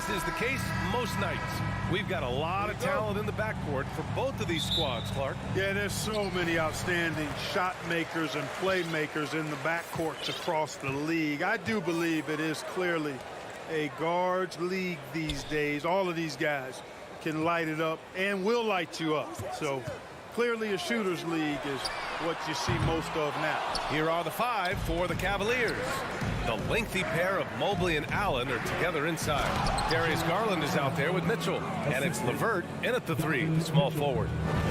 is the case most nights. We've got a lot of talent in the backcourt for both of these squads, Clark. Yeah, there's so many outstanding shot makers and playmakers in the backcourts across the league. I do believe it is clearly a guards league these days. All of these guys can light it up and will light you up. So clearly a shooter's league is what you see most of now. Here are the five for the Cavaliers. The lengthy pair of Mobley and Allen are together inside. Darius Garland is out there with Mitchell. And it's LeVert in at the three, the small forward.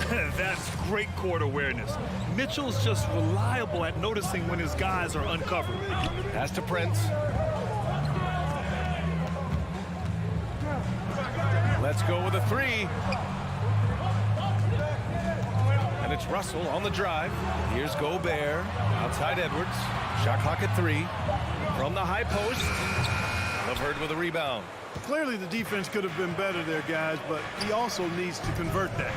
That's great court awareness. Mitchell's just reliable at noticing when his guys are uncovered. Pass to Prince. Let's go with a three. And it's Russell on the drive. Here's Gobert. Outside Edwards. Shot clock at 3. From the high post. LeVert with a rebound. Clearly the defense could have been better there, guys, but he also needs to convert that.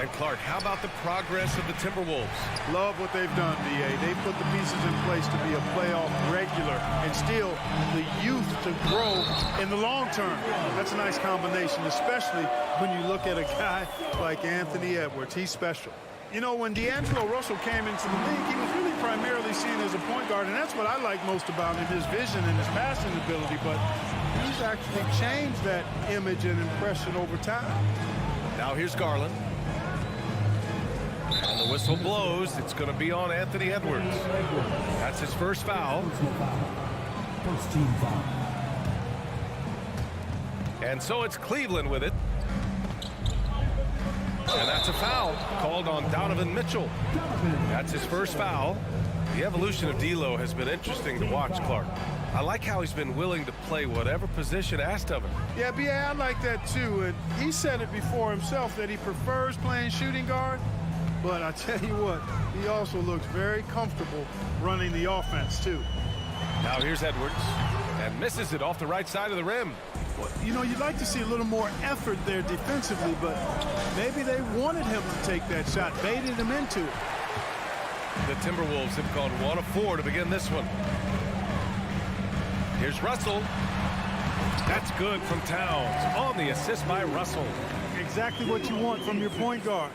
And Clark, how about the progress of the Timberwolves? Love what they've done, B.A. They've put the pieces in place to be a playoff regular and still the youth to grow in the long term. That's a nice combination, especially when you look at a guy like Anthony Edwards. He's special. You know, when D'Angelo Russell came into the league, he was really primarily seen as a point guard, and that's what I like most about him, his vision and his passing ability, but he's actually changed that image and impression over time. Now here's Garland. And the whistle blows. It's going to be on Anthony Edwards. That's his first foul. First team foul. And so it's Cleveland with it. And that's a foul called on Donovan Mitchell. That's his first foul. The evolution of D'Lo has been interesting to watch, Clark. I like how he's been willing to play whatever position asked of him. Yeah, B.A., I like that too. And he said it before himself that he prefers playing shooting guard. But I tell you what, he also looks very comfortable running the offense too. Now here's Edwards. And misses it off the right side of the rim. Well, you know, you'd like to see a little more effort there defensively, but maybe they wanted him to take that shot, baited him into it. The Timberwolves have gone 1 of 4 to begin this one. Here's Russell. That's good from Towns on the assist by Russell. Exactly what you want from your point guard.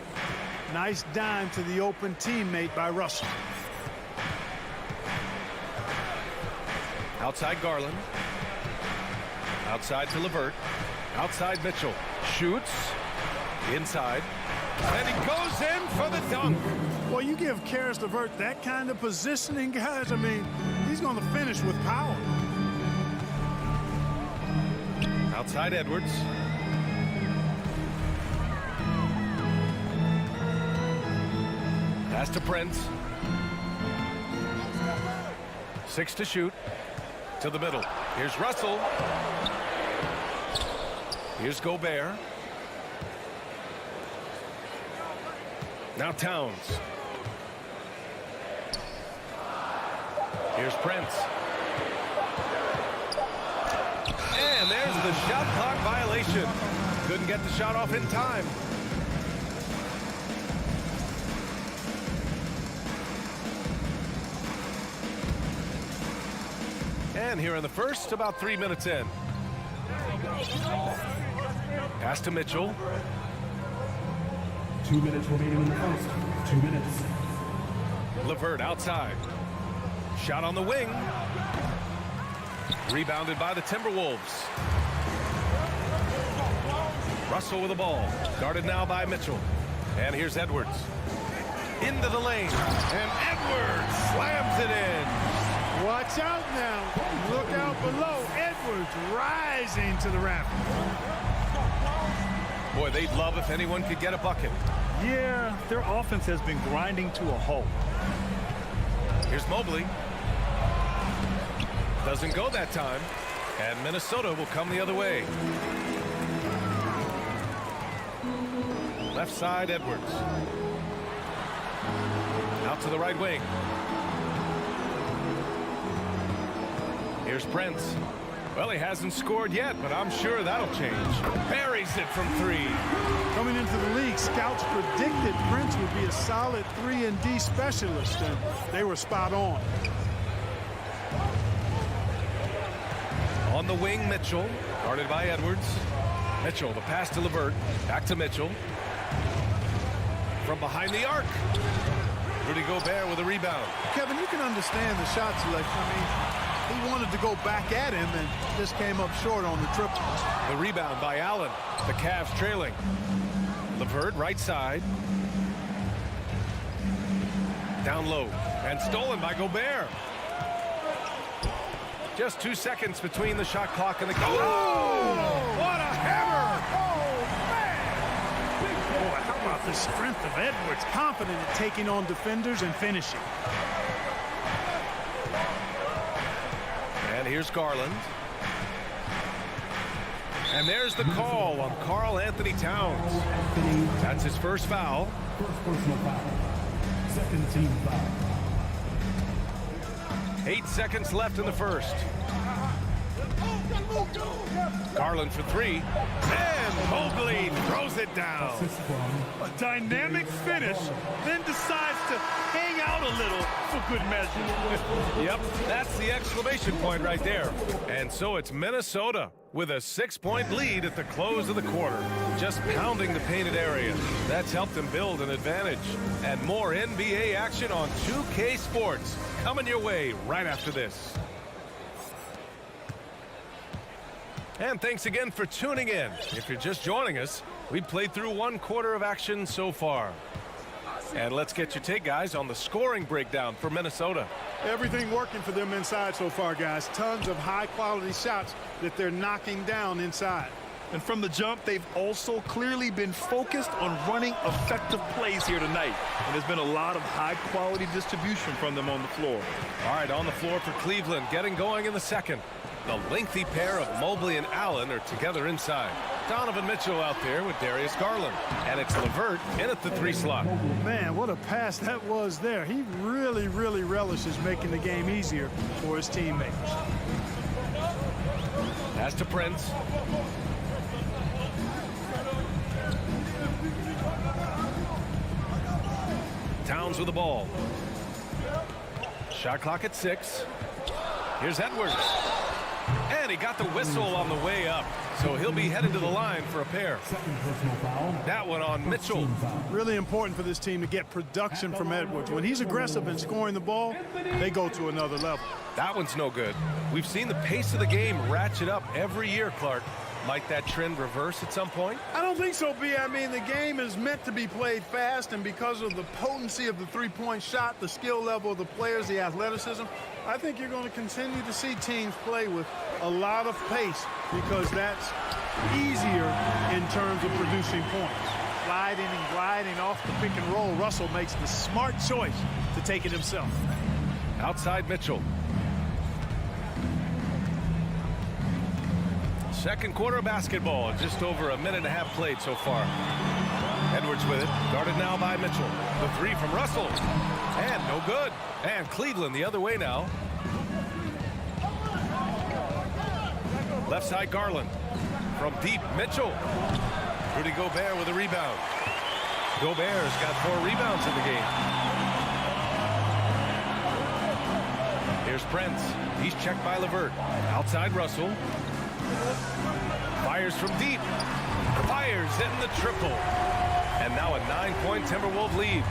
Nice dime to the open teammate by Russell. Outside Garland. Outside to LeVert. Outside Mitchell. Shoots. Inside. And he goes in for the dunk. Well, you give Karis LeVert that kind of positioning, guys. I mean, he's going to finish with power. Outside Edwards. Pass to Prince. 6 to shoot. To the middle. Here's Russell. Here's Gobert. Now Towns. Here's Prince. And there's the shot clock violation. Couldn't get the shot off in time. And here in the first, about 3 minutes in. Pass to Mitchell. 2 minutes remaining in the first. 2 minutes. LeVert outside. Shot on the wing. Rebounded by the Timberwolves. Russell with the ball. Guarded now by Mitchell. And here's Edwards. Into the lane. And Edwards slams it in. Watch out now. Look out below. Edwards rising to the rafters. Boy, they'd love if anyone could get a bucket. Yeah, their offense has been grinding to a halt. Here's Mobley. Doesn't go that time. And Minnesota will come the other way. Left side, Edwards. Out to the right wing. Here's Prince. Well, he hasn't scored yet, but I'm sure that'll change. Buries it from 3. Coming into the league, scouts predicted Prince would be a solid 3-and-D specialist, and they were spot on. On the wing, Mitchell, guarded by Edwards. Mitchell, the pass to LeVert. Back to Mitchell. From behind the arc. Rudy Gobert with a rebound. Kevin, you can understand the shot selection. I mean, he wanted to go back at him and just came up short on the triple. The rebound by Allen. The Cavs trailing. LeVert, right side. Down low. And stolen by Gobert. Just 2 seconds between the shot clock and the goal. Oh! What a hammer! Oh, man! Boy, how about the strength of Edwards? Confident at taking on defenders and finishing. And here's Garland. And there's the call on Karl Anthony Towns. That's his first foul. First personal foul. Second team foul. 8 seconds left in the first. Garland for three. And Mobley throws it down. Assist from A dynamic finish, then decides to hang out a little for good measure. Yep, that's the exclamation point right there. And so it's Minnesota with a 6-point lead at the close of the quarter. Just pounding the painted area. That's helped them build an advantage. And more NBA action on 2K Sports coming your way right after this. And thanks again for tuning in. If you're just joining us, we've played through 1 quarter of action so far. And let's get your take, guys, on the scoring breakdown for Minnesota. Everything working for them inside so far, guys. Tons of high-quality shots that they're knocking down inside. And from the jump, they've also clearly been focused on running effective plays here tonight. And there's been a lot of high-quality distribution from them on the floor. All right, on the floor for Cleveland, getting going in the second. The lengthy pair of Mobley and Allen are together inside. Donovan Mitchell out there with Darius Garland. And it's LeVert in at the 3 slot. Man, what a pass that was there. He really, really relishes making the game easier for his teammates. Pass to Prince. Towns with the ball. Shot clock at 6. Here's Edwards. And he got the whistle on the way up. So he'll be headed to the line for a pair. second personal foul. That one on Mitchell. Team foul. Really important for this team to get production from Edwards. When he's aggressive in scoring the ball, they go to another level. That one's no good. We've seen the pace of the game ratchet up every year, Clark. Might that trend reverse at some point? I don't think so, B. I mean, the game is meant to be played fast, and because of the potency of the three-point shot, the skill level of the players, the athleticism, I think you're going to continue to see teams play with a lot of pace because that's easier in terms of producing points. Gliding and gliding off the pick and roll, Russell makes the smart choice to take it himself. Outside Mitchell. Second quarter of basketball, just over a minute and a half played so far. Edwards with it, guarded now by Mitchell. The 3 from Russell, and no good. And Cleveland the other way now. Left side Garland. From deep, Mitchell. Rudy Gobert with a rebound. Gobert's got 4 rebounds in the game. Here's Prince. He's checked by LeVert. Outside Russell. Fires from deep. Fires in the triple. And now a 9-point Timberwolves lead.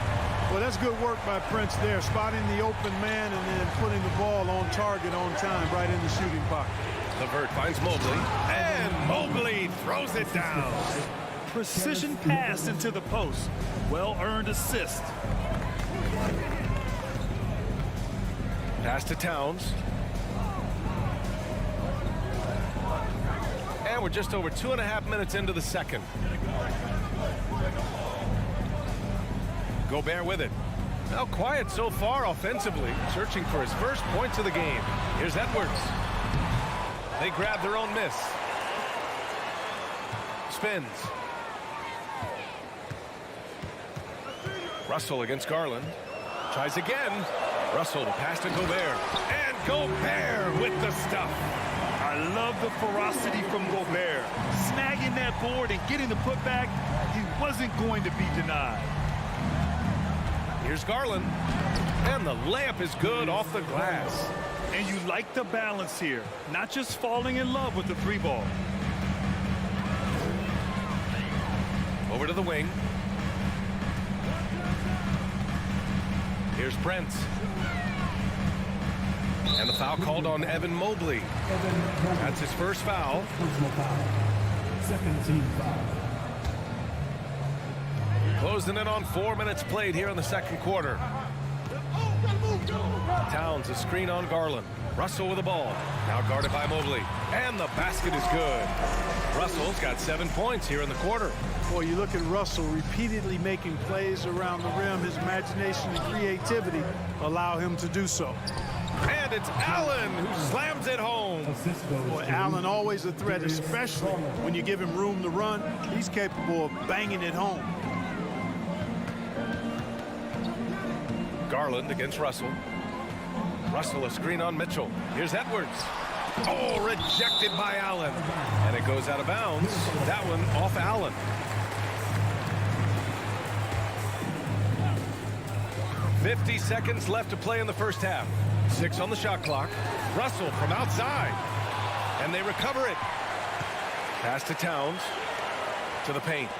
Well, that's good work by Prince there, spotting the open man and then putting the ball on target on time right in the shooting pocket. LeVert finds Mobley. And Mobley throws it down. Precision pass into the post. Well-earned assist. Pass to Towns. And we're just over 2.5 minutes into the second. Gobert with it. Now quiet so far offensively, searching for his first points of the game. Here's Edwards. They grab their own miss. Spins. Russell against Garland. Tries again. Russell to pass to Gobert. And Gobert with the stuff. I love the ferocity from Gobert. Snagging that board and getting the putback, he wasn't going to be denied. Here's Garland. And the layup is good off the glass. And you like the balance here, not just falling in love with the 3-ball. Over to the wing. Here's Brent. And the foul called on Evan Mobley. That's his first foul. Personal foul. Second team foul. Closing in on 4 minutes played here in the second quarter. Towns a screen on Garland. Russell with the ball. Now guarded by Mobley. And the basket is good. Russell's got 7 points here in the quarter. Boy, you look at Russell repeatedly making plays around the rim. His imagination and creativity allow him to do so. And it's Allen who slams it home. Assist goes Boy, to Allen always a threat, especially when you give him room to run. He's capable of banging it home. Garland against Russell. Russell a screen on Mitchell. Here's Edwards. Oh, rejected by Allen. And it goes out of bounds. That one off Allen. "50 seconds left to play in the first half. 6 on the shot clock. Russell from outside. And they recover it. Pass to Towns. To the paint.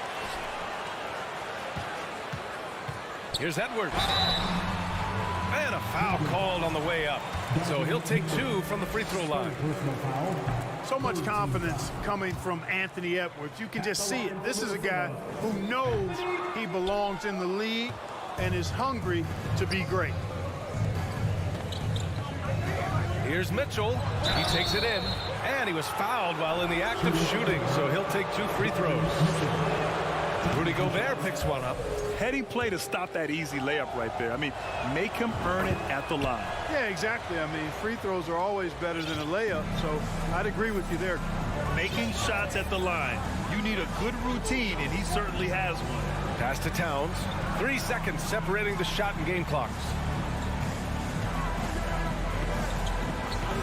Here's Edwards. And a foul called on the way up. So he'll take 2 from the free throw line. personal foul. So much confidence coming from Anthony Edwards. You can just see it. This is a guy who knows he belongs in the league and is hungry to be great. Here's Mitchell. He takes it in. And he was fouled while in the act of shooting. So he'll take 2 free throws. Rudy Gobert picks one up. Heady play to stop that easy layup right there. I mean, make him earn it at the line. Yeah, exactly. I mean, free throws are always better than a layup, so I'd agree with you there. Making shots at the line. You need a good routine, and he certainly has one. Pass to Towns. 3 seconds separating the shot and game clocks.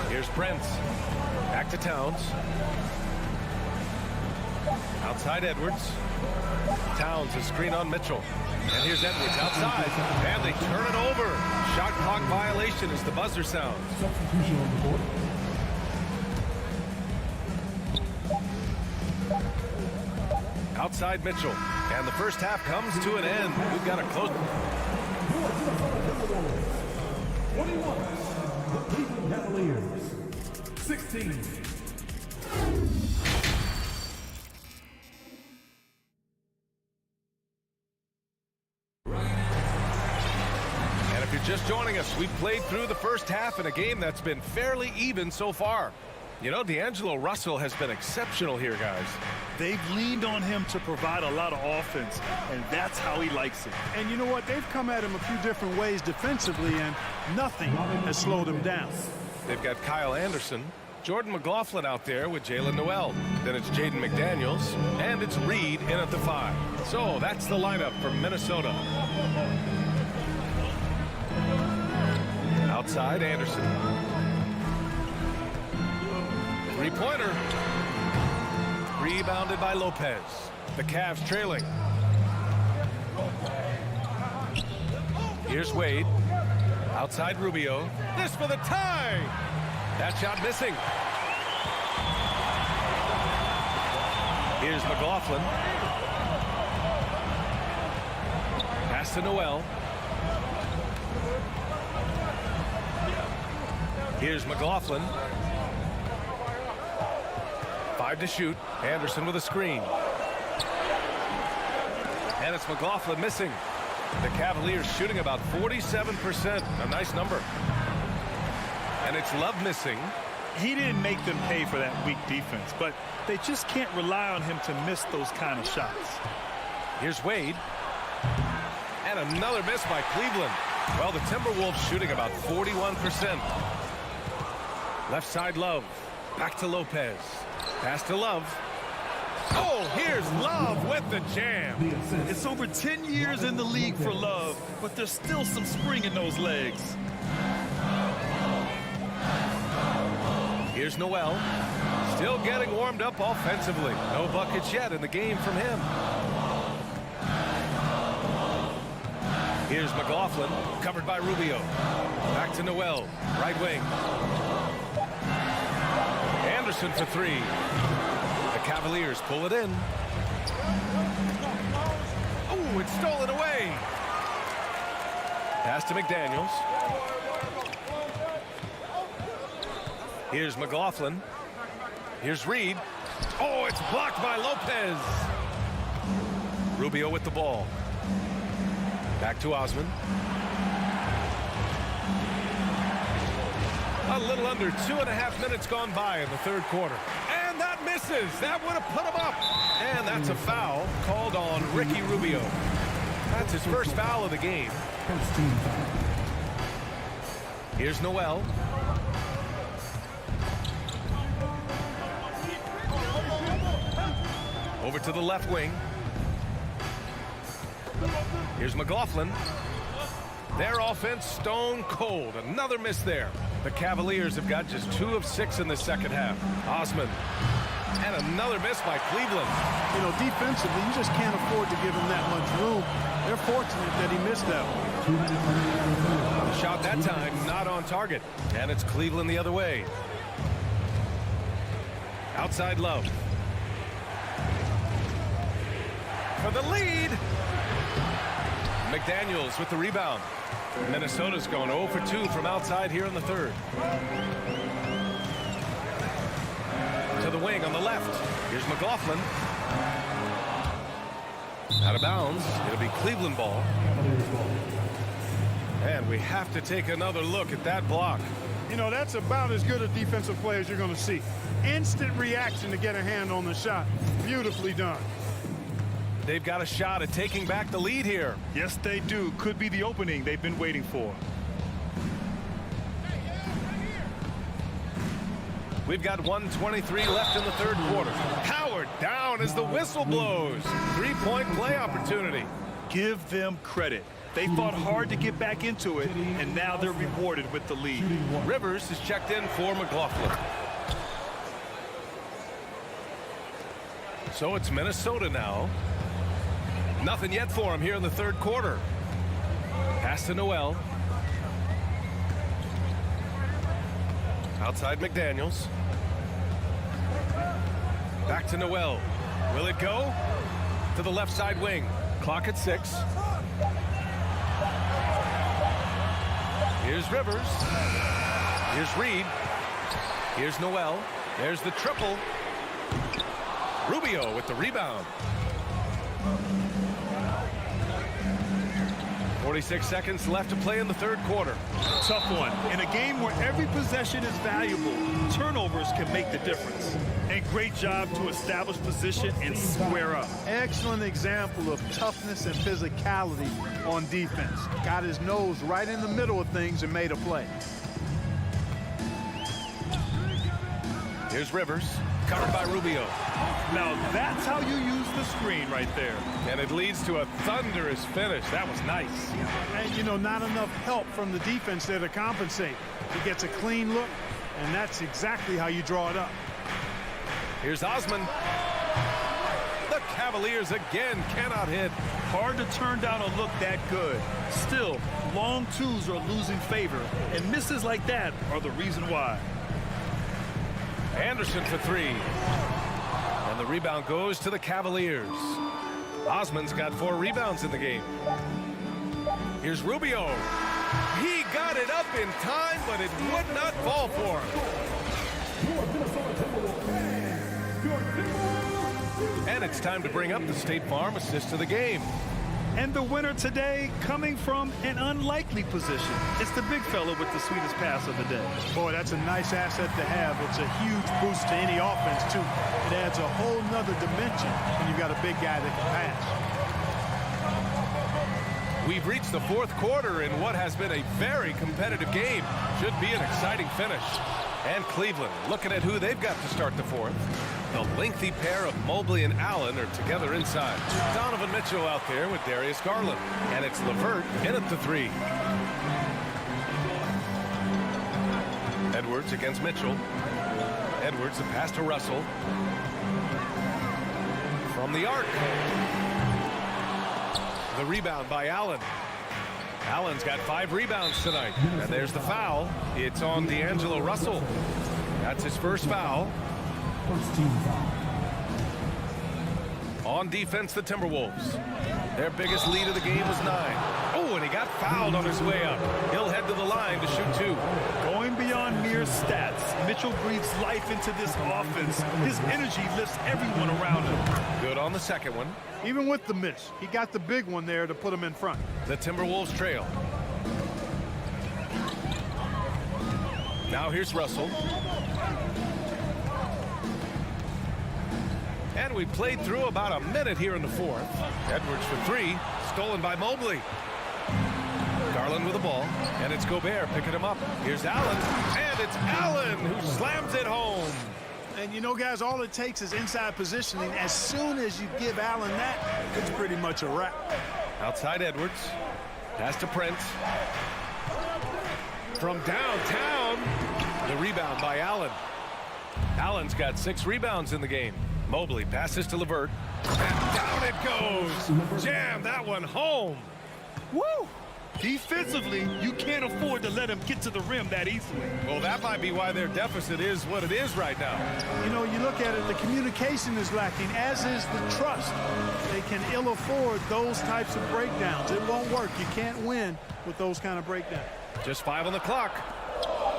Here's Brent. Back to Towns. Outside Edwards. Towns a screen on Mitchell. And here's Edwards outside. And they turn it over. Shot clock violation as the buzzer sounds. Substitution on the board. Outside Mitchell. And the first half comes to an end. We've got a close. 21. The Cleveland Cavaliers. 16. Just joining us, we've played through the first half in a game that's been fairly even so far. You know, D'Angelo Russell has been exceptional here, guys. They've leaned on him to provide a lot of offense, and that's how he likes it. And you know what? They've come at him a few different ways defensively, and nothing has slowed him down. They've got Kyle Anderson, Jordan McLaughlin out there with Jalen Noel. Then it's Jaden McDaniels, and it's Reed in at the 5. So that's the lineup for Minnesota. Outside Anderson. Three-pointer. Rebounded by Lopez. The Cavs trailing. Here's Wade. Outside Rubio. This for the tie. That shot missing. Here's McLaughlin. Pass to Noel. Here's McLaughlin. 5 to shoot. Anderson with a screen. And it's McLaughlin missing. The Cavaliers shooting about 47%. A nice number. And it's Love missing. He didn't make them pay for that weak defense, but they just can't rely on him to miss those kind of shots. Here's Wade. And another miss by Cleveland. Well, the Timberwolves shooting about 41%. Left side Love. Back to Lopez. Pass to Love. Oh, here's Love with the jam. It's over 10 years in the league for Love, but there's still some spring in those legs. Here's Noel. Still getting warmed up offensively. No buckets yet in the game from him. Here's McLaughlin, covered by Rubio. Back to Noel, right wing. Anderson for three. The Cavaliers pull it in. Oh, it's stolen away. Pass to McDaniels. Here's McLaughlin. Here's Reed. Oh, it's blocked by Lopez. Rubio with the ball. Back to Osman. A little under 2.5 minutes gone by in the third quarter. And that misses. That would have put him up. And that's a foul called on Ricky Rubio. That's his first foul of the game. First team foul. Here's Noel. Over to the left wing. Here's McLaughlin. Their offense stone cold. Another miss there. The Cavaliers have got just 2 of 6 in the second half. Osman. And another miss by Cleveland. You know, defensively, you just can't afford to give him that much room. They're fortunate that he missed that one. Shot that time, not on target. And it's Cleveland the other way. Outside Love. For the lead. McDaniels with the rebound. Minnesota's going 0 for 2 from outside here in the third. To the wing on the left. Here's McLaughlin. Out of bounds. It'll be Cleveland ball. And we have to take another look at that block. You know, that's about as good a defensive play as you're going to see. Instant reaction to get a hand on the shot. Beautifully done. They've got a shot at taking back the lead here. Yes, they do. Could be the opening they've been waiting for. We've got 1:23 left in the third quarter. Howard down as the whistle blows. 3-point play opportunity. Give them credit. They fought hard to get back into it, and now they're rewarded with the lead. Rivers is checked in for McLaughlin. So it's Minnesota now. Nothing yet for him here in the third quarter. Pass to Noel. Outside McDaniels. Back to Noel. Will it go? To the left side wing. Clock at 6. Here's Rivers. Here's Reed. Here's Noel. There's the triple. Rubio with the rebound. 46 seconds left to play in the third quarter. Tough one. In a game where every possession is valuable, turnovers can make the difference. And great job to establish position and square up. Excellent example of toughness and physicality on defense. Got his nose right in the middle of things and made a play. Here's Rivers, covered by Rubio. Now that's how you use the screen right there. And it leads to a thunderous finish. That was nice. And, you know, not enough help from the defense there to compensate. He gets a clean look, and that's exactly how you draw it up. Here's Osman. The Cavaliers again cannot hit. Hard to turn down a look that good. Still, long twos are losing favor, and misses like that are the reason why. Anderson for 3. And the rebound goes to the Cavaliers. Osman's got 4 rebounds in the game. Here's Rubio. He got it up in time, but it would not fall for him. And it's time to bring up the State Farm assist of the game. And the winner today coming from an unlikely position. It's the big fella with the sweetest pass of the day. Boy, that's a nice asset to have. It's a huge boost to any offense, too. It adds a whole nother dimension when you've got a big guy that can pass. We've reached the fourth quarter in what has been a very competitive game. Should be an exciting finish. And Cleveland looking at who they've got to start the fourth. The lengthy pair of Mobley and Allen are together inside. Donovan Mitchell out there with Darius Garland. And it's LeVert in at the 3. Edwards against Mitchell. Edwards, the pass to Russell. From the arc. The rebound by Allen. Allen's got 5 rebounds tonight. And there's the foul. It's on D'Angelo Russell. That's his first foul. First team foul. On defense, the Timberwolves. Their biggest lead of the game was 9. Oh, and he got fouled on his way up. He'll head to the line to shoot 2. Going beyond mere stats, Mitchell breathes life into this offense. His energy lifts everyone around him. Good on the second one. Even with the miss, he got the big one there to put him in front. The Timberwolves trail. Now here's Russell. And we played through about a minute here in the fourth. Edwards for 3, stolen by Mobley. Garland with the ball, and it's Gobert picking him up. Here's Allen, and it's Allen who slams it home. And you know, guys, all it takes is inside positioning. As soon as you give Allen that, it's pretty much a wrap. Outside Edwards. Pass to Prince. From downtown, the rebound by Allen. Allen's got 6 rebounds in the game. Mobley passes to LeVert. And down it goes. Jam that one home. Woo! Defensively, you can't afford to let him get to the rim that easily. Well, that might be why their deficit is what it is right now. You know, you look at it, the communication is lacking, as is the trust. They can ill afford those types of breakdowns. It won't work. You can't win with those kind of breakdowns. Just 5 on the clock.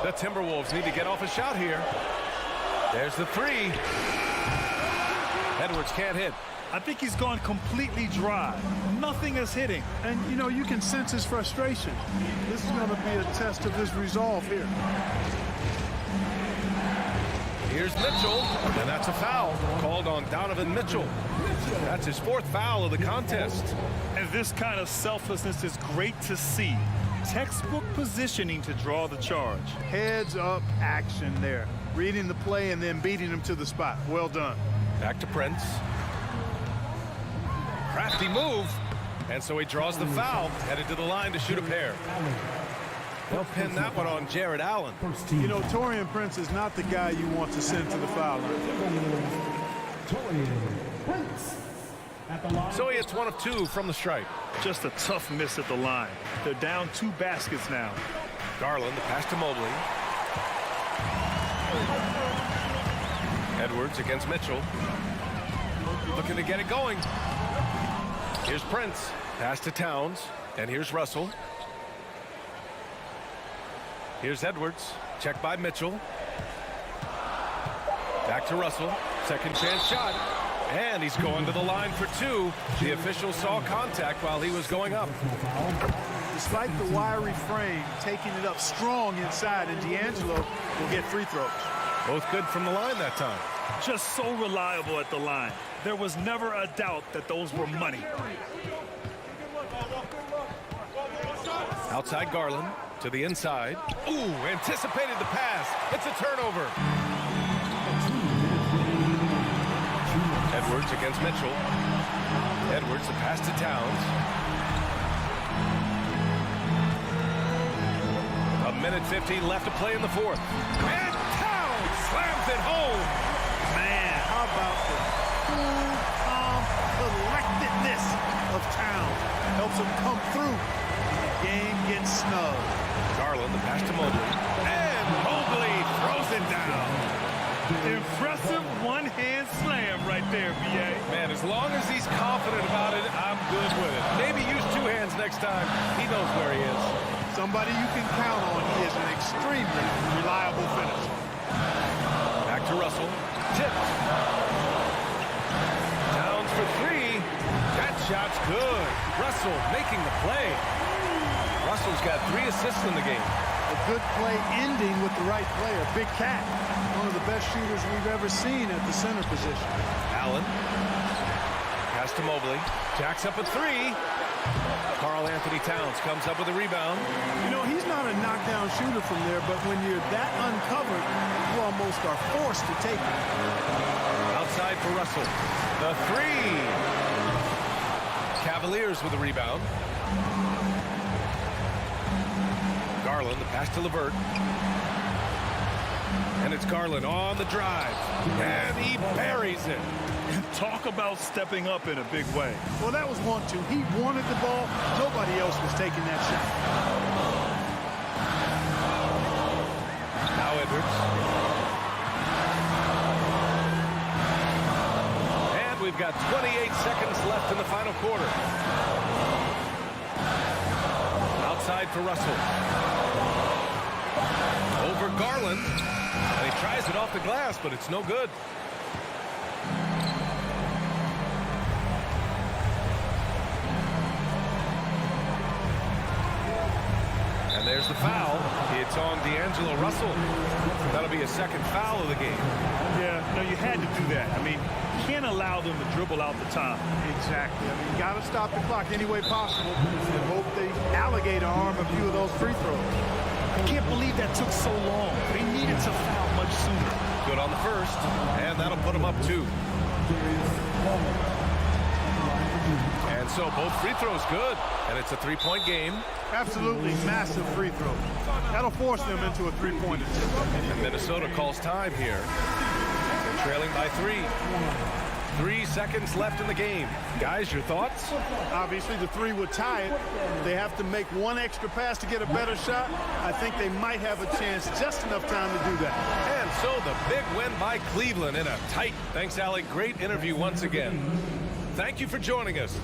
The Timberwolves need to get off a shot here. There's the 3. Edwards can't hit. I think he's gone completely dry. Nothing is hitting. And, you know, you can sense his frustration. This is going to be a test of his resolve here. Here's Mitchell, and that's a foul called on Donovan Mitchell. That's his 4th foul of the contest. And this kind of selflessness is great to see. Textbook positioning to draw the charge. Heads up action there. Reading the play and then beating him to the spot. Well done. Back to Prince. Crafty move. And so he draws the foul, headed to the line to shoot a pair. They'll pin that one on Jared Allen. You know, Taurean Prince is not the guy you want to send to the foul line. So he hits 1 of 2 from the stripe. Just a tough miss at the line. They're down 2 baskets now. Garland, the pass to Mobley. Edwards against Mitchell. Looking to get it going. Here's Prince. Pass to Towns. And here's Russell. Here's Edwards. Check by Mitchell. Back to Russell. Second chance shot. And he's going to the line for 2. The official saw contact while he was going up. Despite the wiry frame, taking it up strong inside, and D'Angelo will get free throws. Both good from the line that time. Just so reliable at the line. There was never a doubt that those were money. Outside Garland to the inside. Ooh, anticipated the pass. It's a turnover. Edwards against Mitchell. Edwards, the pass to Towns. A minute 15 left to play in the fourth. And Towns slams it home. Man, how about the cool, calm collectedness of Towns? Helps him come through. The game gets snug. Garland, the pass to Mobley. And Mobley throws it down. Impressive one-hand slam right there, B.A. Man, as long as he's confident about it, I'm good with it. Maybe use 2 hands next time. He knows where he is. Somebody you can count on. He is an extremely reliable finisher. Back to Russell. Tipped. Towns for 3. That shot's good. Russell making the play. Russell's got 3 assists in the game. A good play ending with the right player. Big Cat, one of the best shooters we've ever seen at the center position. Allen. Pass to Mobley. Jacks up a 3. Karl Anthony Towns comes up with a rebound. You know, he's not a knockdown shooter from there, but when you're that uncovered, you almost are forced to take it. Outside for Russell. The 3. Cavaliers with a rebound. Garland, the pass to LeVert. And it's Garland on the drive. And he buries it. Talk about stepping up in a big way. Well, that was 1-2. He wanted the ball. Nobody else was taking that shot. Now Edwards. And we've got 28 seconds left in the final quarter. Outside for Russell. Over Garland. And he tries it off the glass, but it's no good. And there's the foul. It's on D'Angelo Russell. That'll be a second foul of the game. Yeah, no, you had to do that. I mean, you can't allow them to dribble out the top. Exactly. I mean, you got to stop the clock any way possible and hope they alligator arm a few of those free throws. I can't believe that took so long. They needed to foul much sooner. Good on the first, and that'll put them up 2. And so both free throws good, and it's a 3-point game. Absolutely massive free throw. That'll force them into a three-pointer. And Minnesota calls time here. They're trailing by 3. 3 seconds left in the game. Guys, your thoughts? Obviously, the 3 would tie it. They have to make one extra pass to get a better shot. I think they might have a chance, just enough time to do that. And so the big win by Cleveland in a tight. Thanks, Alec. Great interview once again. Thank you for joining us.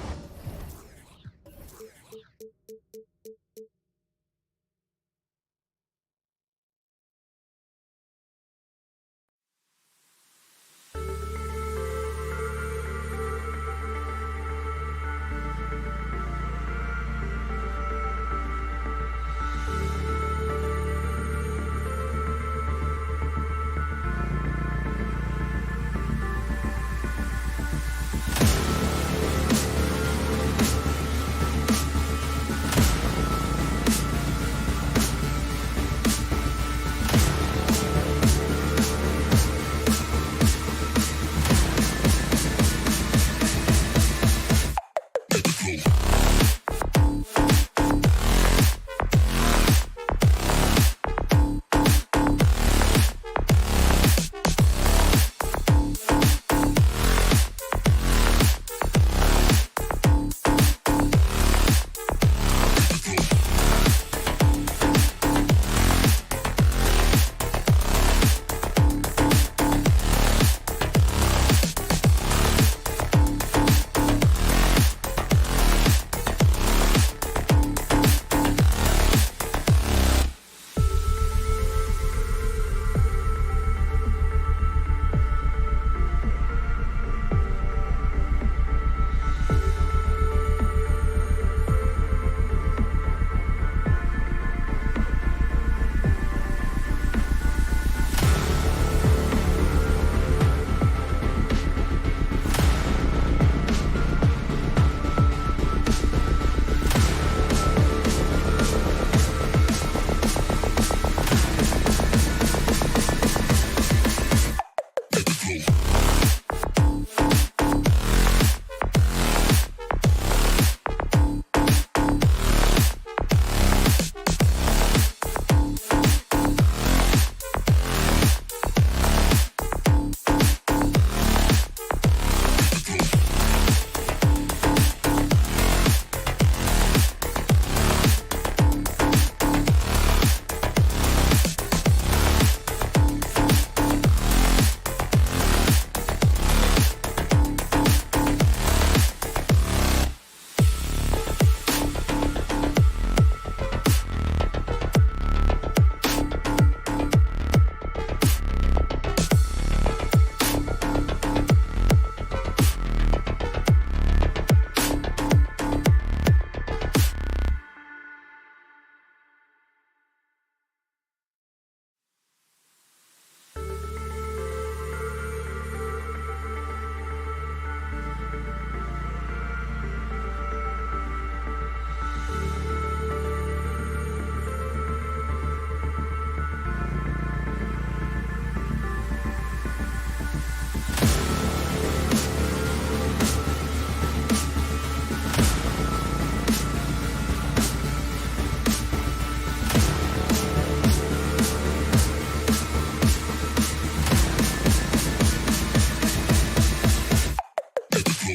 Hi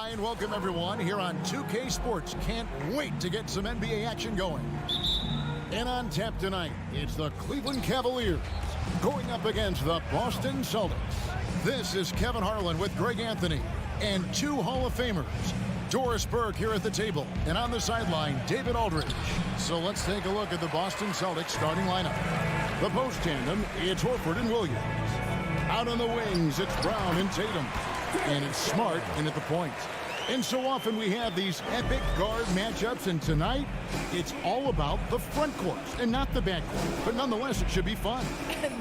and welcome everyone here on 2K Sports. Can't wait to get some NBA action going. And on tap tonight, it's the Cleveland Cavaliers going up against the Boston Celtics. This is Kevin Harlan with Greg Anthony and two Hall of Famers. Doris Burke here at the table, and on the sideline, David Aldridge. So let's take a look at the Boston Celtics starting lineup. The post tandem, it's Horford and Williams. Out on the wings, it's Brown and Tatum. And it's Smart in at the point. And so often we have these epic guard matchups, and tonight it's all about the front courts and not the back court. But nonetheless, it should be fun.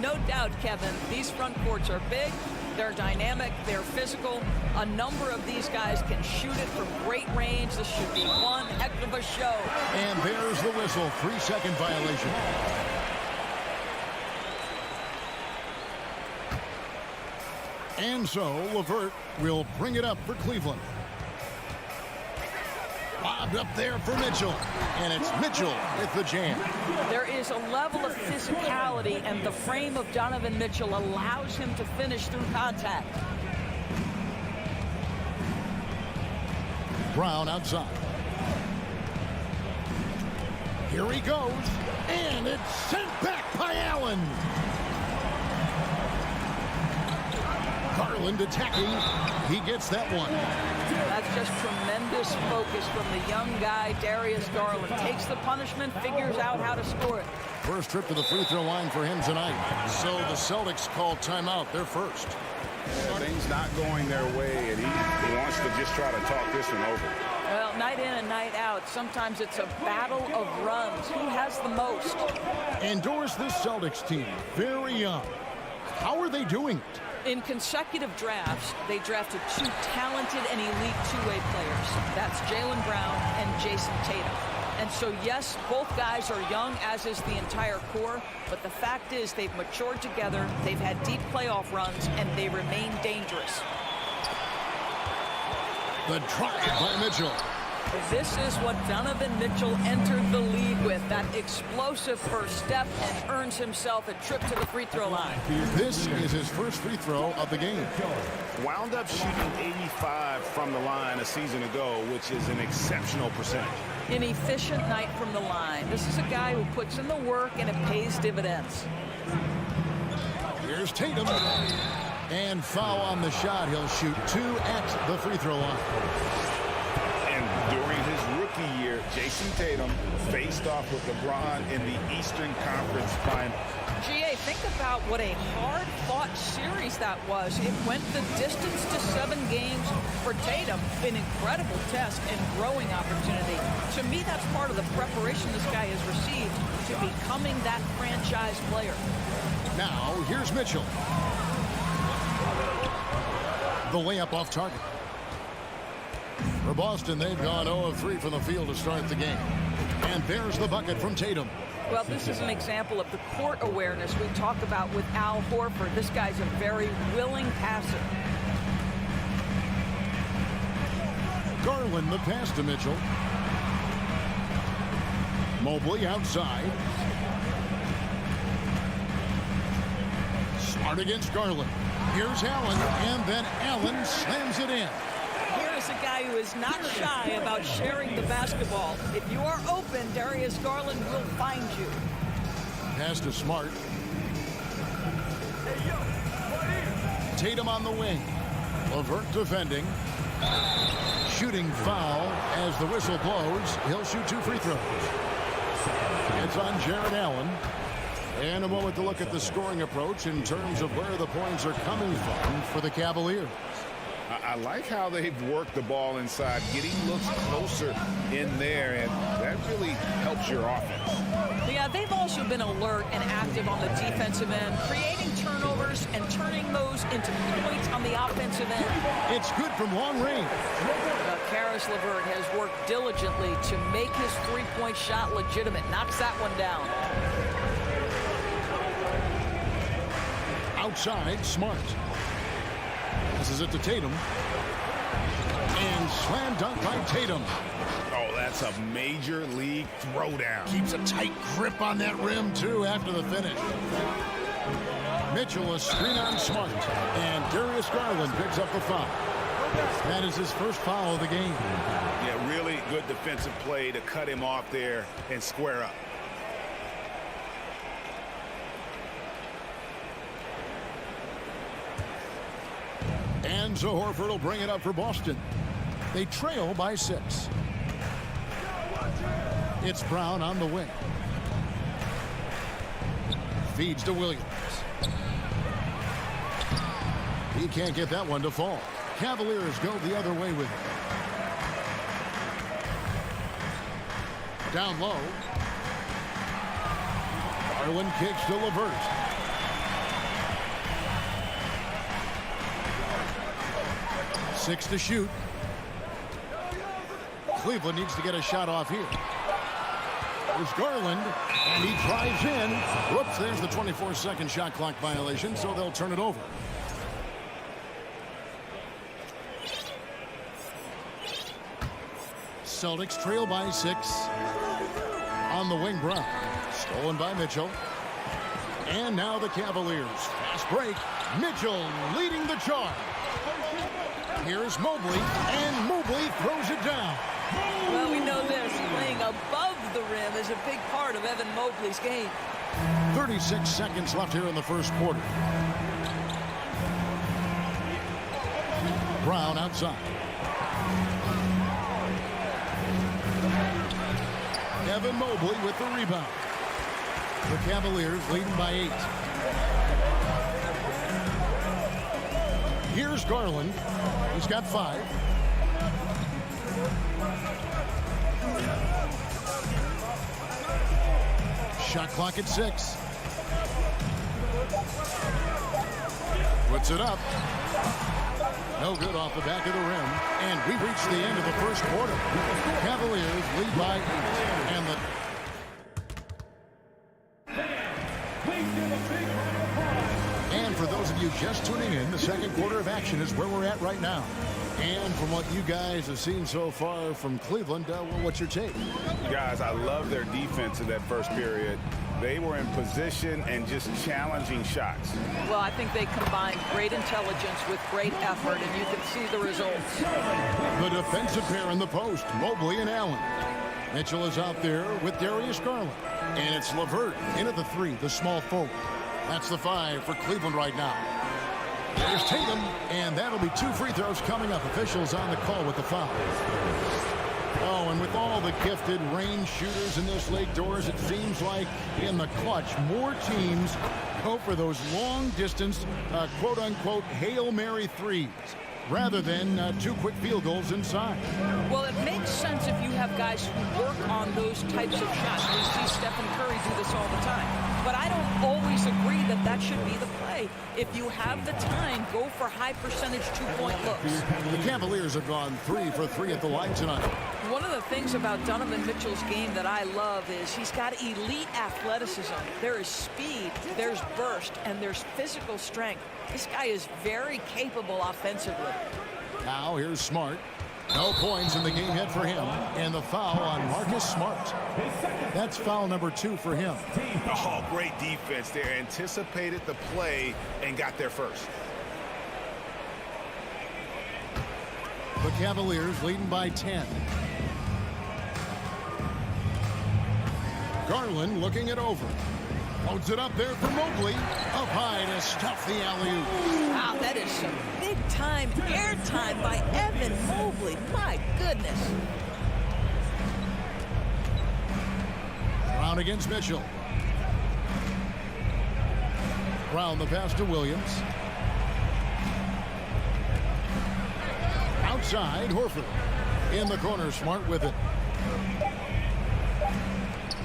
No doubt, Kevin. These front courts are big, they're dynamic, they're physical. A number of these guys can shoot it from great range. This should be one heck of a show. And there's the whistle, 3-second violation. And so, LeVert will bring it up for Cleveland. Lobbed up there for Mitchell. And it's Mitchell with the jam. There is a level of physicality, and the frame of Donovan Mitchell allows him to finish through contact. Brown outside. Here he goes. And it's sent back by Allen. Garland attacking. He gets that one. That's just tremendous focus from the young guy, Darius Garland. Takes the punishment, figures out how to score it. First trip to the free throw line for him tonight. So the Celtics call timeout. They're first. Things not going their way, and he wants to just try to talk this one over. Well, night in and night out, sometimes it's a battle of runs. Who has the most? Endorse this Celtics team. Very young. How are they doing it? In consecutive drafts, they drafted two talented and elite two-way players. That's Jaylen Brown and Jason Tatum. And so, yes, both guys are young, as is the entire core. But the fact is they've matured together, they've had deep playoff runs, and they remain dangerous. The drive by Mitchell. This is what Donovan Mitchell entered the league with, that explosive first step, and earns himself a trip to the free throw line. This is his first free throw of the game. Wound up shooting 85 from the line a season ago, which is an exceptional percentage. An efficient night from the line. This is a guy who puts in the work, and it pays dividends. Here's Tatum. And foul on the shot. He'll shoot 2 at the free throw line. During his rookie year, Jason Tatum faced off with LeBron in the Eastern Conference Final. GA, think about what a hard-fought series that was. It went the distance to 7 games for Tatum. An incredible test and growing opportunity. To me, that's part of the preparation this guy has received to becoming that franchise player. Now, here's Mitchell. The layup off target. For Boston, they've gone 0 of 3 from the field to start the game. And there's the bucket from Tatum. Well, this is an example of the court awareness we talk about with Al Horford. This guy's a very willing passer. Garland the pass to Mitchell. Mobley outside. Smart against Garland. Here's Allen, and then Allen slams it in. Here's a guy who is not shy about sharing the basketball. If you are open, Darius Garland will find you. Pass to Smart. Tatum on the wing. LeVert defending. Shooting foul as the whistle blows. He'll shoot 2 free throws. It's on Jared Allen. And a moment to look at the scoring approach in terms of where the points are coming from for the Cavaliers. I like how they've worked the ball inside, getting looks closer in there, and that really helps your offense. Yeah, they've also been alert and active on the defensive end, creating turnovers and turning those into points on the offensive end. It's good from long range. Caris LeVert has worked diligently to make his three-point shot legitimate. Knocks that one down. outside, Smart. This is it to Tatum. And slam dunk by Tatum. Oh, that's a major league throwdown. Keeps a tight grip on that rim, too, after the finish. Mitchell, a screen on Smart. And Darius Garland picks up the foul. That is his first foul of the game. Yeah, really good defensive play to cut him off there and square up. And so Horford will bring it up for Boston. They trail by 6. It's Brown on the wing. Feeds to Williams. He can't get that one to fall. Cavaliers go the other way with it. Down low. Garland kicks to LeVert. Six to shoot. Cleveland needs to get a shot off here. There's Garland, and he drives in. Whoops, there's the 24-second shot clock violation, so they'll turn it over. Celtics trail by 6. On the wing, Brown. Stolen by Mitchell. And now the Cavaliers. Fast break. Mitchell leading the charge. Here's Mobley, and Mobley throws it down. Well, we know this. Playing above the rim is a big part of Evan Mobley's game. 36 seconds left here in the first quarter. Brown outside. Evan Mobley with the rebound. The Cavaliers leading by 8. Here's Garland. He's got 5. Shot clock at 6. Puts it up. No good off the back of the rim. And we've reached the end of the first quarter. Cavaliers lead by 8. And the for those of you just tuning in, the second quarter of action is where we're at right now. And from what you guys have seen so far from Cleveland, well, what's your take? Guys, I love their defense in that first period. They were in position and just challenging shots. Well, I think they combined great intelligence with great effort, and you can see the results. The defensive pair in the post, Mobley and Allen. Mitchell is out there with Darius Garland. And it's LeVert in at the 3, the small forward. That's the 5 for Cleveland right now. There's Tatum, and that'll be 2 free throws coming up. Officials on the call with the foul. Oh, and with all the gifted range shooters in this league, Doors, it seems like in the clutch, more teams go for those long-distance, quote-unquote, Hail Mary threes, rather than 2 quick field goals inside. Well, it makes sense if you have guys who work on those types of shots. We see Stephen Curry do this all the time. But I don't always agree that that should be the play. If you have the time, go for high-percentage 2-point looks. The Cavaliers have gone 3 for 3 at the line tonight. One of the things about Donovan Mitchell's game that I love is he's got elite athleticism. There is speed, there's burst, and there's physical strength. This guy is very capable offensively. Now here's Smart. No points in the game yet for him. And the foul on Marcus Smart. That's foul number 2 for him. Oh, great defense there. Anticipated the play and got there first. The Cavaliers leading by 10. Garland looking it over. Loads it up there for Mobley. Up high to stuff the alley-oop. Wow, that is some big-time airtime by Evan Mobley. My goodness. Brown against Mitchell. Brown the pass to Williams. Outside, Horford. In the corner, Smart with it.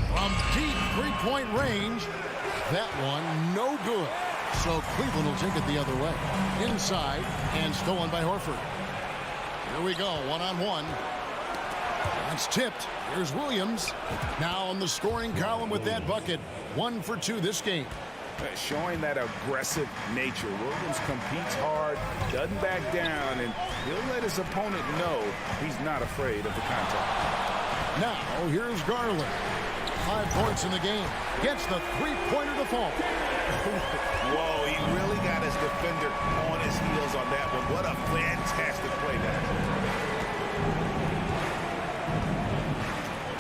From deep three-point range. That one, no good. So Cleveland will take it the other way. Inside, and stolen by Horford. Here we go, one-on-one. That's tipped. Here's Williams. Now on the scoring column with that bucket. 1 for 2 this game. showing that aggressive nature. Williams competes hard, doesn't back down, and he'll let his opponent know he's not afraid of the contact. Now, here's Garland. 5 points in the game. Gets the three-pointer to fall. Whoa, he really got his defender on his heels on that one. What a fantastic play, guys.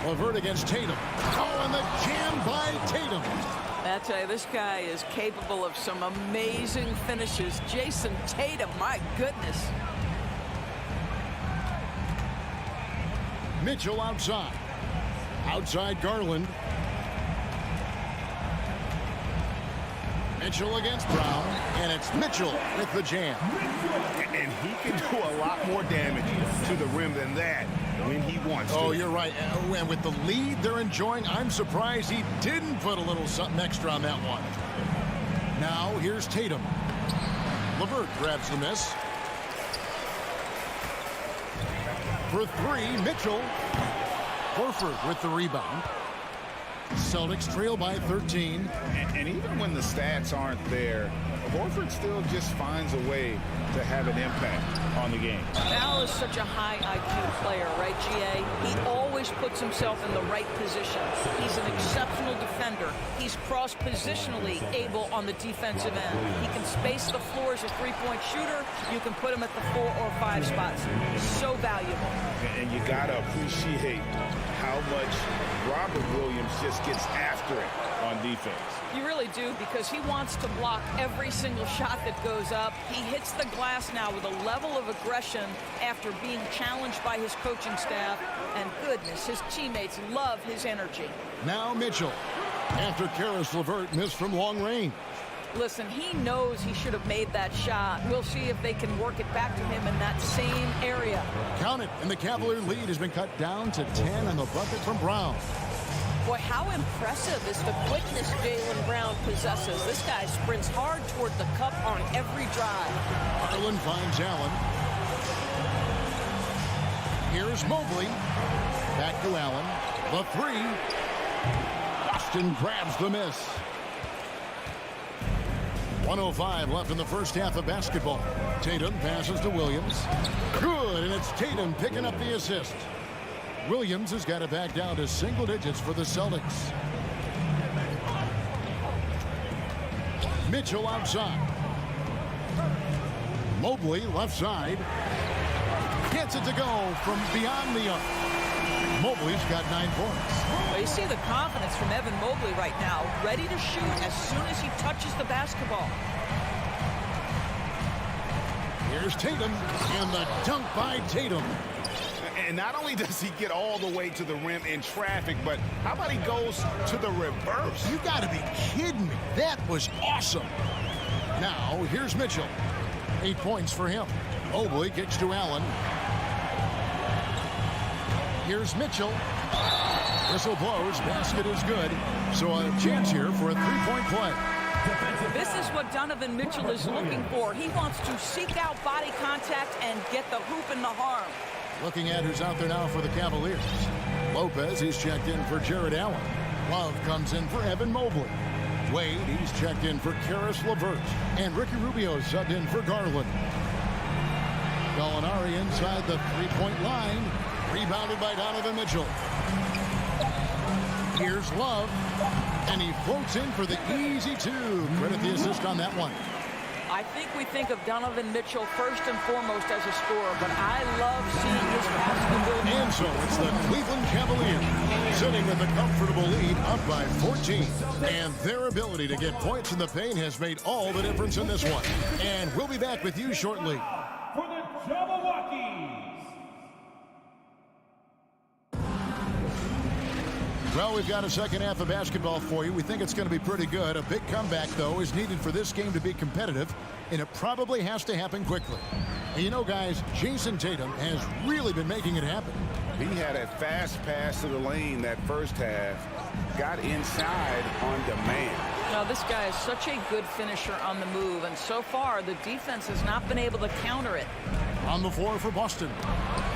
LeVert against Tatum. Oh, and the jam by Tatum. I tell you, this guy is capable of some amazing finishes. Jason Tatum, my goodness. Mitchell outside. Outside Garland. Mitchell against Brown, and it's Mitchell with the jam. And he can do a lot more damage to the rim than that when he wants to. Oh, you're right. And with the lead they're enjoying, I'm surprised he didn't put a little something extra on that one. Now, here's Tatum. LeVert grabs the miss. For three, Mitchell. Horford with the rebound. Celtics trail by 13. And even when the stats aren't there, Horford still just finds a way to have an impact on the game. Al is such a high IQ player, right, GA? He always puts himself in the right position. He's an exceptional defender. He's cross-positionally able on the defensive end. He can space the floor as a three-point shooter. You can put him at the 4 or 5 spots. So valuable. And you got to appreciate how much Robert Williams just gets after it on defense. You really do, because he wants to block every single shot that goes up. He hits the glass now with a level of aggression after being challenged by his coaching staff. And goodness, his teammates love his energy. Now Mitchell, after Karis LeVert missed from long range. Listen, he knows he should have made that shot. We'll see if they can work it back to him in that same area. Count it, and the Cavalier lead has been cut down to 10 on the bucket from Brown. Boy, how impressive is the quickness Jaylen Brown possesses. This guy sprints hard toward the cup on every drive. Garland finds Allen. Here's Mobley. Back to Allen. The three. Boston grabs the miss. 1:05 left in the first half of basketball. Tatum passes to Williams. Good, and it's Tatum picking up the assist. Williams has got it back down to single digits for the Celtics. Mitchell outside. Mobley left side. Gets it to go from beyond the arc. Mobley's got 9 points. Well, you see the confidence from Evan Mobley right now, ready to shoot as soon as he touches the basketball. Here's Tatum, and the dunk by Tatum. And not only does he get all the way to the rim in traffic, but how about he goes to the reverse? You got to be kidding me. That was awesome. Now, here's Mitchell. 8 points for him. Mobley kicks to Allen. Here's Mitchell. Whistle blows. Basket is good. So a chance here for a three-point play. This is what Donovan Mitchell is looking for. He wants to seek out body contact and get the hoop in the harm. Looking at who's out there now for the Cavaliers. Lopez, he's checked in for Jared Allen. Love comes in for Evan Mobley. Wade, he's checked in for Karis LeVert. And Ricky Rubio subbed in for Garland. Gallinari inside the three-point line. Rebounded by Donovan Mitchell. Here's Love. And he floats in for the easy two. Credit the assist on that one. I think we think of Donovan Mitchell first and foremost as a scorer, but I love seeing his passing ability. And so it's the Cleveland Cavaliers sitting with a comfortable lead up by 14. And their ability to get points in the paint has made all the difference in this one. And we'll be back with you shortly. For the Jabberwockies. Well, we've got a second half of basketball for you. We think it's going to be pretty good. A big comeback, though, is needed for this game to be competitive, and it probably has to happen quickly. And you know, guys, Jason Tatum has really been making it happen. He had a fast pass to the lane that first half, got inside on demand. You know, this guy is such a good finisher on the move, and so far the defense has not been able to counter it. On the floor for Boston.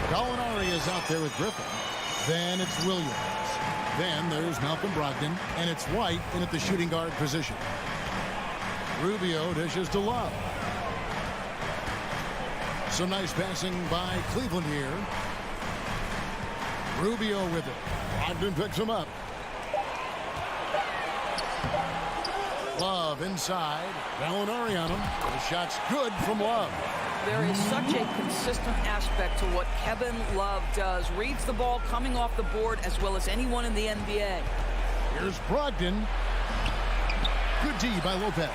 Gallinari is out there with Griffin. Then it's Williams. Then there's Malcolm Brogdon, and it's White in at the shooting guard position. Rubio dishes to Love. Some nice passing by Cleveland here. Rubio with it. Brogdon picks him up. Love inside. Gallinari on him. The shot's good from Love. There is such a consistent aspect to what Kevin Love does. Reads the ball coming off the board as well as anyone in the NBA. Here's Brogdon. Good D by Lopez.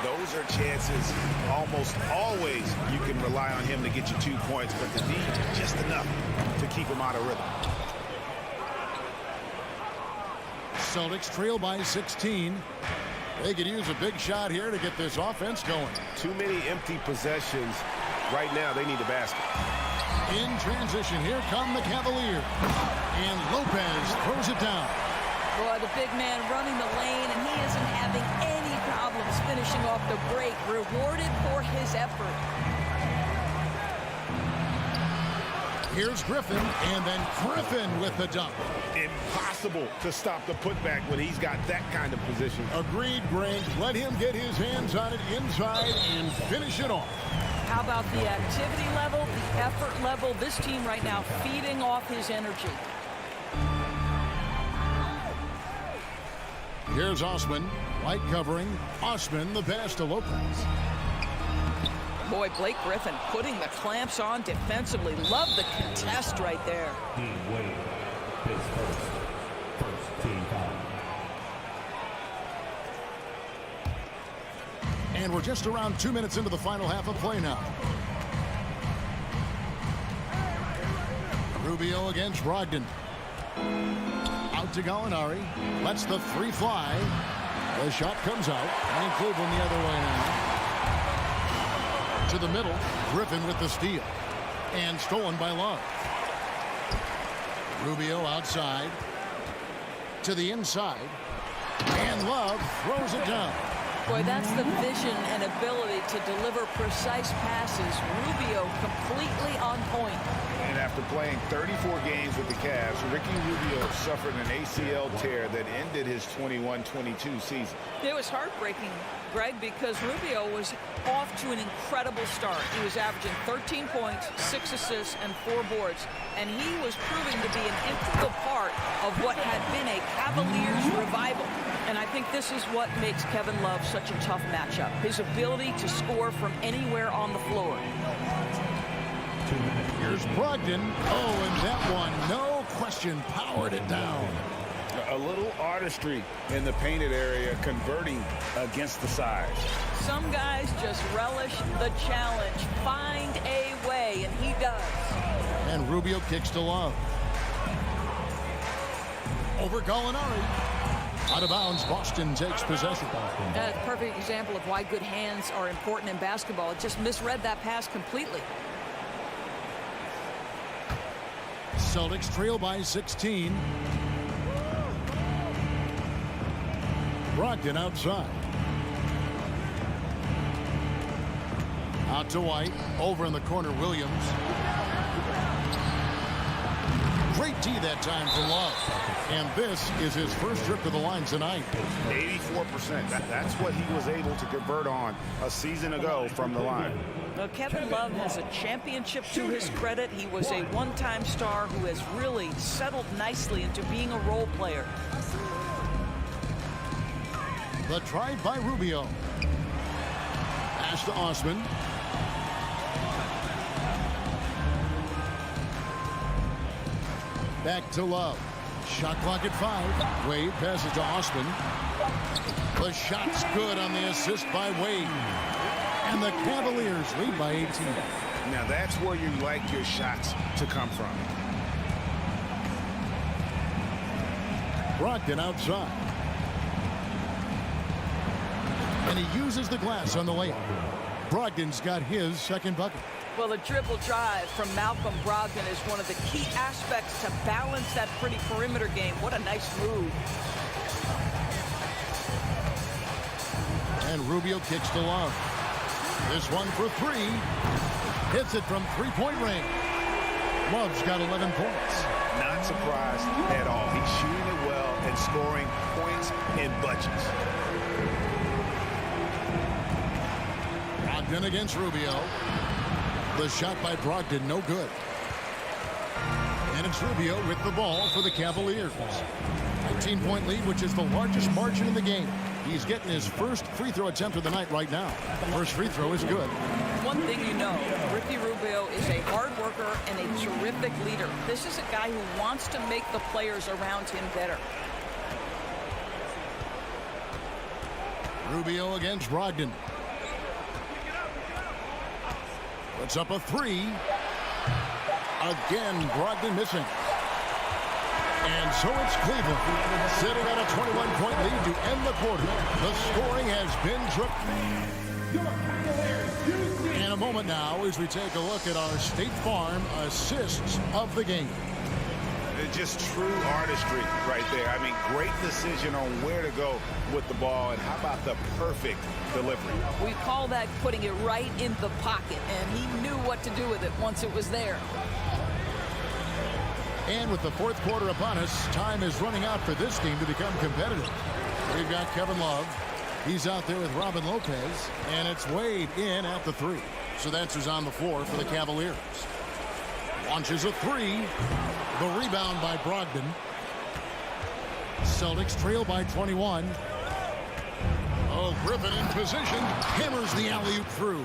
Those are chances almost always you can rely on him to get you 2 points, but the D just enough to keep him out of rhythm. Celtics trail by 16. They could use a big shot here to get this offense going. Too many empty possessions. Right now, they need a basket. In transition, here come the Cavaliers. And Lopez throws it down. Boy, the big man running the lane, and he isn't having any problems finishing off the break. Rewarded for his effort. Here's Griffin, and then Griffin with the dunk. Impossible to stop the putback when he's got that kind of position. Agreed, Greg. Let him get his hands on it inside and finish it off. How about the activity level, the effort level? This team right now feeding off his energy. Here's Osman, light covering. Osman, the pass to Lopez. Boy, Blake Griffin putting the clamps on defensively. Love the contest right there. Team Wade. His first team foul. And we're just around 2 minutes into the final half of play now. Rubio against Brogdon. Out to Gallinari. Lets the three fly. The shot comes out. And Cleveland the other way now. To the middle. Griffin with the steal. And stolen by Love. Rubio outside. To the inside. And Love throws it down. Boy, that's the vision and ability to deliver precise passes. Rubio completely on point. And after playing 34 games with the Cavs, Ricky Rubio suffered an ACL tear that ended his 21-22 season. It was heartbreaking, Greg, because Rubio was off to an incredible start. He was averaging 13 points, 6 assists, and 4 boards. And he was proving to be an integral part of what had been a Cavaliers revival. And I think this is what makes Kevin Love such a tough matchup. His ability to score from anywhere on the floor. Here's Brogdon. Oh, and that one, no question, powered it down. A little artistry in the painted area, converting against the size. Some guys just relish the challenge. Find a way, and he does. And Rubio kicks to Love. Over Gallinari. Out of bounds, Boston takes possession. That's a perfect example of why good hands are important in basketball. It just misread that pass completely. Celtics trail by 16. Brogdon outside. Out to White. Over in the corner, Williams. Great D that time for Love. And this is his first trip to the line tonight. 84%. That's what he was able to convert on a season ago from the line. Now, Kevin Love has a championship to his credit. He was a one-time star who has really settled nicely into being a role player. The drive by Rubio. Pass to Osman. Back to Love. Shot clock at 5. Wade passes to Osman. The shot's good on the assist by Wade. And the Cavaliers lead by 18. Now that's where you like your shots to come from. Brogdon outside. And he uses the glass on the layup. Brogdon's got his second bucket. Well, the dribble drive from Malcolm Brogdon is one of the key aspects to balance that pretty perimeter game. What a nice move. And Rubio kicks to Love. This one for 3. Hits it from three-point range. Love's got 11 points. Not surprised at all. He's shooting it well and scoring points in bunches. Brogdon against Rubio. The shot by Brogdon, no good. And it's Rubio with the ball for the Cavaliers. 19-point lead, which is the largest margin in the game. He's getting his first free throw attempt of the night right now. First free throw is good. One thing you know, Ricky Rubio is a hard worker and a terrific leader. This is a guy who wants to make the players around him better. Rubio against Brogdon. Puts up a three. Again, Brogdon missing. And so it's Cleveland sitting at a 21-point lead to end the quarter. The scoring has been triple. In a moment now as we take a look at our State Farm assists of the game. Just true artistry right there. I mean, great decision on where to go with the ball, and how about the perfect delivery? We call that putting it right in the pocket, and he knew what to do with it once it was there. And with the fourth quarter upon us, time is running out for this team to become competitive. We've got Kevin Love. He's out there with Robin Lopez, and it's Wade in at the three. So that's who's on the floor for the Cavaliers. Launches a three. The rebound by Brogdon. Celtics trail by 21. Oh, Griffin in position. Hammers the alley-oop through.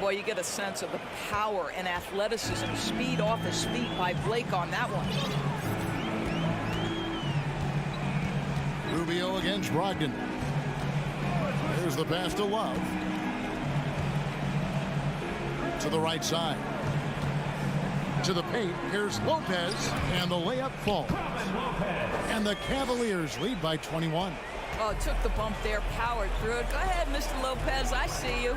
Boy, you get a sense of the power and athleticism, speed off his feet by Blake on that one. Rubio against Brogdon. There's the pass to Love. To the right side. To the paint. Here's Lopez. And the layup falls. And the Cavaliers lead by 21. Oh, took the bump there, powered through it. Go ahead, Mr. Lopez. I see you.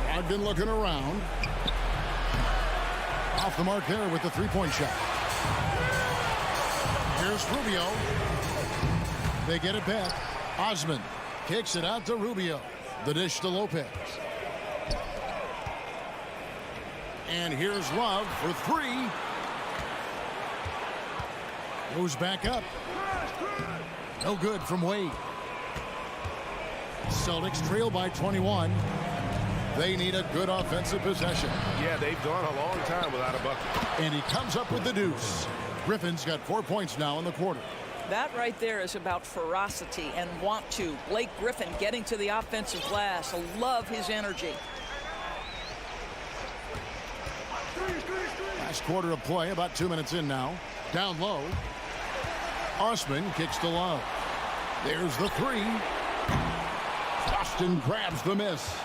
Brogdon looking around. Off the mark there with the three-point shot. Here's Rubio. They get it back. Osman kicks it out to Rubio. The dish to Lopez. And here's Love for three. Goes back up. No good from Wade. Celtics trail by 21. They need a good offensive possession. Yeah, they've gone a long time without a bucket. And he comes up with the deuce. Griffin's got 4 points now in the quarter. That right there is about ferocity and want to. Blake Griffin getting to the offensive glass. I love his energy. Last quarter of play, about 2 minutes in now. Down low. Osman kicks to Love. There's the three. Boston grabs the miss.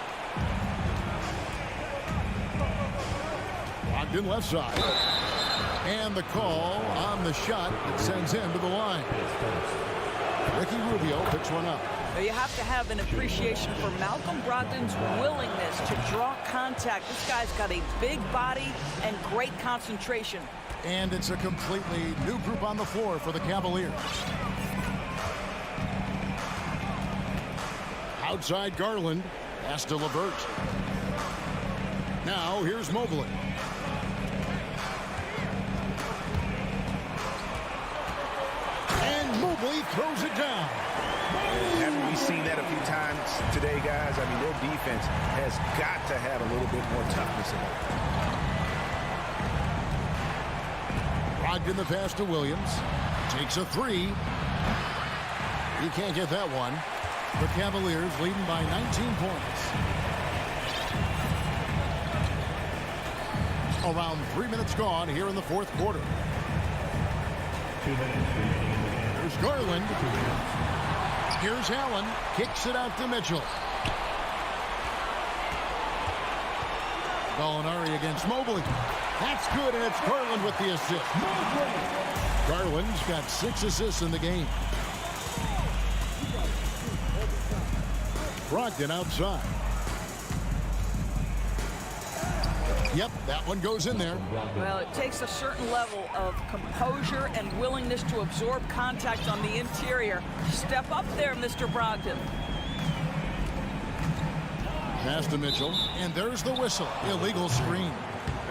Brogdon left side. And the call on the shot that sends him to the line. Ricky Rubio picks one up. You have to have an appreciation for Malcolm Brogdon's willingness to draw contact. This guy's got a big body and great concentration. And it's a completely new group on the floor for the Cavaliers. Outside Garland. Pass to LeVert. Now here's Mobley. And Mobley throws it down. Haven't we seen that a few times today, guys? I mean, their defense has got to have a little bit more toughness in it. Brogdon the pass to Williams. Takes a three. He can't get that one. The Cavaliers leading by 19 points. Around 3 minutes gone here in the fourth quarter. 2 minutes remaining in the game. Here's Garland. Here's Allen. Kicks it out to Mitchell. Gallinari against Mobley. That's good, and it's Garland with the assist. Garland's got 6 assists in the game. Brogdon outside. Yep, that one goes in there. Well, it takes a certain level of composure and willingness to absorb contact on the interior. Step up there, Mr. Brogdon. Pass to Mitchell, and there's the whistle. Illegal screen.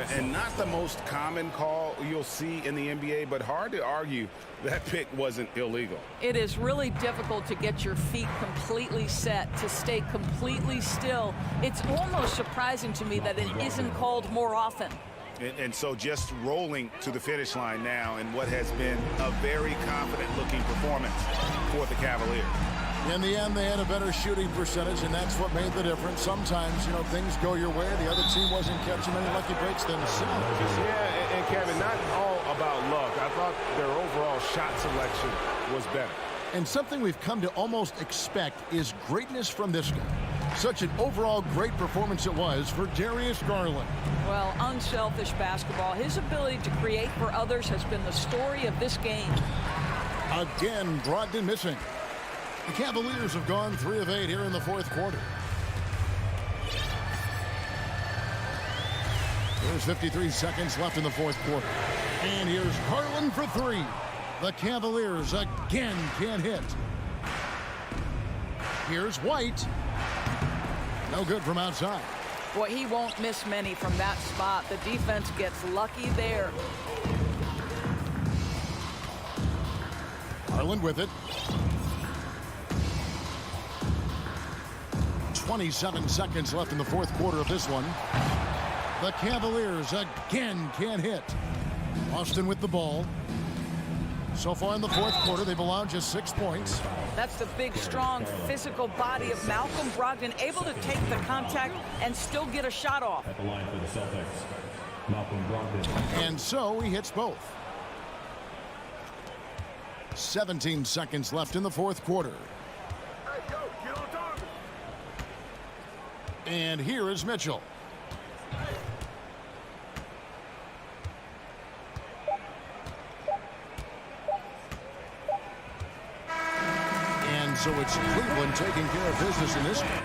And not the most common call you'll see in the NBA, but hard to argue that pick wasn't illegal. It is really difficult to get your feet completely set, to stay completely still. It's almost surprising to me that it isn't called more often. And so just rolling to the finish line now in what has been a very confident-looking performance for the Cavaliers. In the end, they had a better shooting percentage, and that's what made the difference. Sometimes, you know, things go your way. The other team wasn't catching many lucky breaks themselves. Yeah, and Kevin, not all about luck. I thought their overall shot selection was better. And something we've come to almost expect is greatness from this guy. Such an overall great performance it was for Darius Garland. Well, unselfish basketball. His ability to create for others has been the story of this game. Again, Brogdon missing. The Cavaliers have gone 3 of 8 here in the fourth quarter. There's 53 seconds left in the fourth quarter. And here's Garland for 3. The Cavaliers again can't hit. Here's White. No good from outside. Boy, he won't miss many from that spot. The defense gets lucky there. Garland with it. 27 seconds left in the fourth quarter of this one. The Cavaliers again can't hit. Austin with the ball. So far in the fourth quarter, they've allowed just 6 points. That's the big, strong, physical body of Malcolm Brogdon, able to take the contact and still get a shot off. At the line for the Celtics, Malcolm Brogdon. And so he hits both. 17 seconds left in the fourth quarter. And here is Mitchell. And so it's Cleveland taking care of business in this one.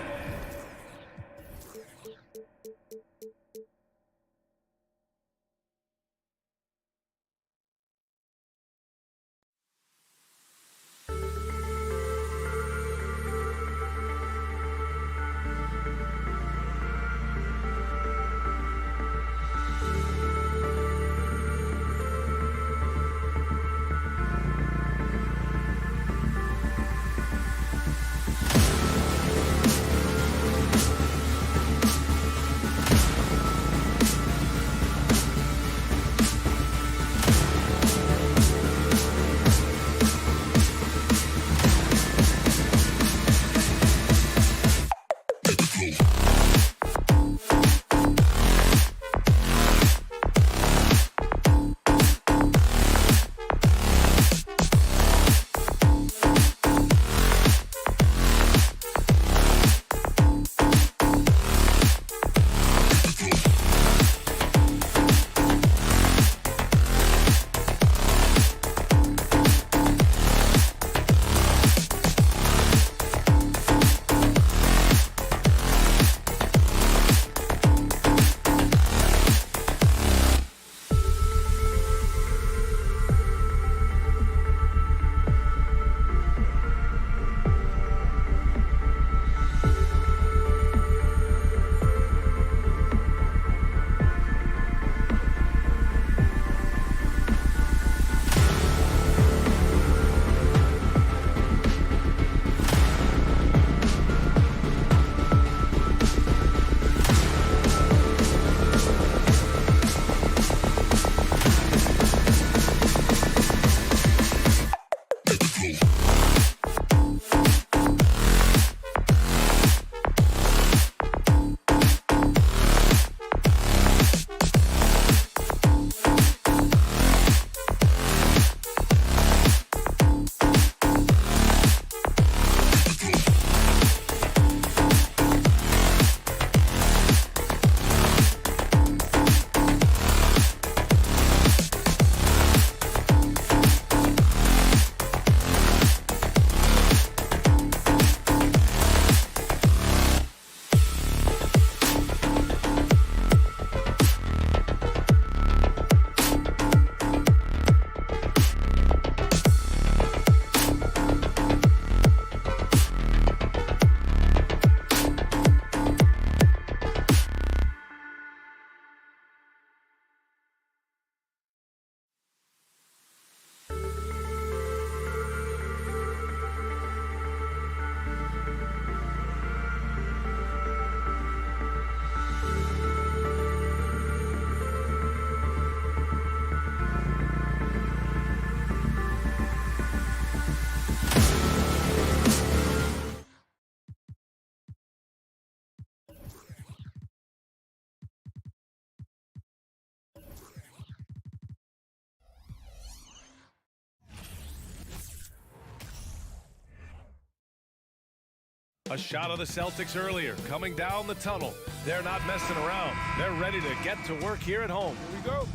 A shot of the Celtics earlier, coming down the tunnel. They're not messing around. They're ready to get to work here at home. Here we go.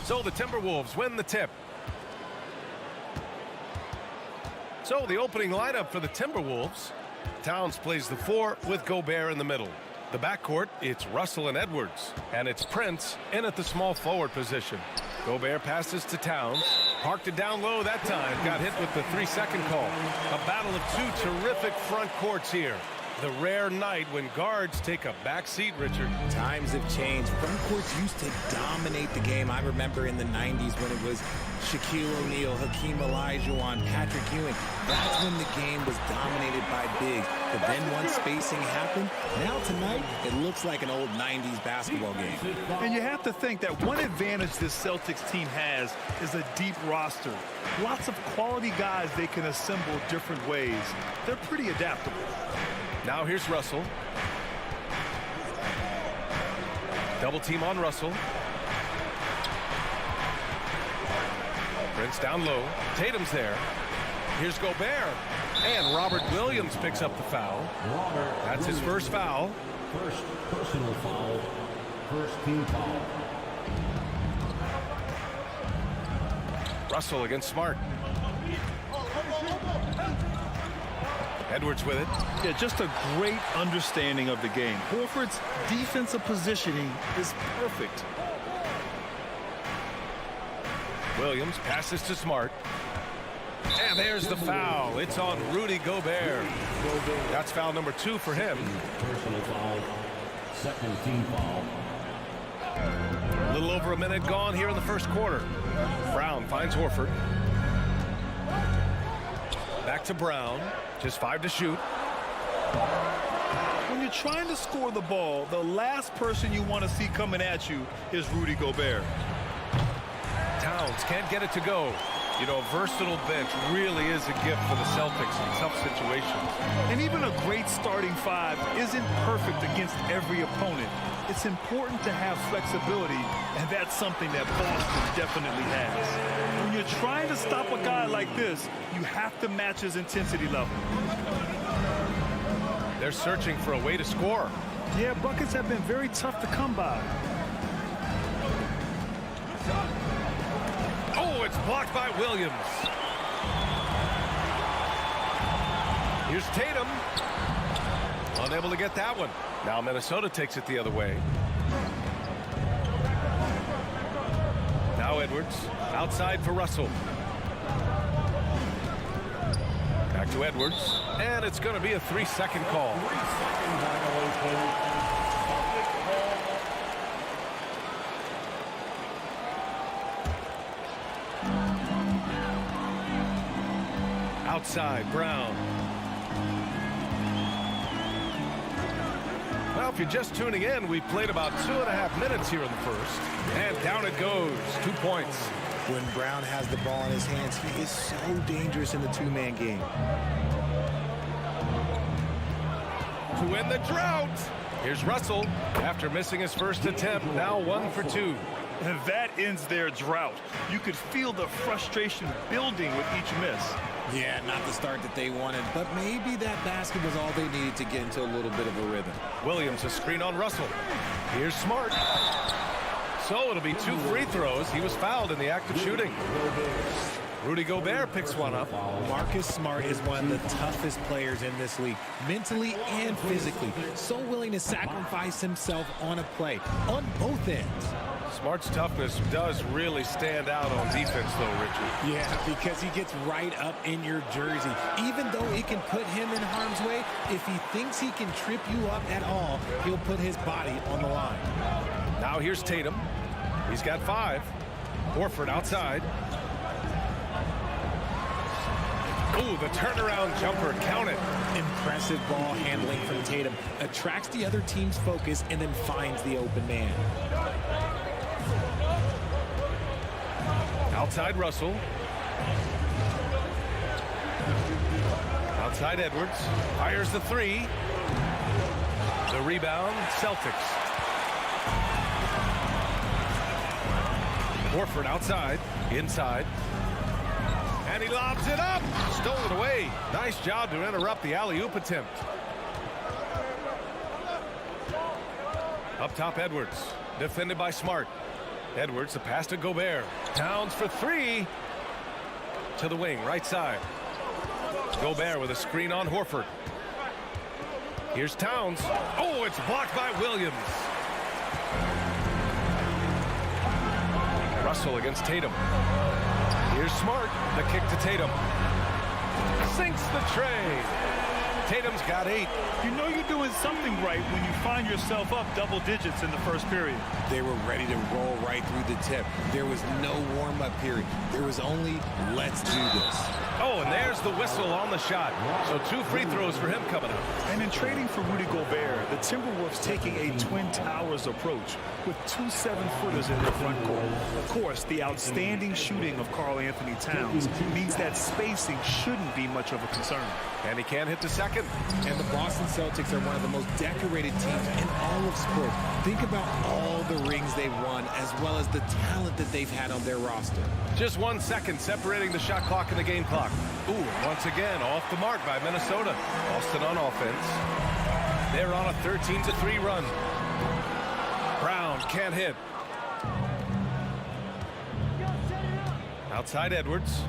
So the Timberwolves win the tip. So the opening lineup for the Timberwolves. Towns plays the 4 with Gobert in the middle. The backcourt, it's Russell and Edwards. And it's Prince in at the small forward position. Gobert passes to Towns. Parked it down low that time. Got hit with the 3-second call. A battle of two terrific front courts here. The rare night when guards take a back seat, Richard. Times have changed. Front courts used to dominate the game. I remember in the 90s when it was Shaquille O'Neal, Hakeem Olajuwon, Patrick Ewing. That's when the game was dominated by bigs. But then once spacing happened, now tonight it looks like an old 90s basketball game. And you have to think that one advantage this Celtics team has is a deep roster. Lots of quality guys they can assemble different ways. They're pretty adaptable. Now here's Russell. Double team on Russell. Prince down low. Tatum's there. Here's Gobert. And Robert Williams picks up the foul. That's his first foul. First personal foul. First team foul. Russell against Smart. Edwards with it. Yeah, just a great understanding of the game. Horford's defensive positioning is perfect. Williams passes to Smart. And there's the foul. It's on Rudy Gobert. That's foul number 2 for him. Personal foul. Second team foul. A little over a minute gone here in the first quarter. Brown finds Horford. Back to Brown. Just 5 to shoot. When you're trying to score the ball, the last person you want to see coming at you is Rudy Gobert. Towns can't get it to go. You know, a versatile bench really is a gift for the Celtics in tough situations. And even a great starting 5 isn't perfect against every opponent. It's important to have flexibility, and that's something that Boston definitely has. When you're trying to stop a guy like this, you have to match his intensity level. They're searching for a way to score. Yeah, buckets have been very tough to come by. Oh, it's blocked by Williams. Here's Tatum. Unable to get that one. Now Minnesota takes it the other way. Now Edwards. Outside for Russell. Back to Edwards. And it's going to be a 3-second call. 3-second violation. Outside, Brown. Well, if you're just tuning in, we played about 2.5 minutes here in the first. And down it goes. 2 points. When Brown has the ball in his hands, he is so dangerous in the two-man game. To win the drought. Here's Russell. After missing his first attempt, now 1 for 2. And that ends their drought. You could feel the frustration building with each miss. Yeah, not the start that they wanted, but maybe that basket was all they needed to get into a little bit of a rhythm. Williams a screen on Russell. Here's Smart. So it'll be 2 free throws. He was fouled in the act of shooting. Rudy Gobert picks one up. Marcus Smart is one of the toughest players in this league, mentally and physically. So willing to sacrifice himself on a play, on both ends. Smart's toughness does really stand out on defense, though, Richard. Yeah, because he gets right up in your jersey. Even though it can put him in harm's way, if he thinks he can trip you up at all, he'll put his body on the line. Now here's Tatum. He's got 5. Horford outside. Ooh, the turnaround jumper. Count it. Impressive ball handling from Tatum. Attracts the other team's focus and then finds the open man. Outside Russell. Outside Edwards. Fires the 3. The rebound, Celtics. Horford outside. Inside. And he lobs it up. Stolen away. Nice job to interrupt the alley-oop attempt. Up top, Edwards. Defended by Smart. Edwards, the pass to Gobert. Towns for three. To the wing, right side. Gobert with a screen on Horford. Here's Towns. Oh, it's blocked by Williams. Russell against Tatum. Here's Smart. The kick to Tatum. Sinks the tray. Tatum's got 8. You know you're doing something right when you find yourself up double digits in the first period. They were ready to roll right through the tip. There was no warm-up period. There was only, let's do this. Oh, and there's the whistle on the shot. So 2 free throws for him coming up. And in trading for Rudy Gobert, the Timberwolves taking a Twin Towers approach with 2 7-footers in their front court. Of course, the outstanding shooting of Karl Anthony Towns means that spacing shouldn't be much of a concern. And he can't hit the second. And the Boston Celtics are one of the most decorated teams in all of sports. Think about all the rings they've won, as well as the talent that they've had on their roster. Just 1 second separating the shot clock and the game clock. Ooh, once again, off the mark by Minnesota. Boston on offense. They're on a 13-3 run. Brown can't hit. Outside Edwards.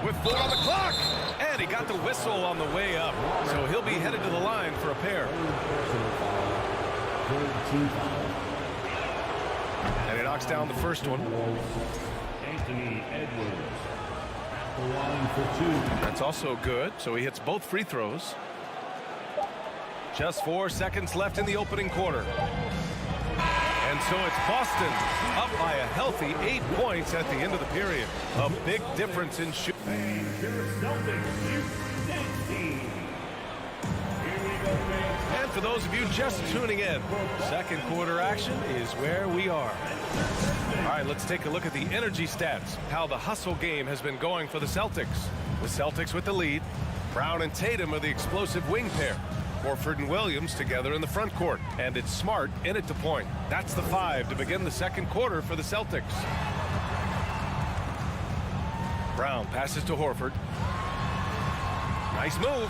With 4 on the clock. And he got the whistle on the way up. So he'll be headed to the line for a pair. And he knocks down the first one. Anthony Edwards. The line for 2. That's also good. So he hits both free throws. Just 4 seconds left in the opening quarter. And so it's Boston up by a healthy 8 points at the end of the period. A big difference in shooting. And for those of you just tuning in, second quarter action is where we are. All right, let's take a look at the energy stats, how the hustle game has been going for the Celtics. The Celtics with the lead. Brown and Tatum are the explosive wing pair. Horford and Williams together in the front court. And it's Smart in at the point. That's the 5 to begin the second quarter for the Celtics. Brown passes to Horford. Nice move.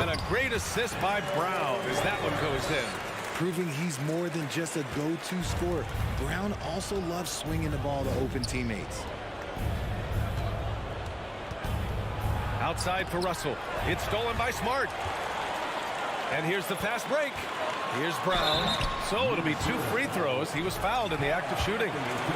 And a great assist by Brown as that one goes in. Proving he's more than just a go-to scorer. Brown also loves swinging the ball to open teammates. Outside for Russell. It's stolen by Smart. And here's the fast break. Here's Brown. So it'll be 2 free throws. He was fouled in the act of shooting.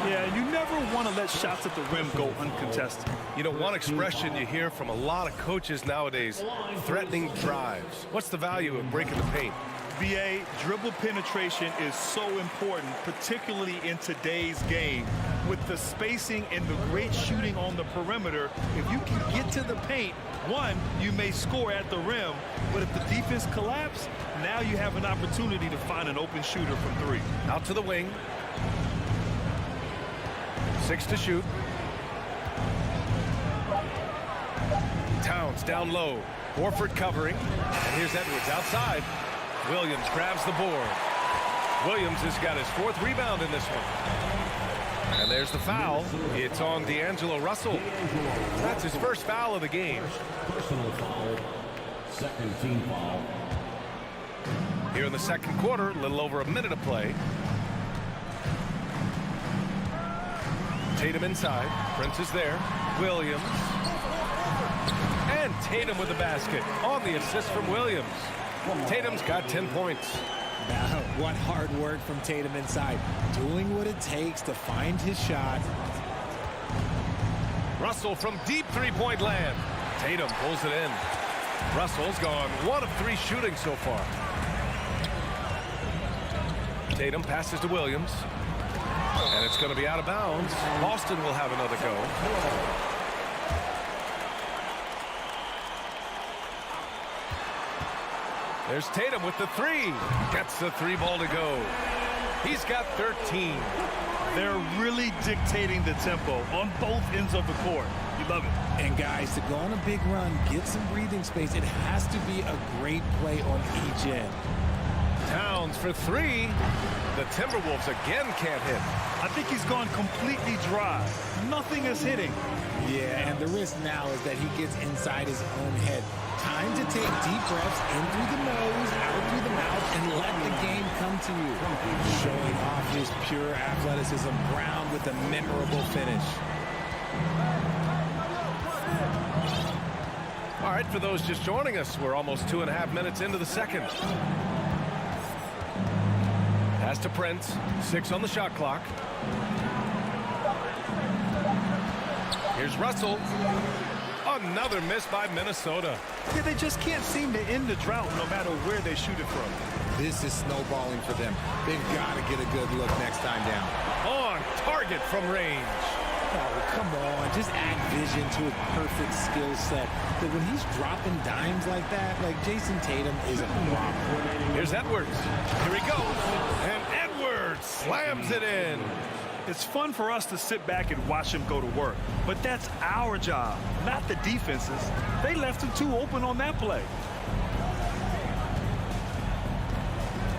Yeah, you never want to let shots at the rim go uncontested. You know, one expression you hear from a lot of coaches nowadays, threatening drives. What's the value of breaking the paint? BA, dribble penetration is so important, particularly in today's game. With the spacing and the great shooting on the perimeter, if you can get to the paint, one, you may score at the rim, but if the defense collapses, now you have an opportunity to find an open shooter from 3. Out to the wing. 6 to shoot. Towns down low. Horford covering. And here's Edwards outside. Williams grabs the board. Williams has got his 4th rebound in this one. And there's the foul. It's on D'Angelo Russell. That's his first foul of the game. Personal foul. Second team foul. Here in the second quarter, a little over a minute of play. Tatum inside. Prince is there. Williams. And Tatum with the basket on the assist from Williams. Tatum's got 10 points. What hard work from Tatum inside. Doing what it takes to find his shot. Russell from deep three-point land. Tatum pulls it in. Russell's gone 1 of 3 shooting so far. Tatum passes to Williams. And it's going to be out of bounds. Boston will have another go. There's Tatum with the 3. Gets the 3 ball to go. He's got 13. They're really dictating the tempo on both ends of the court. You love it. And guys, to go on a big run, get some breathing space, it has to be a great play on each end. Towns for 3. The Timberwolves again can't hit. I think he's gone completely dry. Nothing is hitting. Yeah, and the risk now is that he gets inside his own head. Time to take deep breaths in through the nose, out through the mouth, and let the game come to you. Showing off his pure athleticism, Brown with a memorable finish. All right, for those just joining us, we're almost 2.5 minutes into the second. Pass to Prince, 6 on the shot clock. Here's Russell. Another miss by Minnesota. Yeah, they just can't seem to end the drought no matter where they shoot it from. This is snowballing for them. They've got to get a good look next time down. On target from range. Oh, come on. Just add vision to a perfect skill set. But when he's dropping dimes like that, like Jason Tatum is a problem. Here's Edwards. Here he goes. And Edwards slams it in. It's fun for us to sit back and watch him go to work. But that's our job, not the defense's. They left him too open on that play.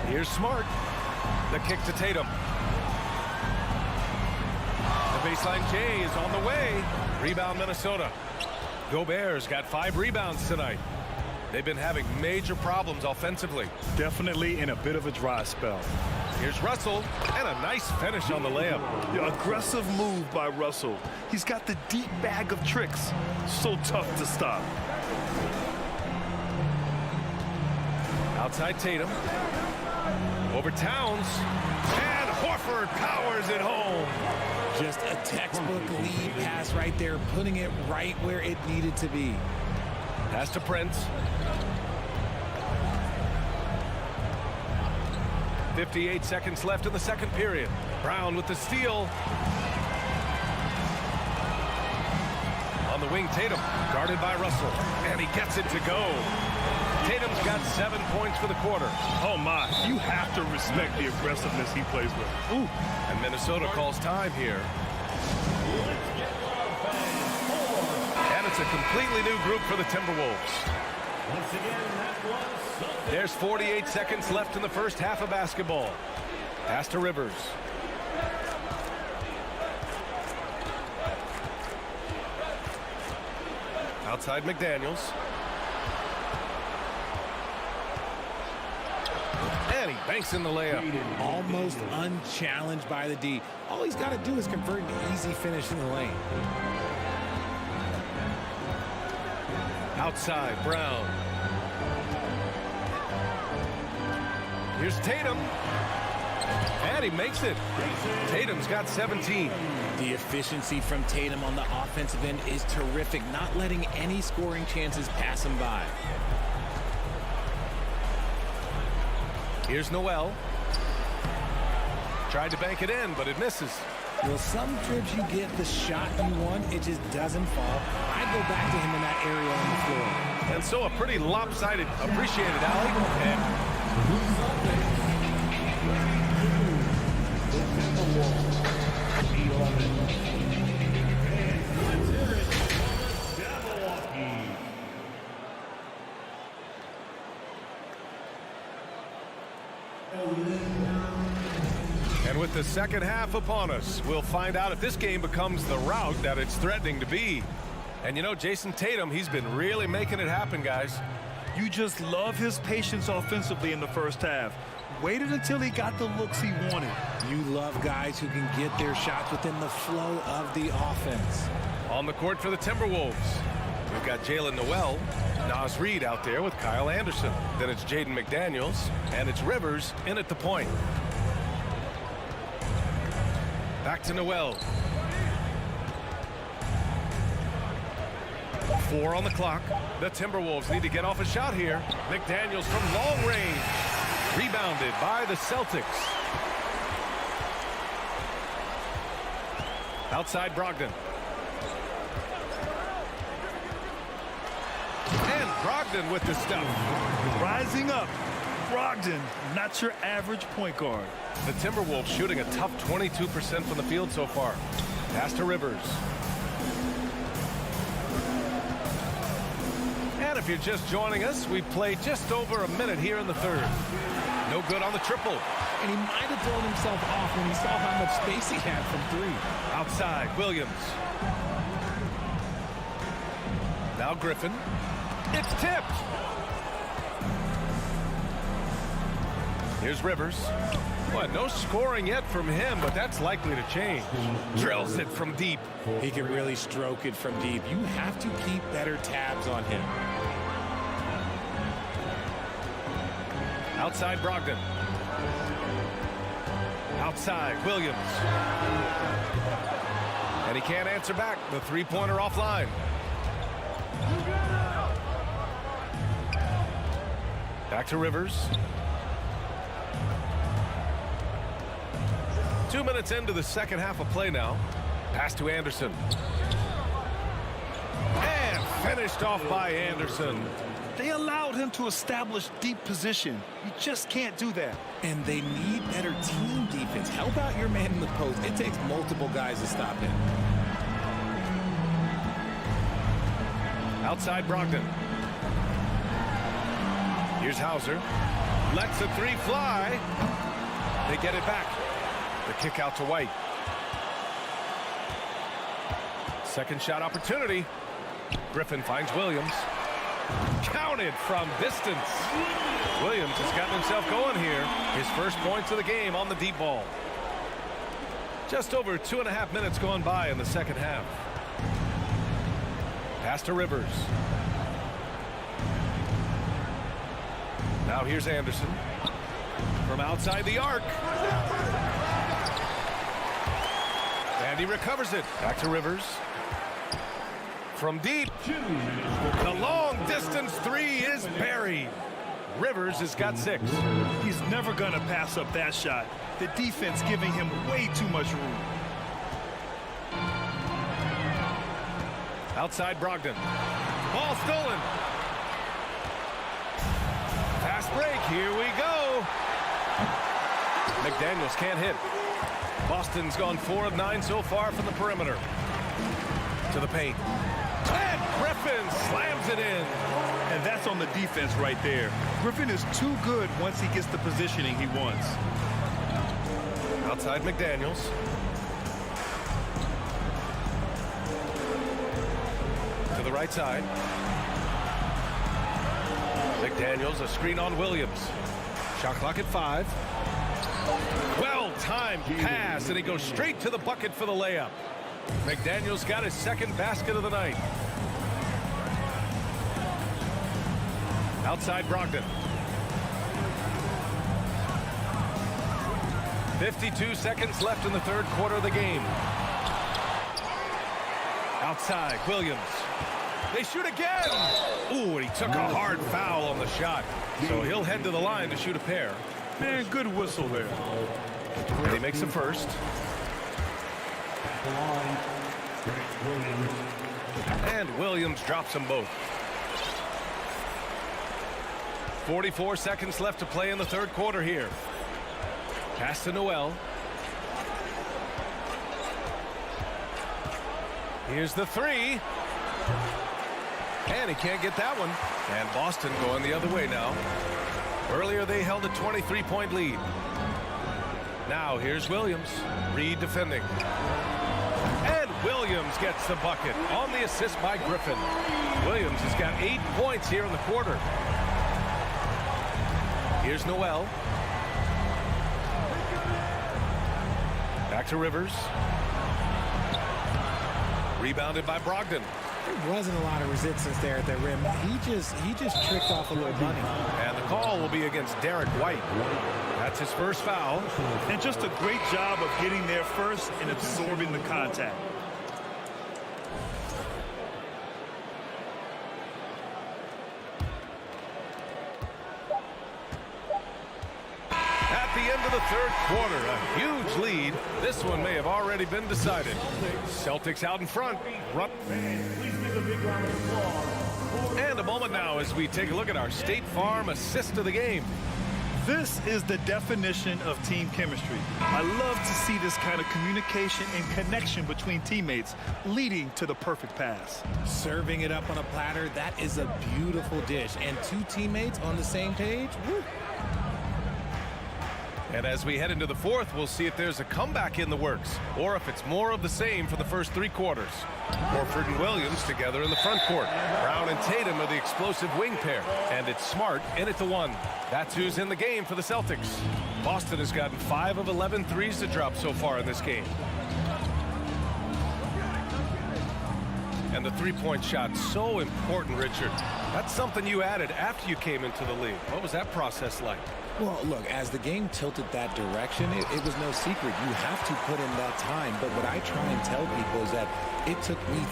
Here's Smart. The kick to Tatum. The baseline J is on the way. Rebound Minnesota. Gobert's got 5 rebounds tonight. They've been having major problems offensively. Definitely in a bit of a dry spell. Here's Russell, and a nice finish on the layup. Yeah, aggressive move by Russell. He's got the deep bag of tricks. So tough to stop. Outside Tatum. Over Towns. And Horford powers it home. Just a textbook lead pass right there, putting it right where it needed to be. Pass to Prince. 58 seconds left in the second period. Brown with the steal. On the wing, Tatum, guarded by Russell. And he gets it to go. Tatum's got 7 points for the quarter. Oh, my. You have to respect the aggressiveness he plays with. Ooh. And Minnesota calls time here. And it's a completely new group for the Timberwolves. Once again, that was Celtics. There's 48 seconds left in the first half of basketball. Pass to Rivers. Outside McDaniels. And he banks in the layup. Almost unchallenged by the D. All he's got to do is convert an easy finish in the lane. Outside, Brown. Here's Tatum. And he makes it. Tatum's got 17. The efficiency from Tatum on the offensive end is terrific, not letting any scoring chances pass him by. Here's Noel. Tried to bank it in, but it misses. Well, some trips you get the shot you want, it just doesn't fall. I'd go back to him in that area on the floor. And so a pretty lopsided, appreciated alley. And with the second half upon us, we'll find out if this game becomes the rout that it's threatening to be. And you know, Jason Tatum, he's been really making it happen, guys. You just love his patience offensively in the first half. Waited until he got the looks he wanted. You love guys who can get their shots within the flow of the offense. On the court for the Timberwolves, we've got Jalen Noel, Naz Reid out there with Kyle Anderson. Then it's Jaden McDaniels, and it's Rivers in at the point. Back to Noel. 4 on the clock. The Timberwolves need to get off a shot here. McDaniels from long range. Rebounded by the Celtics. Outside Brogdon. And Brogdon with the stuff. Rising up. Brogdon, not your average point guard. The Timberwolves shooting a tough 22% from the field so far. Pass to Rivers. And if you're just joining us, we've played just over a minute here in the third. No good on the triple. And he might have thrown himself off when he saw how much space he had from 3. Outside, Williams. Now Griffin. It's tipped. Here's Rivers. Well, no scoring yet from him, but that's likely to change. Drills it from deep. He can really stroke it from deep. You have to keep better tabs on him. Outside Brogdon. Outside Williams. And he can't answer back. The three-pointer offline. Back to Rivers. 2 minutes into the second half of play now. Pass to Anderson. And finished off by Anderson. They allowed him to establish deep position. You just can't do that. And they need better team defense. Help out your man in the post. It takes multiple guys to stop him. Outside Brogdon. Here's Hauser. Lets the three fly. They get it back. The kick out to White. Second shot opportunity. Griffin finds Williams. Counted from distance. Williams has gotten himself going here. His first points of the game on the deep ball. Just over 2.5 minutes gone by in the second half. Pass to Rivers. Now here's Anderson. From outside the arc. And he recovers it. Back to Rivers. From deep. The long distance three is buried. Rivers has got 6. He's never going to pass up that shot. The defense giving him way too much room. Outside Brogdon. Ball stolen. Fast break. Here we go. McDaniels can't hit. Boston's gone 4 of 9 so far from the perimeter. To the paint. And Griffin slams it in. And that's on the defense right there. Griffin is too good once he gets the positioning he wants. Outside McDaniels. To the right side. McDaniels, a screen on Williams. Shot clock at 5. Well-timed pass, and he goes straight to the bucket for the layup. McDaniels got his second basket of the night. Outside Brogdon. 52 seconds left in the third quarter of the game. Outside Williams. They shoot again. Ooh, and he took a hard foul on the shot. So he'll head to the line to shoot a pair. Man, good whistle there. And he makes the first. And Williams drops them both. 44 seconds left to play in the third quarter here. Pass to Noel. Here's the three. And he can't get that one. And Boston going the other way now. Earlier they held a 23-point lead. Now here's Williams. Reed defending. And Williams gets the bucket on the assist by Griffin. Williams has got 8 points here in the quarter. Here's Noel. Back to Rivers. Rebounded by Brogdon. There wasn't a lot of resistance there at the rim. He just tricked off a little bunny. And the call will be against Derek White. That's his first foul. And just a great job of getting there first and absorbing the contact. At the end of the third quarter, a huge lead. This one may have already been decided. Celtics out in front. And a moment now as we take a look at our State Farm assist of the game. This is the definition of team chemistry. I love to see this kind of communication and connection between teammates leading to the perfect pass. Serving it up on a platter, that is a beautiful dish. And 2 teammates on the same page, woo. And as we head into the fourth, we'll see if there's a comeback in the works or if it's more of the same for the first 3 quarters. Horford and Williams together in the front court. Brown and Tatum are the explosive wing pair. And it's Smart in at the 1. That's who's in the game for the Celtics. Boston has gotten 5 of 11 threes to drop so far in this game. And the three-point shot, so important, Richard. That's something you added after you came into the league. What was that process like? Well, look, as the game tilted that direction, it was no secret. You have to put in that time. But what I try and tell people is that it took me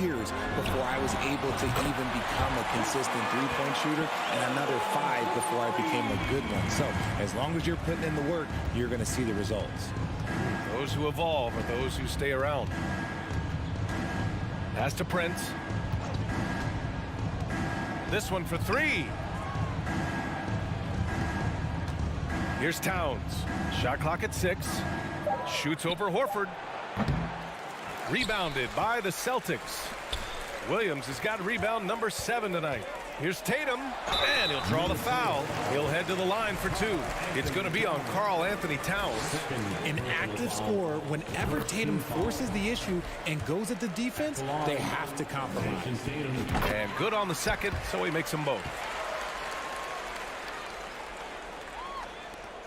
3 years before I was able to even become a consistent three-point shooter, and another 5 before I became a good one. So as long as you're putting in the work, you're going to see the results. Those who evolve are those who stay around. Pass to Prince. This one for 3. Here's Towns. Shot clock at 6. Shoots over Horford. Rebounded by the Celtics. Williams has got rebound number 7 tonight. Here's Tatum, and he'll draw the foul. He'll head to the line for 2. It's going to be on Karl Anthony Towns. An active scorer, whenever Tatum forces the issue and goes at the defense, they have to compromise. And good on the second, so he makes them both.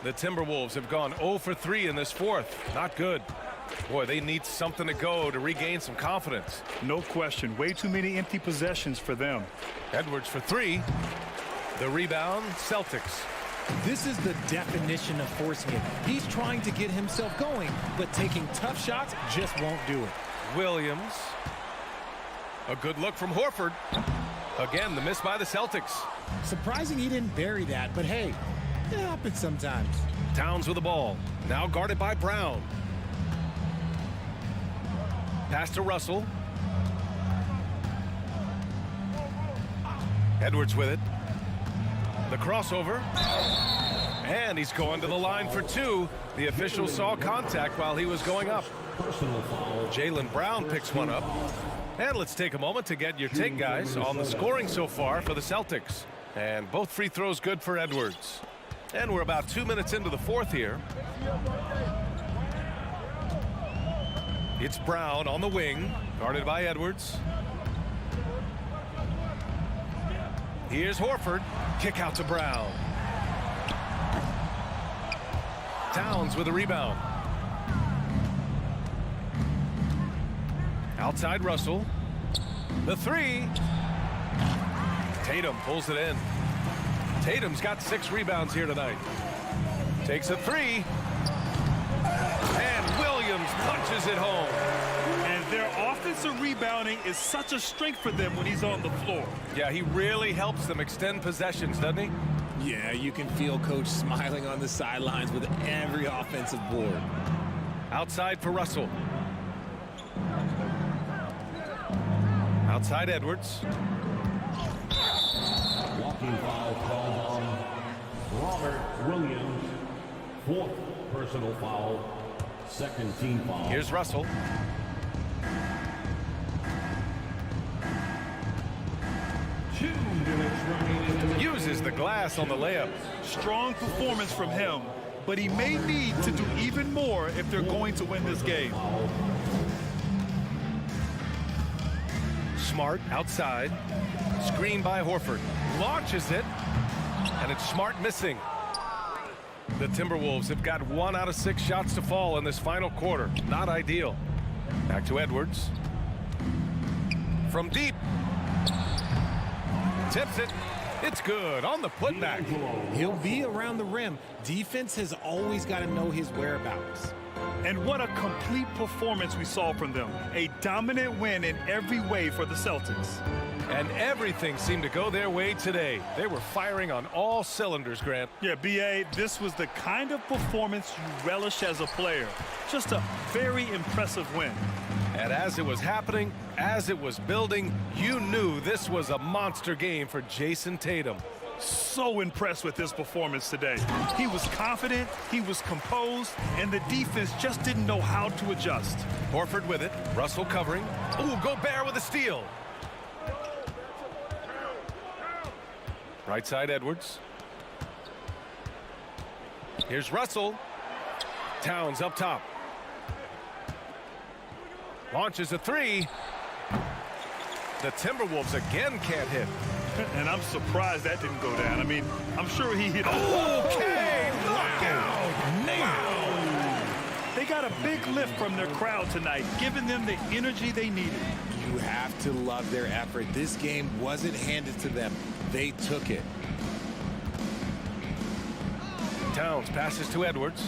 The Timberwolves have gone 0 for 3 in this fourth. Not good. Boy, they need something to go to regain some confidence. No question. Way too many empty possessions for them. Edwards for 3. The rebound, Celtics. This is the definition of forcing it. He's trying to get himself going, but taking tough shots just won't do it. Williams. A good look from Horford. Again, the miss by the Celtics. Surprising he didn't bury that, but hey, it happens sometimes. Towns with the ball. Now guarded by Brown. Pass to Russell. Edwards with it. The crossover. And he's going to the line for 2. The official saw contact while he was going up. Jaylen Brown picks one up. And let's take a moment to get your take, guys, on the scoring so far for the Celtics. And both free throws good for Edwards. And we're about 2 minutes into the fourth here. It's Brown on the wing, guarded by Edwards. Here's Horford. Kick out to Brown. Towns with a rebound. Outside Russell. The 3. Tatum pulls it in. Tatum's got 6 rebounds here tonight. Takes a 3. And Williams punches it home. And their offensive rebounding is such a strength for them when he's on the floor. Yeah, he really helps them extend possessions, doesn't he? Yeah, you can feel Coach smiling on the sidelines with every offensive board. Outside for Russell. Outside Edwards. Walking foul called on Robert Williams. 4th personal foul. 2nd team foul. Here's Russell. Uses the glass on the layup. Strong performance from him, but he may need to do even more if they're going to win this game. Smart outside. Screen by Horford. Launches it. And it's Smart missing. The Timberwolves have got 1 out of 6 shots to fall in this final quarter. Not ideal. Back to Edwards. From deep. Tips it. It's good on the putback. He'll be around the rim. Defense has always got to know his whereabouts. And what a complete performance we saw from them. A dominant win in every way for the Celtics. And everything seemed to go their way today. They were firing on all cylinders, Grant. Yeah, B.A., this was the kind of performance you relish as a player. Just a very impressive win. And as it was happening, as it was building, you knew this was a monster game for Jason Tatum. So impressed with his performance today. He was confident, he was composed, and the defense just didn't know how to adjust. Horford with it. Russell covering. Ooh, Gobert with a steal. Right side Edwards. Here's Russell. Towns up top. Launches a three. The Timberwolves again can't hit. And I'm surprised that didn't go down. I mean, I'm sure he hit. Okay, knockout. Wow. They got a big lift from their crowd tonight, giving them the energy they needed. You have to love their effort. This game wasn't handed to them. They took it. Towns passes to Edwards.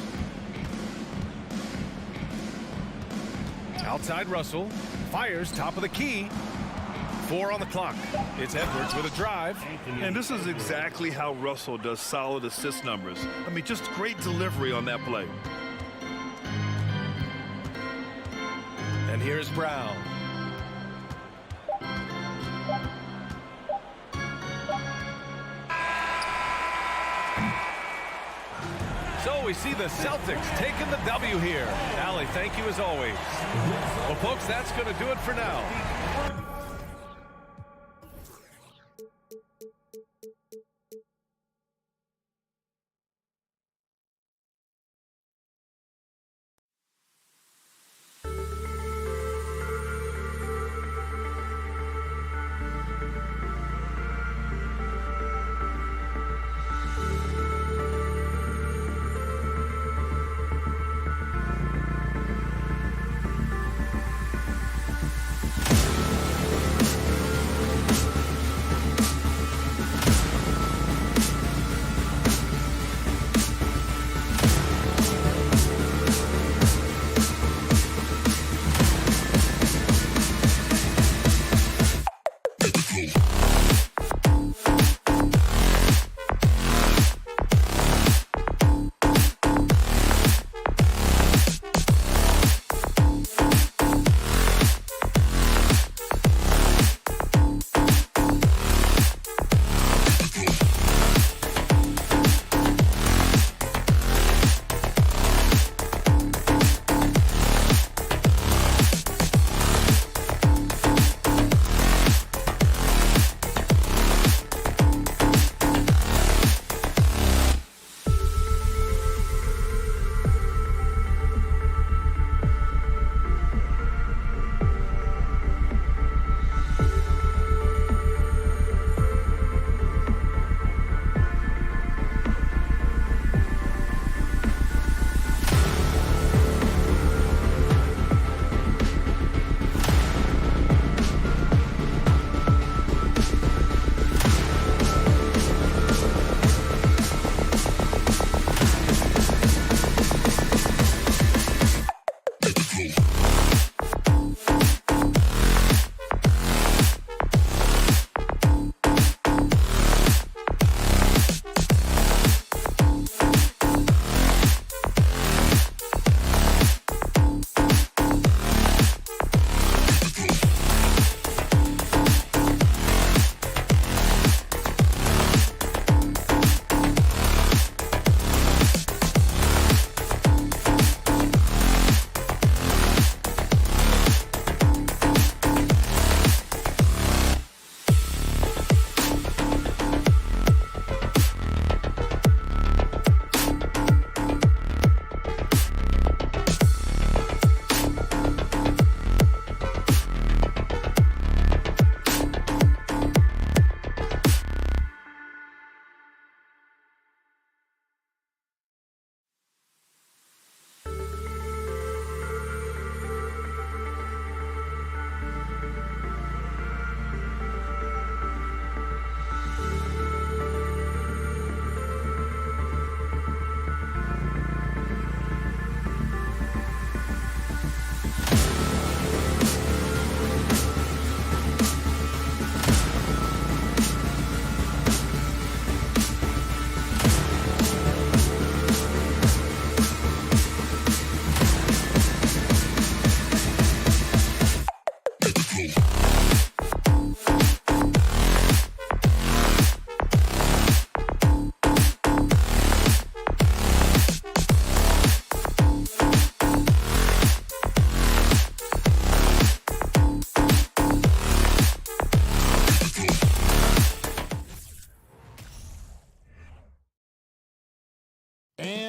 Outside Russell. Fires top of the key. 4 on the clock. It's Edwards with a drive. And this is exactly how Russell does solid assist numbers. I mean, just great delivery on that play. And here's Brown. So we see the Celtics taking the W here. Allie, thank you as always. Well, folks, that's going to do it for now.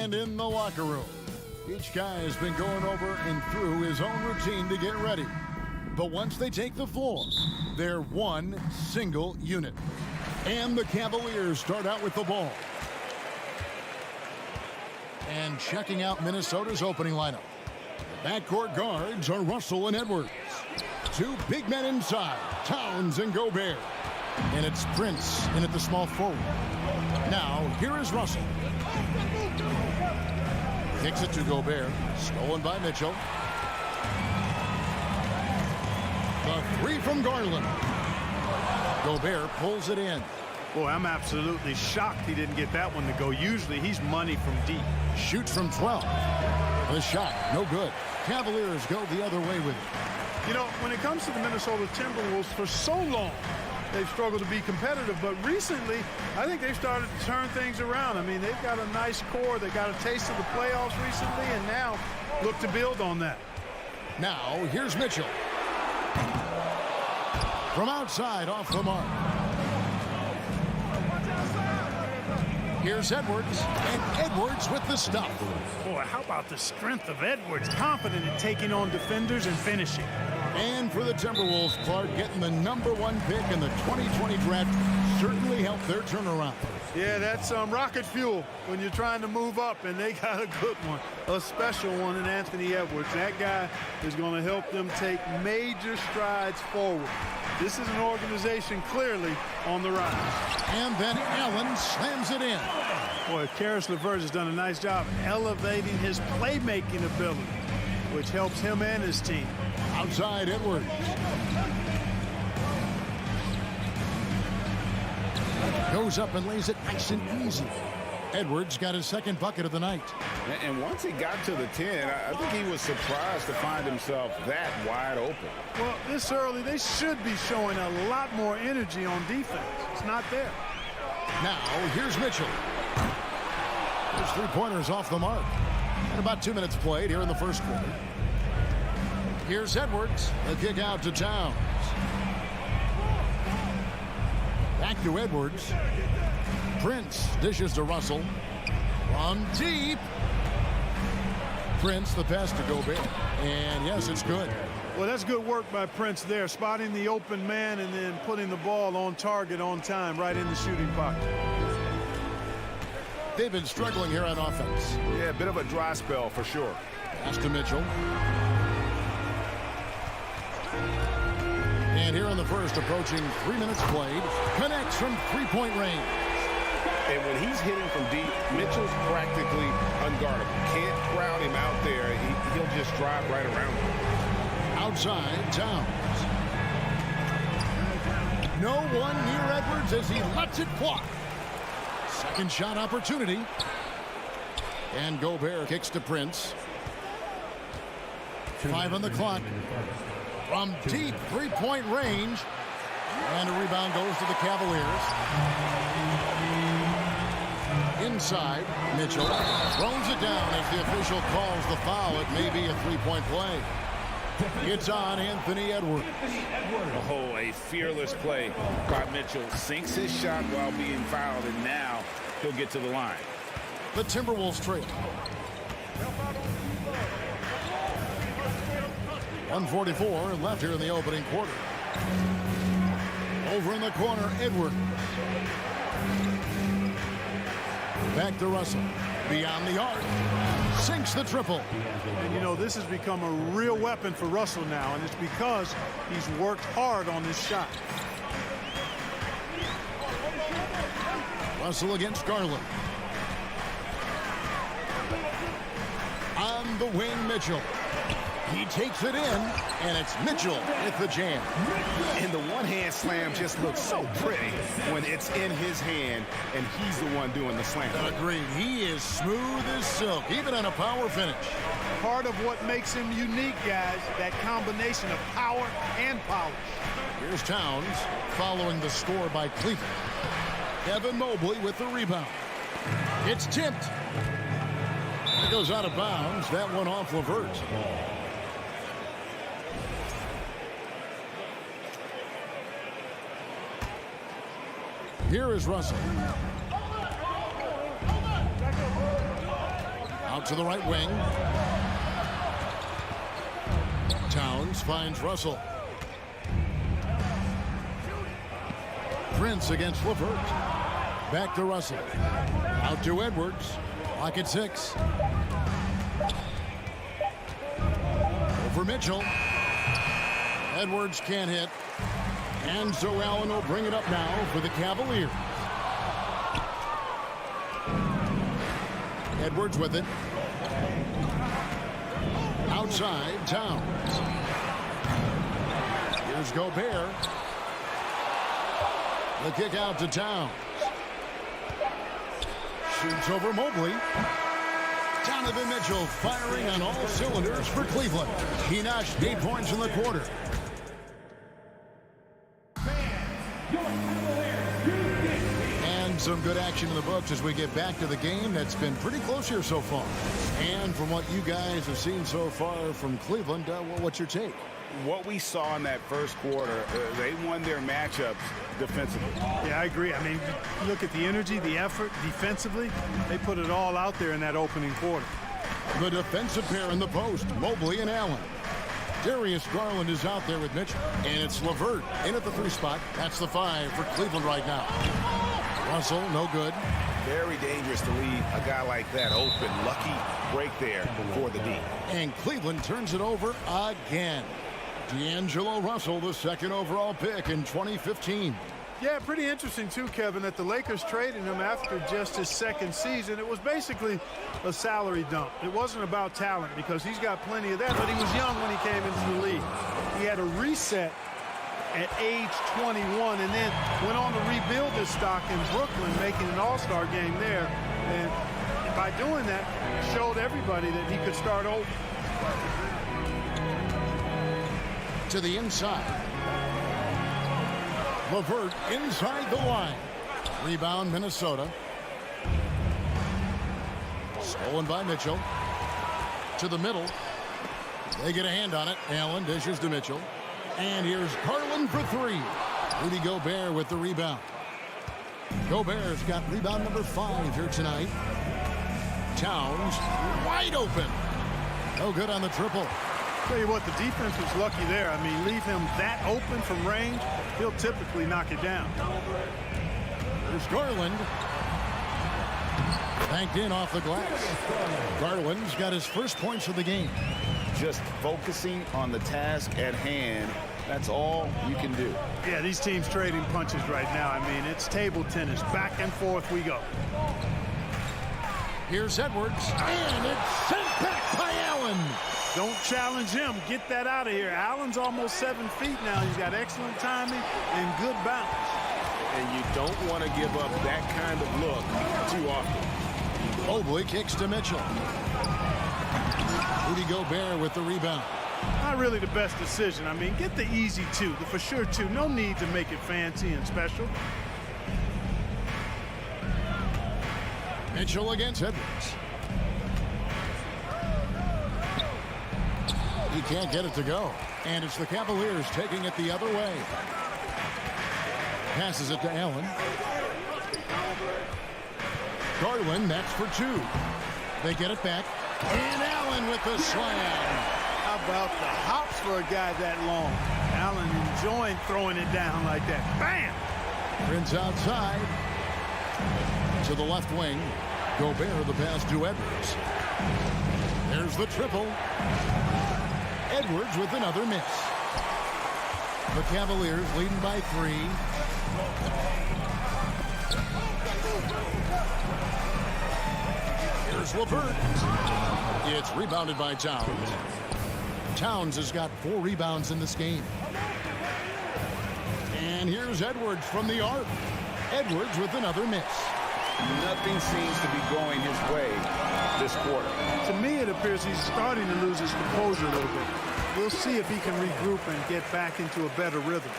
And in the locker room, each guy has been going over and through his own routine to get ready. But once they take the floor, they're one single unit. And the Cavaliers start out with the ball. And checking out Minnesota's opening lineup. The backcourt guards are Russell and Edwards. Two big men inside, Towns and Gobert. And it's Prince in at the small forward. Now, here is Russell. Kicks it to Gobert. Stolen by Mitchell. The three from Garland. Gobert pulls it in. Boy, I'm absolutely shocked he didn't get that one to go. Usually he's money from deep. Shoots from 12. The shot, no good. Cavaliers go the other way with it. You know, when it comes to the Minnesota Timberwolves, for so long, they've struggled to be competitive. But recently, I think they've started to turn things around. I mean, they've got a nice core. They got a taste of the playoffs recently, and now look to build on that. Now, here's Mitchell. From outside, off the mark. Here's Edwards, and Edwards with the stop. Boy, how about the strength of Edwards? Confident in taking on defenders and finishing. And for the Timberwolves, Clark, getting the #1 pick in the 2020 draft certainly helped their turnaround. Yeah, that's rocket fuel when you're trying to move up, and they got a good one, a special one in Anthony Edwards. That guy is going to help them take major strides forward. This is an organization clearly on the rise. And then Allen slams it in. Boy, Karis LeVert has done a nice job elevating his playmaking ability, which helps him and his team. Outside Edwards. Goes up and lays it nice and easy. Edwards got his second bucket of the night. And once he got to the 10, I think he was surprised to find himself that wide open. Well, this early, they should be showing a lot more energy on defense. It's not there. Now, here's Mitchell. His three-pointers off the mark. And about 2 minutes played here in the first quarter. Here's Edwards. The kick out to Towns. Back to Edwards. Prince dishes to Russell. From deep. Prince, the pass to Gobert. And yes, it's good. Well, that's good work by Prince there, spotting the open man and then putting the ball on target on time, right in the shooting pocket. They've been struggling here on offense. Yeah, a bit of a dry spell for sure. Pass to Mitchell. And here in the first, approaching 3 minutes played, connects from three-point range. And when he's hitting from deep, Mitchell's practically unguardable. Can't crowd him out there. He'll just drive right around him. Outside, Towns. No one near Edwards as he lets it fly. Second shot opportunity. And Gobert kicks to Prince. 5 on the clock. From deep three-point range. And a rebound goes to the Cavaliers. Inside, Mitchell throws it down as the official calls the foul. It may be a three-point play. It's on Anthony Edwards. Oh, a fearless play by Mitchell. Sinks his shot while being fouled, and now he'll get to the line. The Timberwolves trail. 1:44 left here in the opening quarter. Over in the corner, Edwards. Back to Russell. Beyond the arc. Sinks the triple. And, you know, this has become a real weapon for Russell now, and it's because he's worked hard on this shot. Russell against Garland. On the wing, Mitchell. He takes it in, and it's Mitchell with the jam. And the one-hand slam just looks so pretty when it's in his hand, and he's the one doing the slam. Agreed. He is smooth as silk, even on a power finish. Part of what makes him unique, guys, that combination of power and polish. Here's Towns following the score by Cleveland. Evan Mobley with the rebound. It's tipped. It goes out of bounds. That one off LeVert. Here is Russell. Out to the right wing. Towns finds Russell. Prince against Levert. Back to Russell. Out to Edwards. Lock at 6. Over Mitchell. Edwards can't hit. And so Allen will bring it up now for the Cavaliers. Edwards with it. Outside, Towns. Here's Gobert. The kick out to Towns. Shoots over Mobley. Donovan Mitchell firing on all cylinders for Cleveland. He notched 8 points in the quarter. And some good action in the books as we get back to the game that's been pretty close here so far. And from what you guys have seen so far from Cleveland, what's your take? What we saw in that first quarter, they won their matchups defensively. Yeah, I agree. I mean, look at the energy, the effort defensively. They put it all out there in that opening quarter. The defensive pair in the post, Mobley and Allen. Darius Garland is out there with Mitchell. And it's Levert in at the 3 spot. That's the 5 for Cleveland right now. Russell, no good. Very dangerous to leave a guy like that open. Lucky break there for the D. And Cleveland turns it over again. D'Angelo Russell, the 2nd overall pick in 2015. Yeah, pretty interesting too, Kevin, that the Lakers traded him after just his 2nd season. It was basically a salary dump. It wasn't about talent because he's got plenty of that, but he was young when he came into the league. He had a reset at age 21 and then went on to rebuild his stock in Brooklyn, making an all-star game there. And by doing that, showed everybody that he could start over. To the inside. Levert inside the line. Rebound, Minnesota. Stolen by Mitchell. To the middle. They get a hand on it. Allen dishes to Mitchell. And here's Garland for 3. Rudy Gobert with the rebound. Gobert's got rebound number 5 here tonight. Towns wide open. No good on the triple. Tell you what, the defense was lucky there. I mean, leave him that open from range, he'll typically knock it down. There's Garland. Banked in off the glass. Garland's got his first points of the game. Just focusing on the task at hand. That's all you can do. Yeah, these teams trading punches right now. I mean, it's table tennis. Back and forth we go. Here's Edwards. And it's sent back by Allen. Don't challenge him. Get that out of here. Allen's almost 7 feet now. He's got excellent timing and good bounce. And you don't want to give up that kind of look too often. Mobley kicks to Mitchell. Rudy Gobert with the rebound. Not really the best decision. I mean, get the easy 2, the for sure 2. No need to make it fancy and special. Mitchell against Edwards. He can't get it to go. And it's the Cavaliers taking it the other way. Passes it to Allen. Garland, that's for 2. They get it back. And Allen with the slam. How about the hops for a guy that long? Allen enjoying throwing it down like that. Bam! Prince outside. To the left wing. Gobert the pass to Edwards. There's the triple. Edwards with another miss. The Cavaliers leading by 3. Here's Levert. It's rebounded by Towns. Towns has got 4 rebounds in this game. And here's Edwards from the arc. Edwards with another miss. Nothing seems to be going his way this quarter. To me, it appears he's starting to lose his composure a little bit. We'll see if he can regroup and get back into a better rhythm.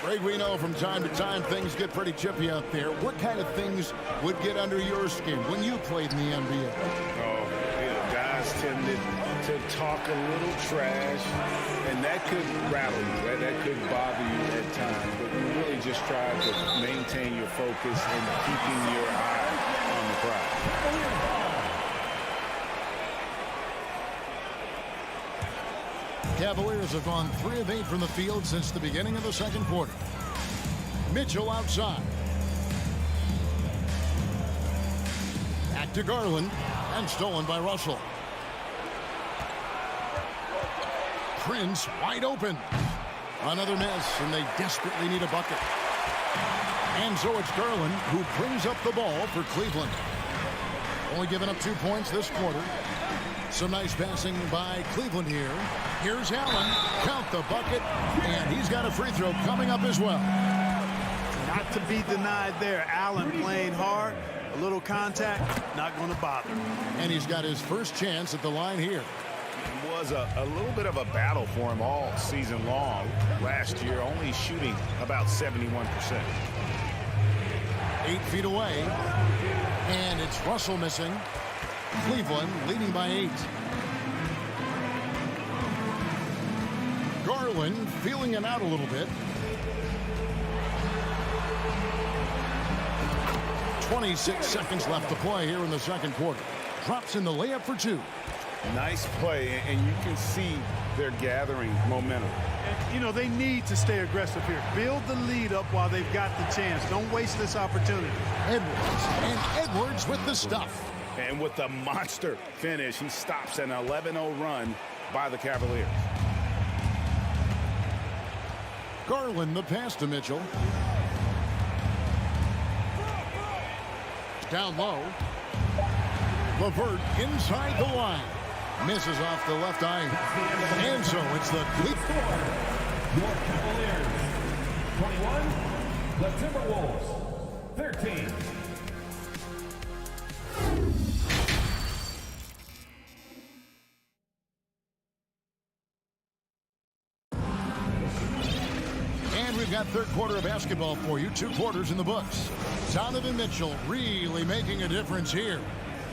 Greg, we know from time to time things get pretty chippy out there. What kind of things would get under your skin when you played in the NBA? Oh, guys tended to talk a little trash, and that could rattle you, right? That could bother you at times, but you really just try to maintain your focus and keeping your eye on the prize. Cavaliers have gone 3 of 8 from the field since the beginning of the second quarter. Mitchell outside. Back to Garland, and stolen by Russell. Prince wide open. Another miss, and they desperately need a bucket. And so it's Garland who brings up the ball for Cleveland. Only giving up 2 points this quarter. Some nice passing by Cleveland here. Here's Allen. Count the bucket. And he's got a free throw coming up as well. Not to be denied there. Allen playing hard. A little contact, not going to bother. And he's got his first chance at the line here. It was a little bit of a battle for him all season long. Last year, only shooting about 71%. 8 feet away. And it's Russell missing. Cleveland leading by 8. Garland feeling him out a little bit. 26 seconds left to play here in the second quarter. Drops in the layup for 2. Nice play, and you can see they're gathering momentum. And, you know, they need to stay aggressive here. Build the lead up while they've got the chance. Don't waste this opportunity. Edwards, and Edwards with the stuff. And with the monster finish, he stops an 11-0 run by the Cavaliers. Garland the pass to Mitchell. Down low. LeVert inside the line. Misses off the left eye. And so it's the Cleveland. Your Cavaliers 21, the Timberwolves 13. And we've got third quarter of basketball for you. 2 quarters in the books. Donovan Mitchell really making a difference here.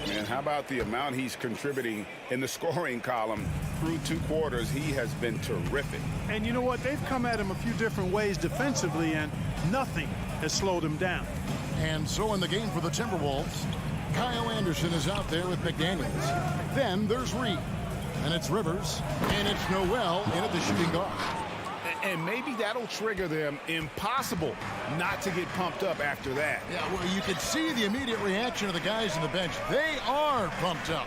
And how about the amount he's contributing in the scoring column through 2 quarters? He has been terrific. And you know what? They've come at him a few different ways defensively, and nothing has slowed him down. And so in the game for the Timberwolves, Kyle Anderson is out there with McDaniels. Then there's Reed. And it's Rivers. And it's Noel in at the shooting guard. And maybe that'll trigger them. Impossible not to get pumped up after that. Yeah, well, you could see the immediate reaction of the guys on the bench. They are pumped up.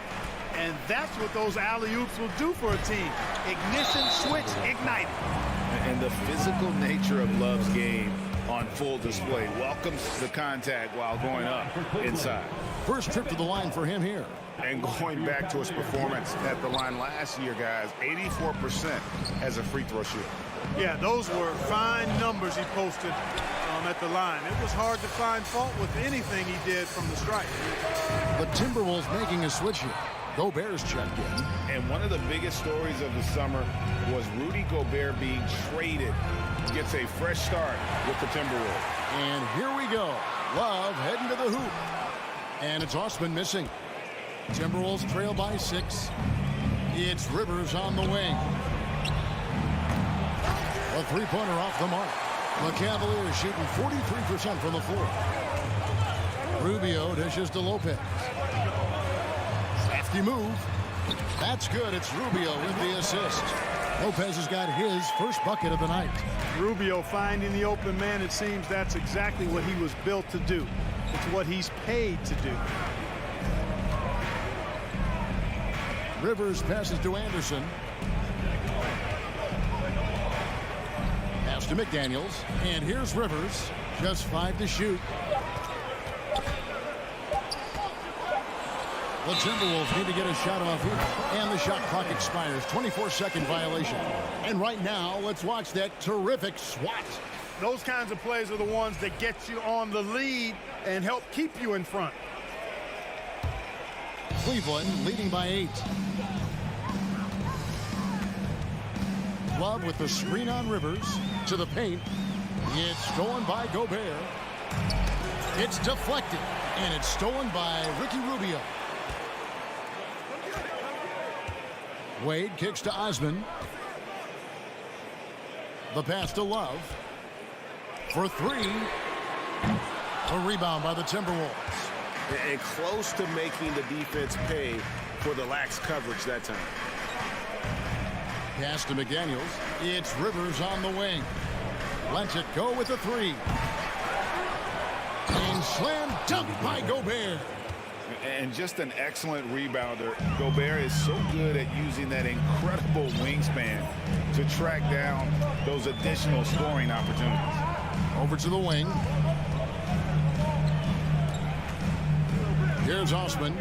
And that's what those alley-oops will do for a team. Ignition switch ignited. And the physical nature of Love's game on full display welcomes the contact while going up inside. First trip to the line for him here. And going back to his performance at the line last year, guys, 84% as a free throw shooter. Yeah, those were fine numbers he posted at the line. It was hard to find fault with anything he did from the stripe. The Timberwolves making a switch here. Gobert's checked in. And one of the biggest stories of the summer was Rudy Gobert being traded. Gets a fresh start with the Timberwolves. And here we go. Love heading to the hoop. And it's Osman missing. Timberwolves trail by 6. It's Rivers on the wing. A 3-pointer off the mark. The Cavaliers shooting 43% from the floor. Rubio dishes to Lopez. Crafty move. That's good. It's Rubio with the assist. Lopez has got his first bucket of the night. Rubio finding the open man. It seems that's exactly what he was built to do. It's what he's paid to do. Rivers passes to Anderson. Pass to McDaniels. And here's Rivers. Just 5 to shoot. The Timberwolves need to get a shot off here. And the shot clock expires. 24-second violation. And right now, let's watch that terrific swat. Those kinds of plays are the ones that get you on the lead and help keep you in front. Cleveland leading by 8. Love with the screen on Rivers to the paint. It's stolen by Gobert. It's deflected, and it's stolen by Ricky Rubio. Wade kicks to Osman. The pass to Love. For 3. A rebound by the Timberwolves. And close to making the defense pay for the lax coverage that time. Pass to McDaniels. It's Rivers on the wing. Lets it go with a three. And slam dunk by Gobert. And just an excellent rebounder. Gobert is so good at using that incredible wingspan to track down those additional scoring opportunities. Over to the wing. Here's Osman.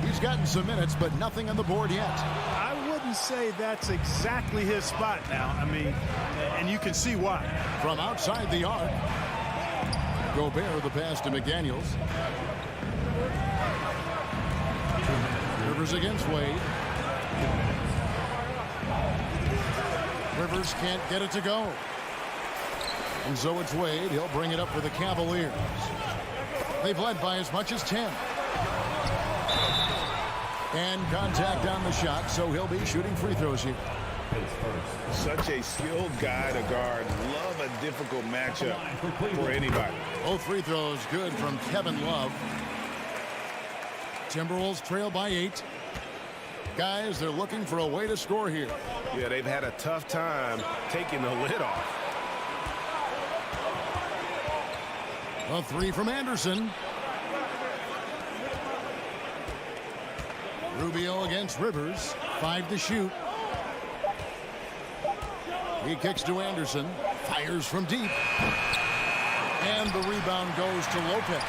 He's gotten some minutes, but nothing on the board yet. I wouldn't say that's exactly his spot now. I mean, and you can see why. From outside the arc. Gobert the pass to McDaniels. Rivers against Wade. Rivers can't get it to go. And so it's Wade. He'll bring it up for the Cavaliers. They've led by as much as 10. And contact on the shot, so he'll be shooting free throws here. Such a skilled guy to guard. Love a difficult matchup for anybody. Both free throws good from Kevin Love. Timberwolves trail by 8. Guys, they're looking for a way to score here. Yeah, they've had a tough time taking the lid off. A three from Anderson. Rubio against Rivers. 5 to shoot. He kicks to Anderson. Fires from deep. And the rebound goes to Lopez.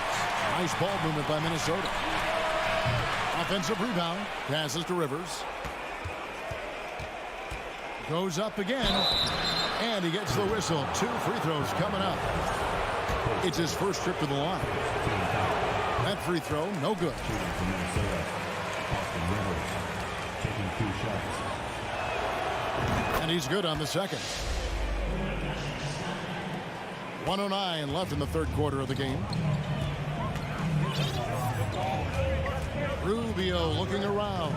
Nice ball movement by Minnesota. Offensive rebound. Passes to Rivers. Goes up again. And he gets the whistle. 2 free throws coming up. It's his first trip to the line. That free throw, no good. And he's good on the second. 1:09 left in the third quarter of the game. Rubio looking around.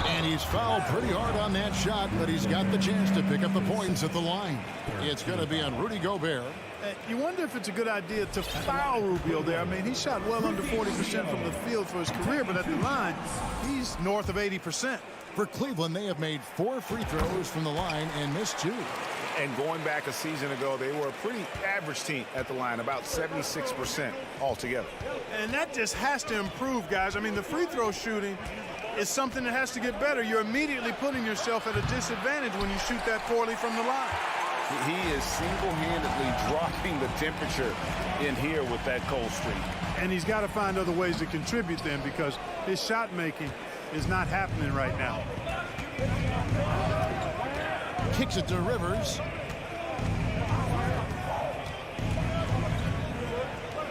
And he's fouled pretty hard on that shot, but he's got the chance to pick up the points at the line. It's going to be on Rudy Gobert. You wonder if it's a good idea to foul Rubio there. I mean, he shot well under 40% from the field for his career, but at the line, he's north of 80%. For Cleveland, they have made 4 free throws from the line and missed 2. And going back a season ago, they were a pretty average team at the line, about 76% altogether. And that just has to improve, guys. I mean, the free throw shooting is something that has to get better. You're immediately putting yourself at a disadvantage when you shoot that poorly from the line. He is single-handedly dropping the temperature in here with that cold streak. And he's got to find other ways to contribute then, because his shot making is not happening right now. Kicks it to Rivers.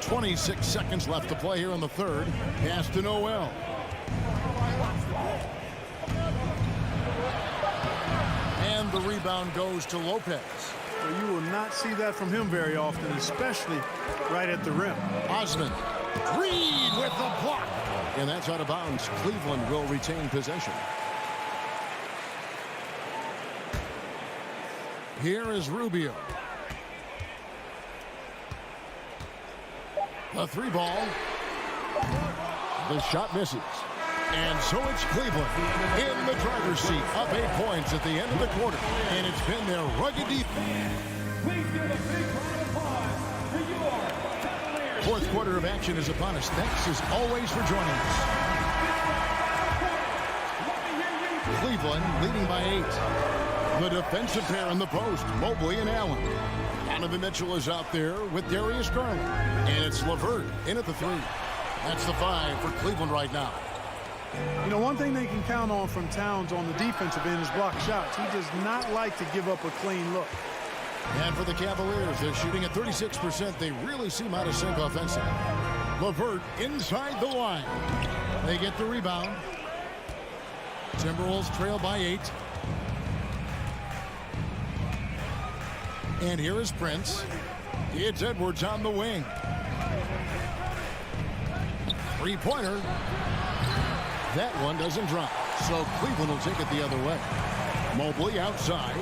26 seconds left to play here in the third. Pass to Noel. And the rebound goes to Lopez. So you will not see that from him very often, especially right at the rim. Osman. Reed with the block. And that's out of bounds. Cleveland will retain possession. Here is Rubio. The 3 ball. The shot misses. And so it's Cleveland in the driver's seat, up 8 points at the end of the quarter. And it's been their rugged defense. Fourth quarter of action is upon us. Thanks as always for joining us. Cleveland leading by 8. The defensive pair in the post, Mobley and Allen. Donovan Mitchell is out there with Darius Garland. And it's LeVert in at the 3. That's the 5 for Cleveland right now. You know, one thing they can count on from Towns on the defensive end is block shots. He does not like to give up a clean look. And for the Cavaliers, they're shooting at 36%. They really seem out of sync offensively. LeVert inside the line. They get the rebound. Timberwolves trail by 8. And here is Prince. It's Edwards on the wing. 3-pointer. That one doesn't drop. So Cleveland will take it the other way. Mobley outside.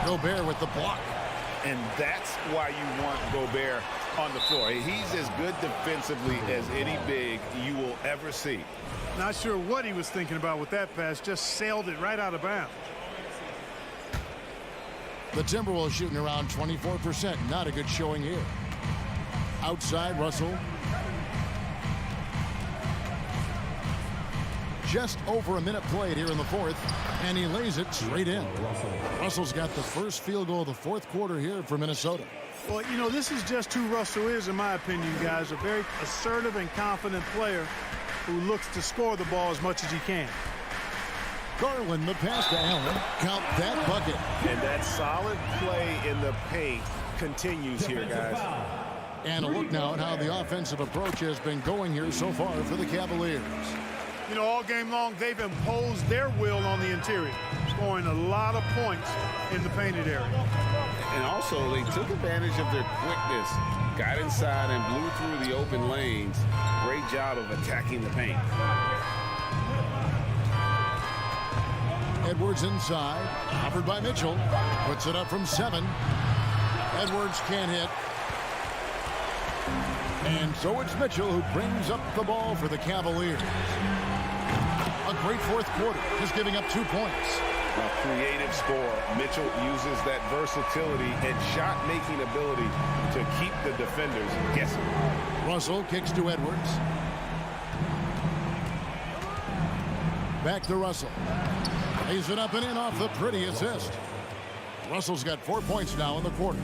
Gobert with the block. And that's why you want Gobert on the floor. He's as good defensively as any big you will ever see. Not sure what he was thinking about with that pass. Just sailed it right out of bounds. The Timberwolves shooting around 24%. Not a good showing here. Outside, Russell. Just over a minute played here in the fourth, and he lays it straight in. Russell's got the first field goal of the fourth quarter here for Minnesota. Well, you know, this is just who Russell is, in my opinion, guys. A very assertive and confident player who looks to score the ball as much as he can. Garland, the pass to Allen. Count that bucket. And that solid play in the paint continues here, guys. And a look now at how the offensive approach has been going here so far for the Cavaliers. You know, all game long, they've imposed their will on the interior, scoring a lot of points in the painted area. And also, they took advantage of their quickness, got inside and blew through the open lanes. Great job of attacking the paint. Edwards inside, offered by Mitchell. Puts it up from 7. Edwards can't hit. And so it's Mitchell who brings up the ball for the Cavaliers. A great fourth quarter, just giving up 2 points. A creative score. Mitchell uses that versatility and shot-making ability to keep the defenders guessing. Russell kicks to Edwards. Back to Russell. Lays it up and in off the pretty assist. Russell's got 4 points now in the quarter.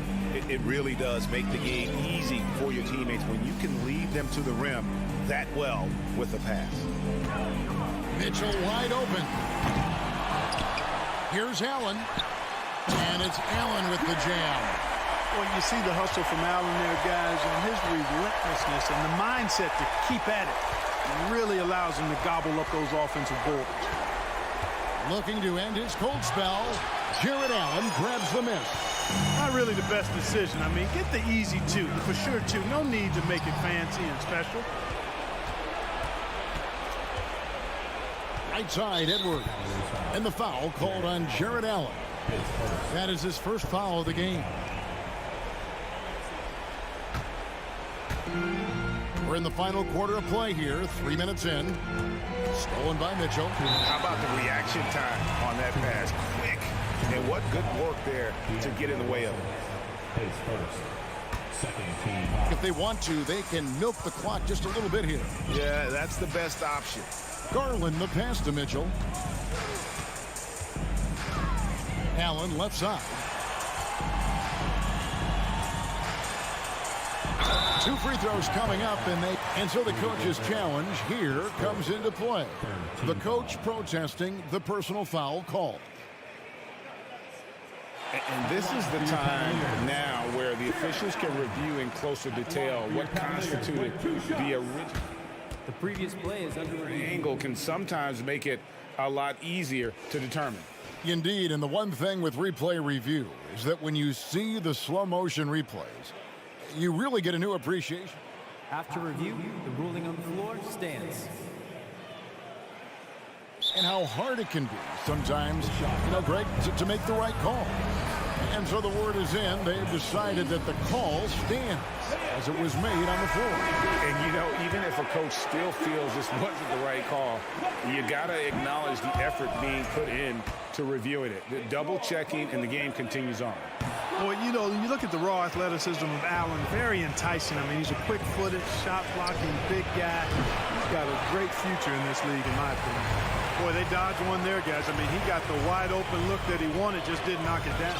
It really does make the game easy for your teammates when you can lead them to the rim that well with a pass. Mitchell wide open. Here's Allen. And it's Allen with the jam. Well, you see the hustle from Allen there, guys, and his relentlessness and the mindset to keep at it really allows him to gobble up those offensive boards. Looking to end his cold spell. Jared Allen grabs the miss. Not really the best decision. I mean, get the easy 2, the for sure 2. No need to make it fancy and special. Right side, Edwards. And the foul called on Jared Allen. That is his first foul of the game. We're in the final quarter of play here, 3 minutes in. Stolen by Mitchell. How about the reaction time on that pass? Quick. And what good work there to get in the way of it. If they want to, they can milk the clock just a little bit here. Yeah, that's the best option. Garland, the pass to Mitchell. Allen, left side. 2 free throws coming up, and so the coach's challenge here comes into play. The coach protesting the personal foul call. And this is the time now where the officials can review in closer detail what constituted the original. The previous play is under review. Angle can sometimes make it a lot easier to determine. Indeed, and the one thing with replay review is that when you see the slow motion replays, you really get a new appreciation. After review, the ruling on the floor stands. And how hard it can be sometimes, Greg, to make the right call. And so the word is in. They've decided that the call stands as it was made on the floor. And, even if a coach still feels this wasn't the right call, you got to acknowledge the effort being put in to reviewing it. The double checking, and the game continues on. Well, you look at the raw athleticism of Allen, very enticing. I mean, he's a quick-footed, shot-blocking big guy. He's got a great future in this league, in my opinion. Boy, they dodged one there, guys. I mean, he got the wide-open look that he wanted, just didn't knock it down.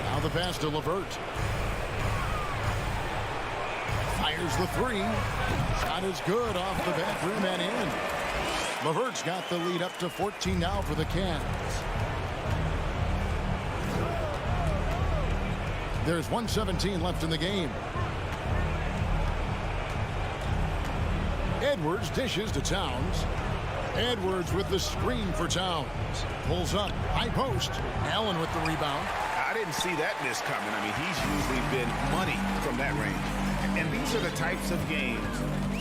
Now the pass to LeVert. Fires the 3. Shot is good off the back rim and in. LeVert's got the lead up to 14 now for the Cavs. There's 1:17 left in the game. Edwards dishes to Towns. Edwards with the screen for Towns. Pulls up, high post. Allen with the rebound. I didn't see that miss coming. I mean, he's usually been money from that range. And these are the types of games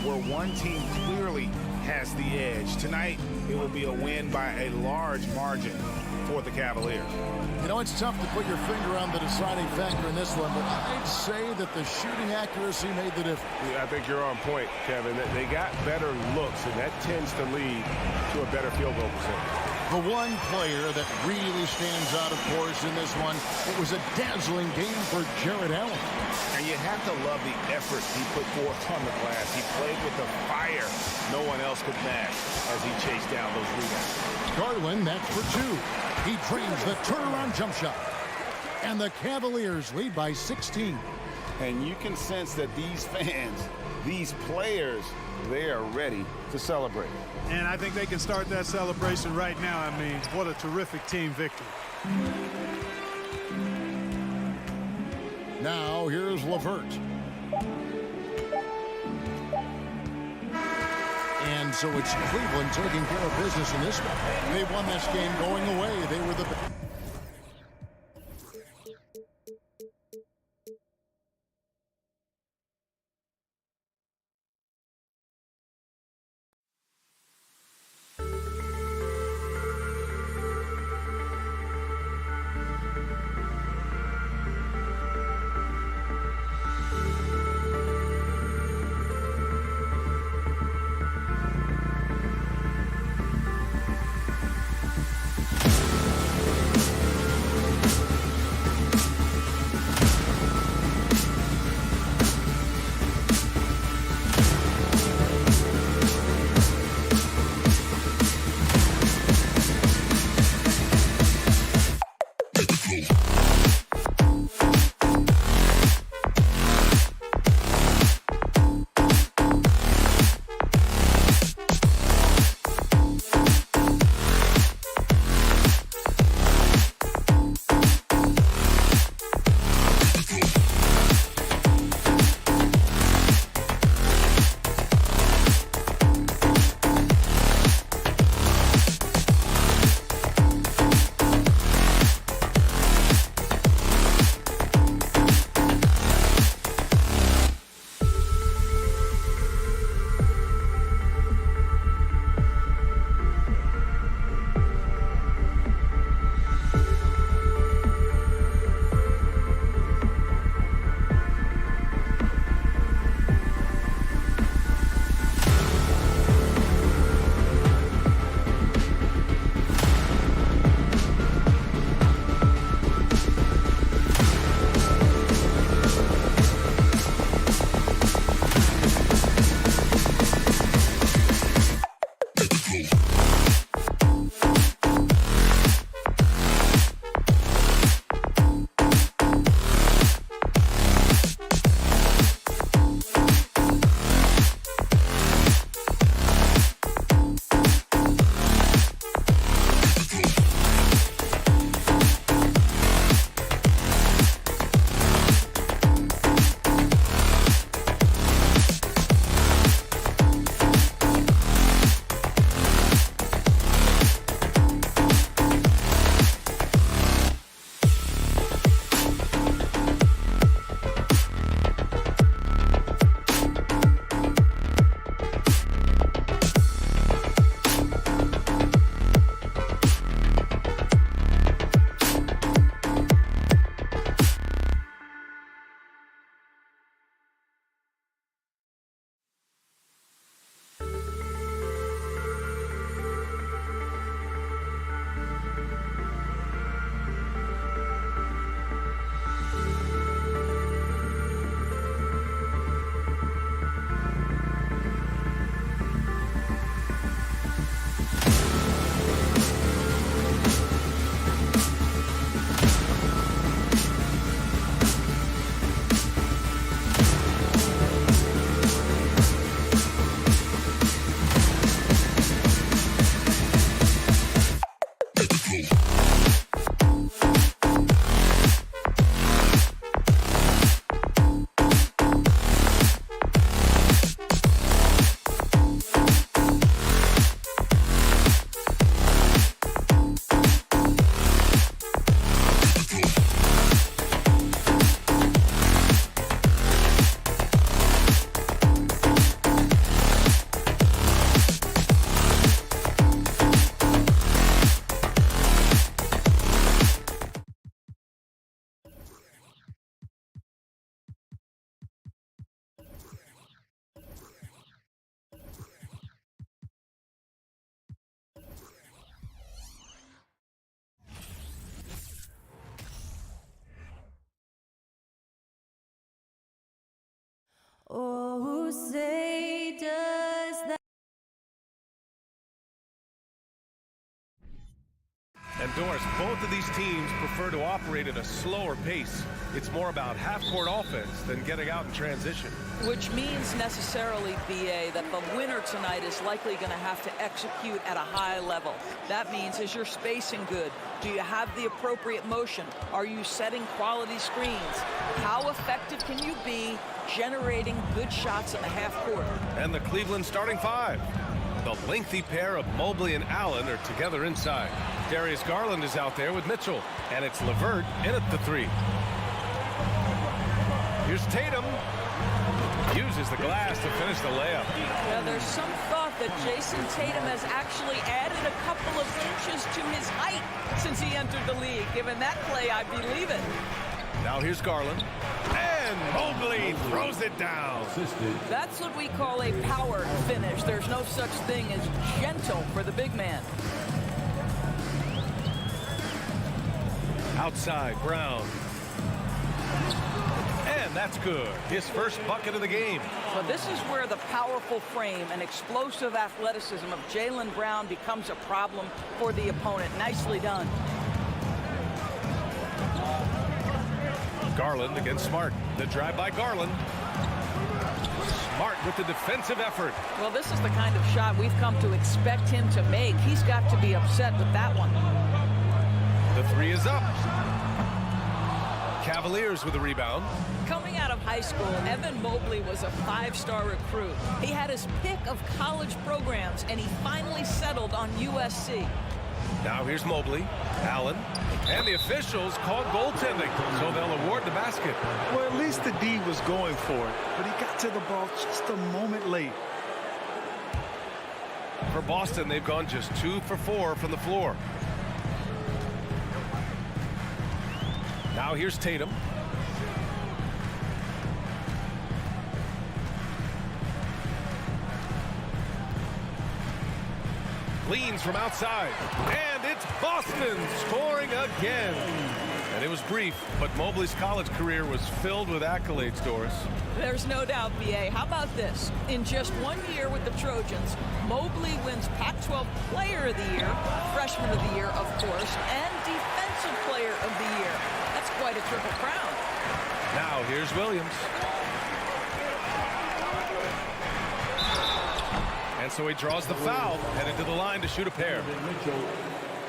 where one team clearly has the edge. Tonight, it will be a win by a large margin. for the Cavaliers. You know, it's tough to put your finger on the deciding factor in this one, but I'd say that the shooting accuracy made the difference. Yeah, I think you're on point, Kevin. They got better looks, and that tends to lead to a better field goal percentage. The one player that really stands out, of course, in this one, it was a dazzling game for Jared Allen. And you have to love the effort he put forth on the glass. He played with the fire no one else could match as he chased down those rebounds. Garland, that's for two. He drains the turnaround jump shot. And the Cavaliers lead by 16. And you can sense that these fans, these players, they are ready to celebrate. And I think they can start that celebration right now. I mean, what a terrific team victory. Now, here's LeVert. And so it's Cleveland taking care of business in this one. They won this game going away. They were the... say does that? And Doris, both of these teams prefer to operate at a slower pace. It's more about half-court offense than getting out in transition. Which means necessarily, BA, that the winner tonight is likely going to have to execute at a high level. That means, is your spacing good? Do you have the appropriate motion? Are you setting quality screens? How effective can you be generating good shots in the half court? And the Cleveland starting five. The lengthy pair of Mobley and Allen are together inside. Darius Garland is out there with Mitchell, and it's LeVert in at the three. Here's Tatum. Uses the glass to finish the layup. Now, there's some thought that Jason Tatum has actually added a couple of inches to his height since he entered the league. Given that play, I believe it. Now here's Garland. And Mobley throws it down. That's what we call a power finish. There's no such thing as gentle for the big man. Outside, Brown. And that's good. His first bucket of the game. So this is where the powerful frame and explosive athleticism of Jaylen Brown becomes a problem for the opponent. Nicely done. Garland against Smart. The drive by Garland. Smart with the defensive effort. Well, this is the kind of shot we've come to expect him to make. He's got to be upset with that one. The three is up. Cavaliers with a rebound. Coming out of high school, Evan Mobley was a five-star recruit. He had his pick of college programs, and he finally settled on USC. Now here's Mobley, Allen, and the officials called goaltending, so they'll award the basket. Well, at least the D was going for it, but he got to the ball just a moment late. For Boston, they've gone just 2 for 4 from the floor. Now here's Tatum. Leans from outside, and it's Boston scoring again. And it was brief, but Mobley's college career was filled with accolades, Doris. There's no doubt, BA. How about this? In just 1 year with the Trojans, Mobley wins Pac-12 Player of the Year, Freshman of the Year, of course, and Defensive Player of the Year. That's quite a triple crown. Now here's Williams. And so he draws the foul, headed to the line to shoot a pair.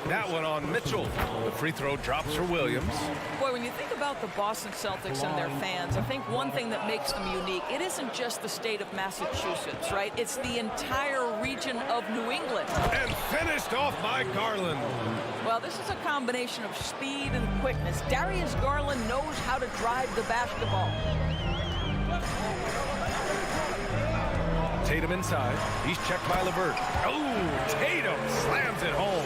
That one on Mitchell. The free throw drops for Williams. Boy, when you think about the Boston Celtics and their fans, I think one thing that makes them unique, it isn't just the state of Massachusetts, right? It's the entire region of New England. And finished off by Garland. Well, this is a combination of speed and quickness. Darius Garland knows how to drive the basketball. Tatum inside. He's checked by LeVert. Oh, Tatum slams it home.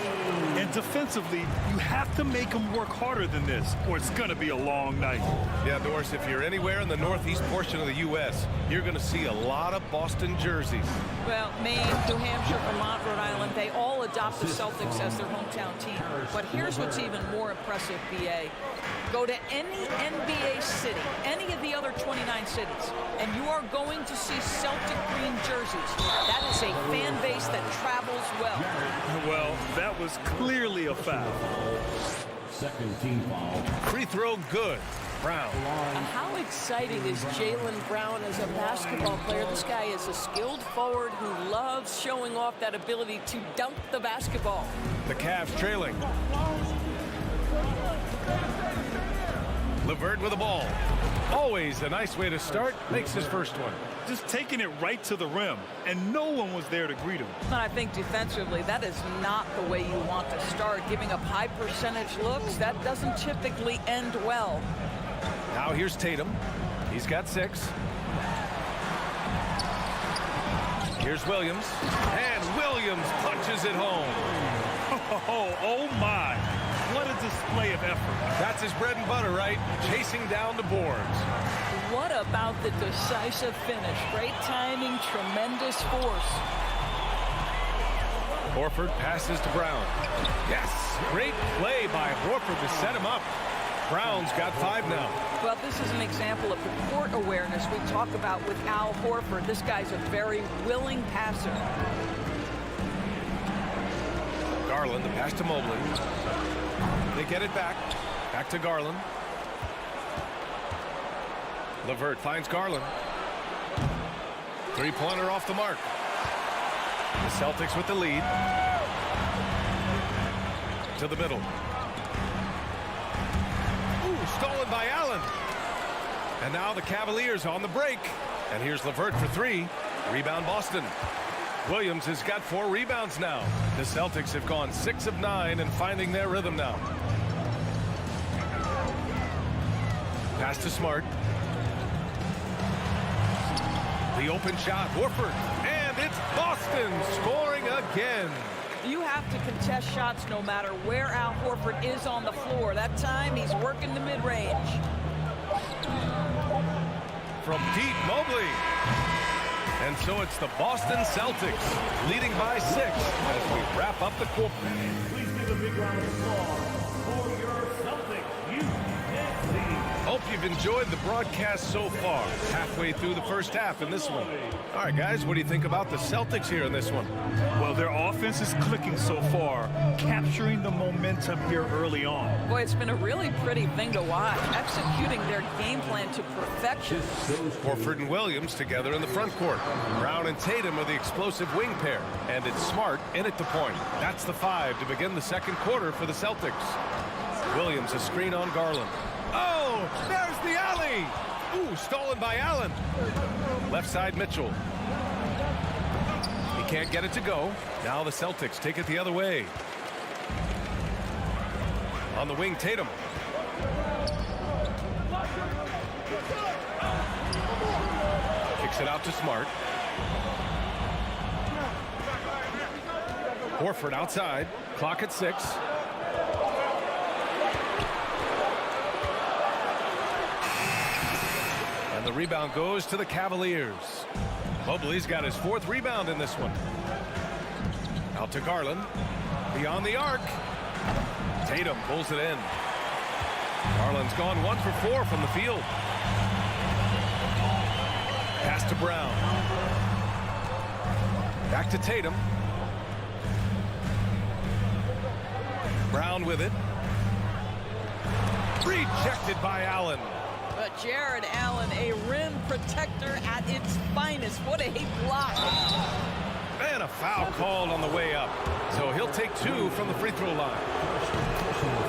And defensively, you have to make them work harder than this, or it's going to be a long night. Yeah, Doris, if you're anywhere in the northeast portion of the U.S., you're going to see a lot of Boston jerseys. Well, Maine, New Hampshire, Vermont, Rhode Island, they all adopt the Celtics as their hometown team. But here's what's even more impressive, BA. Go to any NBA city, any of the other 29 cities, and you are going to see Celtic green jerseys. That is a fan base that travels well. Well, that was clearly a foul. Second team foul. Free throw good. Brown. How exciting is Jaylen Brown as a basketball player? This guy is a skilled forward who loves showing off that ability to dunk the basketball. The Cavs trailing. LeVert with the ball. Always a nice way to start. Makes his first one. Just taking it right to the rim, and no one was there to greet him. And I think defensively, that is not the way you want to start. Giving up high percentage looks, that doesn't typically end well. Now here's Tatum. He's got 6. Here's Williams. And Williams punches it home. Oh my. What a display of effort. That's his bread and butter, right? Chasing down the boards. What about the decisive finish? Great timing, tremendous force. Horford passes to Brown. Yes, great play by Horford to set him up. Brown's got 5 now. Well, this is an example of the court awareness we talk about with Al Horford. This guy's a very willing passer. Garland, the pass to Mobley. They get it back. Back to Garland. LeVert finds Garland. Three-pointer off the mark. The Celtics with the lead. To the middle. Ooh, stolen by Allen. And now the Cavaliers on the break. And here's LeVert for 3. Rebound Boston. Williams has got 4 rebounds now. The Celtics have gone 6 of 9 and finding their rhythm now. Pass to Smart. The open shot, Horford, and it's Boston scoring again. You have to contest shots no matter where Al Horford is on the floor. That time he's working the mid-range. From deep, Mobley. And so it's the Boston Celtics leading by 6 as we wrap up the quarter. Please give a big round of applause for your Celtics. Hope you've enjoyed the broadcast so far. Halfway through the first half in this one. All right, guys, what do you think about the Celtics here in this one? Well, their offense is clicking so far, capturing the momentum here early on. Boy, it's been a really pretty thing to watch, executing their game plan to perfection. Horford and Williams together in the front court. Brown and Tatum are the explosive wing pair, and it's Smart in at the point. That's the 5 to begin the second quarter for the Celtics. Williams a screen on Garland. Oh, there's the alley. Ooh, stolen by Allen. Left side Mitchell. He can't get it to go. Now the Celtics take it the other way. On the wing, Tatum. Kicks it out to Smart. Horford outside. Clock at 6. And the rebound goes to the Cavaliers. Mobley's got his 4th rebound in this one. Out to Garland. Beyond the arc. Tatum pulls it in. Garland's gone 1 for 4 from the field. Pass to Brown. Back to Tatum. Brown with it. Rejected by Allen. But Jared Allen, a rim protector at its finest. What a block. And a foul called on the way up. So he'll take 2 from the free throw line.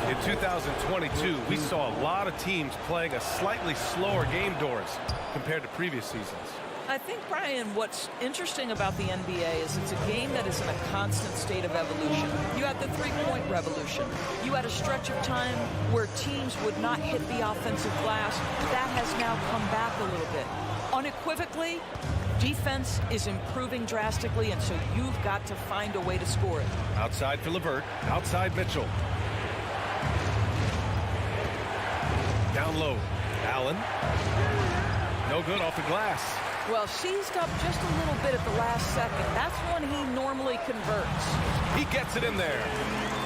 In 2022, we saw a lot of teams playing a slightly slower game, Doris, compared to previous seasons. I think, Brian, what's interesting about the NBA is it's a game that is in a constant state of evolution. You had the three-point revolution. You had a stretch of time where teams would not hit the offensive glass. That has now come back a little bit. Unequivocally, defense is improving drastically, and so you've got to find a way to score it. Outside for LeVert. Outside Mitchell. Down low. Allen. No good off the glass. Well, seized up just a little bit at the last second. That's when he normally converts. He gets it in there.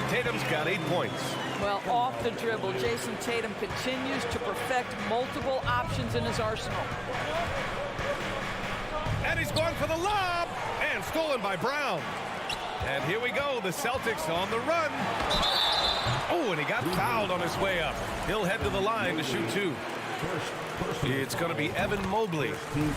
Tatum's got 8 points. Well, off the dribble, Jason Tatum continues to perfect multiple options in his arsenal. And he's going for the lob. And stolen by Brown. And here we go. The Celtics on the run. Oh, and he got fouled on his way up. He'll head to the line to shoot 2. It's going to be Evan Mobley.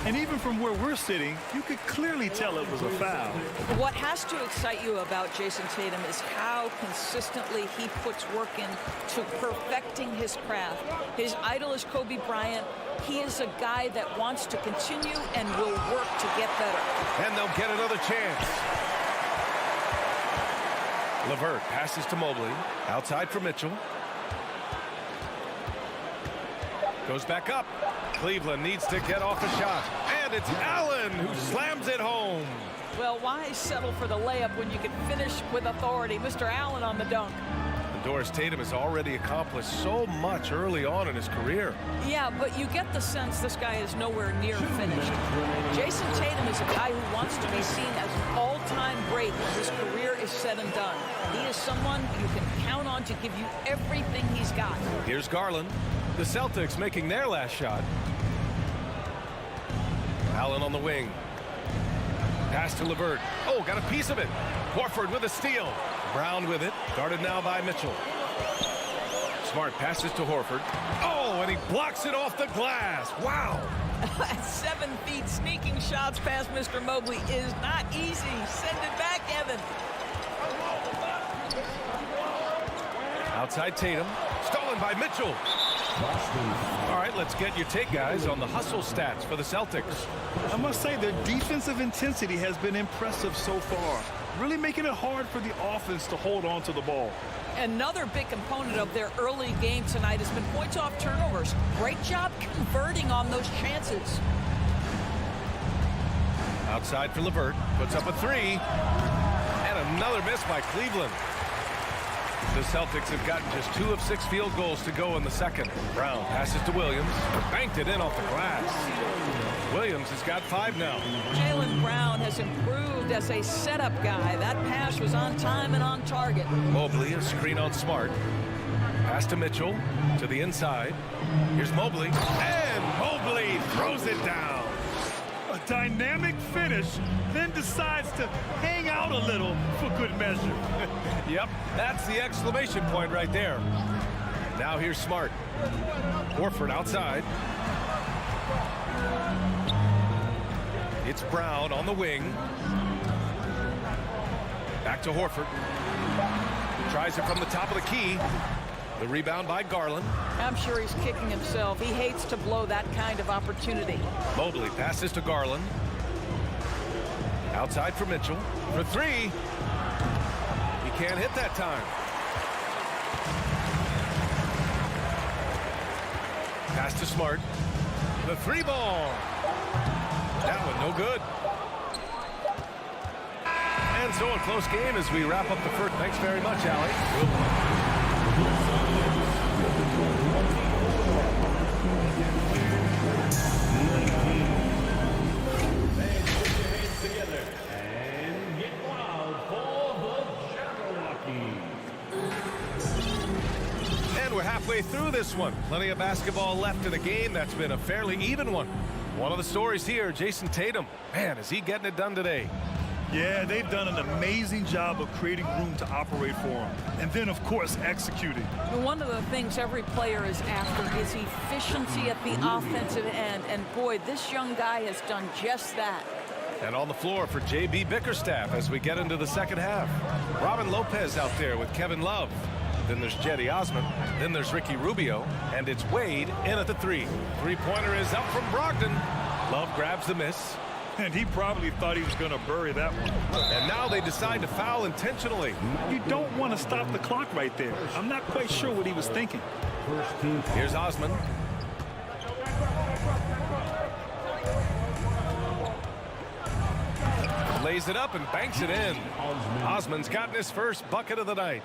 And even from where we're sitting, you could clearly tell it was a foul. What has to excite you about Jason Tatum is how consistently he puts work in to perfecting his craft. His idol is Kobe Bryant. He is a guy that wants to continue and will work to get better. And they'll get another chance. LeVert passes to Mobley. Outside for Mitchell. Goes back up. Cleveland needs to get off a shot. And it's Allen who slams it home. Well, why settle for the layup when you can finish with authority? Mr. Allen on the dunk. And Doris, Tatum has already accomplished so much early on in his career. Yeah, but you get the sense this guy is nowhere near finished. Jason Tatum is a guy who wants to be seen as an all-time great when his career is said and done. He is someone you can count on to give you everything he's got. Here's Garland. The Celtics making their last shot. Allen on the wing. Pass to LeVert. Oh, got a piece of it. Horford with a steal. Brown with it. Guarded now by Mitchell. Smart passes to Horford. Oh, and he blocks it off the glass. Wow. At 7 feet, sneaking shots past Mr. Mobley is not easy. Send it back, Evan. Outside Tatum. Stolen by Mitchell. All right, let's get your take, guys, on the hustle stats for the Celtics. I must say their defensive intensity has been impressive so far, really making it hard for the offense to hold on to the ball. Another big component of their early game tonight has been points off turnovers. Great job converting on those chances. Outside for LeVert. Puts up a three. And another miss by Cleveland. The Celtics have gotten just 2 of 6 field goals to go in the second. Brown passes to Williams. Banked it in off the glass. Williams has got 5 now. Jaylen Brown has improved as a setup guy. That pass was on time and on target. Mobley, a screen on Smart. Pass to Mitchell. To the inside. Here's Mobley. And Mobley throws it down. A dynamic finish, then decides to hang out a little for good measure. Yep, that's the exclamation point right there. Now here's Smart. Horford outside. It's Brown on the wing. Back to Horford. Tries it from the top of the key. The rebound by Garland. I'm sure he's kicking himself. He hates to blow that kind of opportunity. Mobley passes to Garland. Outside for Mitchell. For 3. He can't hit that time. Pass to Smart. The 3 ball. That one no good. And so a close game as we wrap up the first. Thanks very much, Allie. And we're halfway through this one. Plenty of basketball left in a game that's been a fairly even one. One of the stories here, Jason Tatum. Man, is he getting it done today? Yeah, they've done an amazing job of creating room to operate for him. And then, of course, executing. One of the things every player is after is efficiency at the offensive end. And boy, this young guy has done just that. And on the floor for J.B. Bickerstaff as we get into the second half. Robin Lopez out there with Kevin Love. Then there's Cedi Osman. Then there's Ricky Rubio. And it's Wade in at the 3. Three-pointer is up from Brogdon. Love grabs the miss. And he probably thought he was going to bury that one. And now they decide to foul intentionally. You don't want to stop the clock right there. I'm not quite sure what he was thinking. Here's Osman. Lays it up and banks it in. Osman's gotten his first bucket of the night.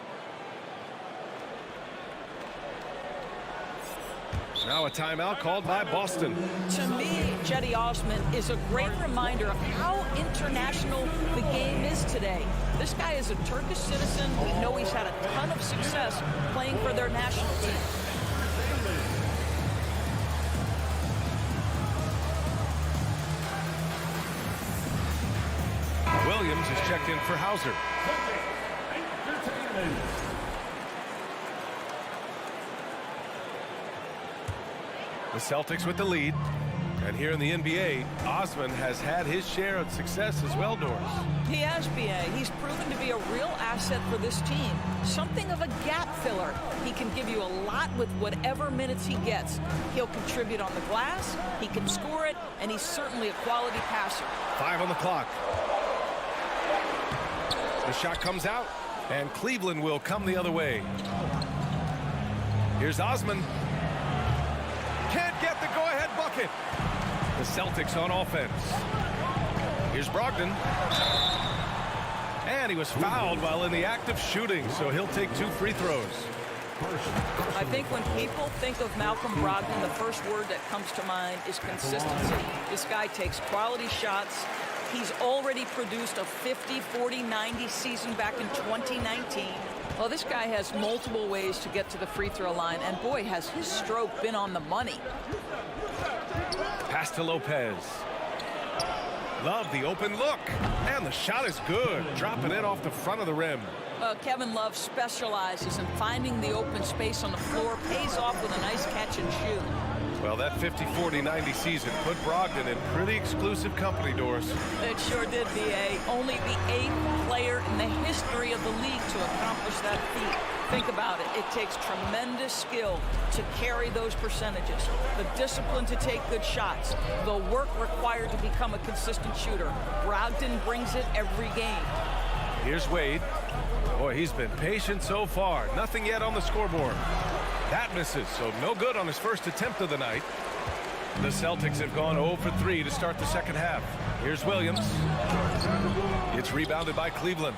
Now a timeout called by Boston. To me, Cedi Osman is a great reminder of how international the game is today. This guy is a Turkish citizen. We know he's had a ton of success playing for their national team. Williams is checked in for Hauser. The Celtics with the lead. And here in the NBA, Osman has had his share of success as well, Doris. He has, B.A. He's proven to be a real asset for this team. Something of a gap filler. He can give you a lot with whatever minutes he gets. He'll contribute on the glass, he can score it, and he's certainly a quality passer. 5 on the clock. The shot comes out, and Cleveland will come the other way. Here's Osman. Can't get the go-ahead bucket. The Celtics on offense. Here's Brogdon. And he was fouled while in the act of shooting, so he'll take 2 free throws. I think when people think of Malcolm Brogdon, the first word that comes to mind is consistency. This guy takes quality shots. He's already produced a 50, 40, 90 season back in 2019. Well, this guy has multiple ways to get to the free throw line, and boy, has his stroke been on the money. Pass to Lopez. Love the open look, and the shot is good, dropping it off the front of the rim. Kevin Love specializes in finding the open space on the floor, pays off with a nice catch and shoot. Well, that 50-40-90 season put Brogdon in pretty exclusive company, Doris. It sure did, B.A. Only the 8th player in the history of the league to accomplish that feat. Think about it. It takes tremendous skill to carry those percentages, the discipline to take good shots, the work required to become a consistent shooter. Brogdon brings it every game. Here's Wade. Boy, he's been patient so far. Nothing yet on the scoreboard. That misses, so no good on his first attempt of the night. The Celtics have gone 0 for 3 to start the second half. Here's Williams. It's rebounded by Cleveland.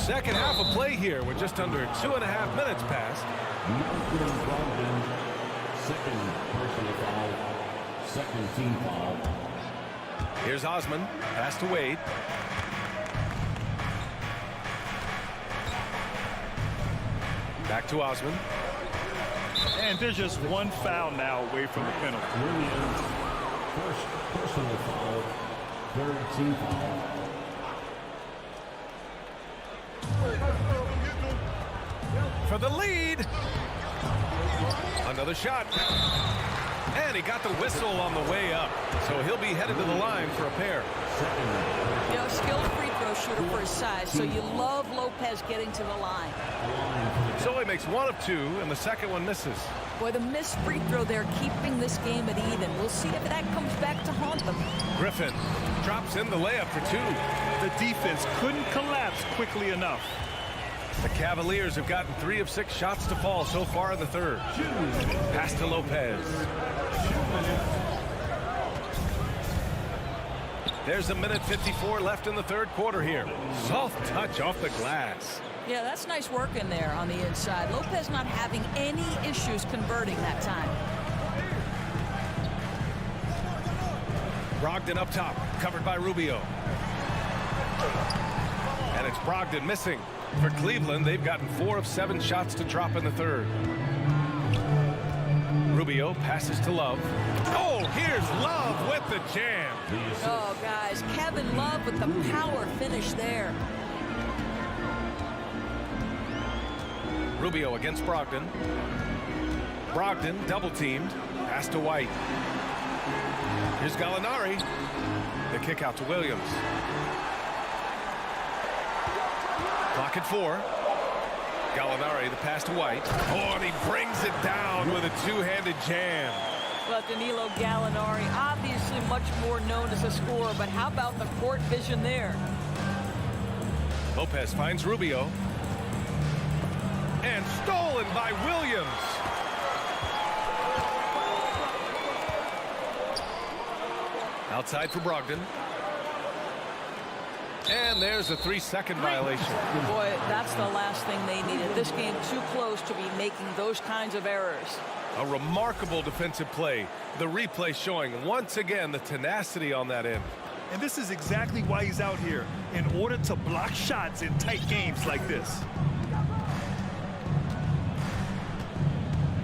Second half of play here with just under 2.5 minutes passed. Second personal foul, second team foul. Here's Osman. Pass to Wade. Back to Osman. And there's just one foul now away from the penalty. Williams, first personal foul, third team foul. For the lead. Another shot. And he got the whistle on the way up. So he'll be headed to the line for a pair. You know, skilled free throw shooter for his size, so you love Lopez getting to the line. So he makes 1 of 2, and the second one misses. Boy, the missed free throw there keeping this game at even. We'll see if that comes back to haunt them. Griffin drops in the layup for 2. The defense couldn't collapse quickly enough. The Cavaliers have gotten 3 of 6 shots to fall so far in the third. Pass to Lopez. There's 1:54 left in the third quarter here. Soft touch off the glass. Yeah, that's nice work in there on the inside. Lopez not having any issues converting that time. Brogdon up top, covered by Rubio. And it's Brogdon missing. For Cleveland, they've gotten 4 of 7 shots to drop in the third. Rubio passes to Love. Oh, here's Love with the jam. Oh, guys, Kevin Love with the power finish there. Rubio against Brogdon. Brogdon double teamed. Pass to White. Here's Gallinari. The kick out to Williams. Clock at 4. Gallinari, the pass to White. Oh, and he brings it down with a two-handed jam. Well, Danilo Gallinari, obviously much more known as a scorer, but how about the court vision there? Lopez finds Rubio. And stolen by Williams. Outside for Brogdon. And there's a 3-second violation. Boy, that's the last thing they needed. This game too close to be making those kinds of errors. A remarkable defensive play. The replay showing once again the tenacity on that end. And this is exactly why he's out here, in order to block shots in tight games like this.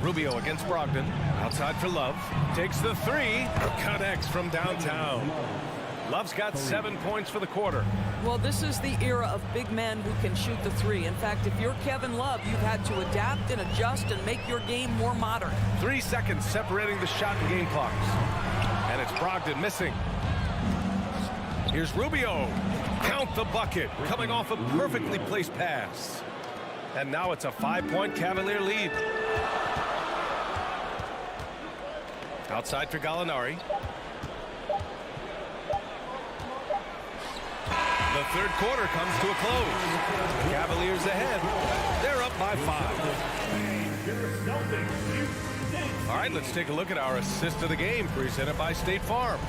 Rubio against Brogdon. Outside for Love. Takes the 3. Connects from downtown. Love's got 7 points for the quarter. Well, this is the era of big men who can shoot the 3. In fact, if you're Kevin Love, you've had to adapt and adjust and make your game more modern. 3 seconds separating the shot and game clocks. And it's Brogdon missing. Here's Rubio. Count the bucket. Coming off a perfectly placed pass. And now it's a 5-point Cavalier lead. Outside for Gallinari. The third quarter comes to a close. The Cavaliers ahead. They're up by 5. All right, let's take a look at our assist of the game presented by State Farm.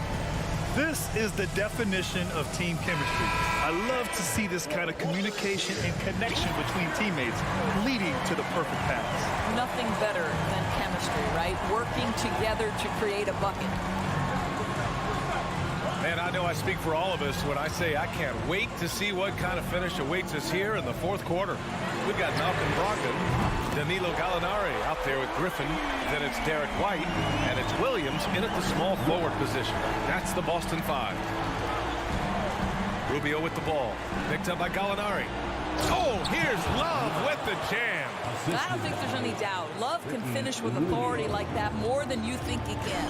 This is the definition of team chemistry. I love to see this kind of communication and connection between teammates leading to the perfect pass. Nothing better than chemistry, right? Working together to create a bucket. Man, I know I speak for all of us when I say I can't wait to see what kind of finish awaits us here in the fourth quarter. We've got Malcolm Brogdon, Danilo Gallinari out there with Griffin. Then it's Derek White, and it's Williams in at the small forward position. That's the Boston Five. Rubio with the ball. Picked up by Gallinari. Oh, here's Love with the jam. I don't think there's any doubt. Love can finish with authority like that more than you think he can.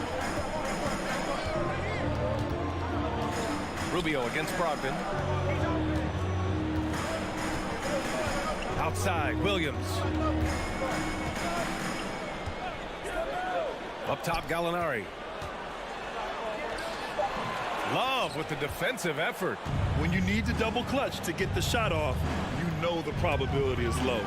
Rubio against Brogdon. Outside, Williams. Up top, Gallinari. Love with the defensive effort. When you need to double clutch to get the shot off, you know the probability is low.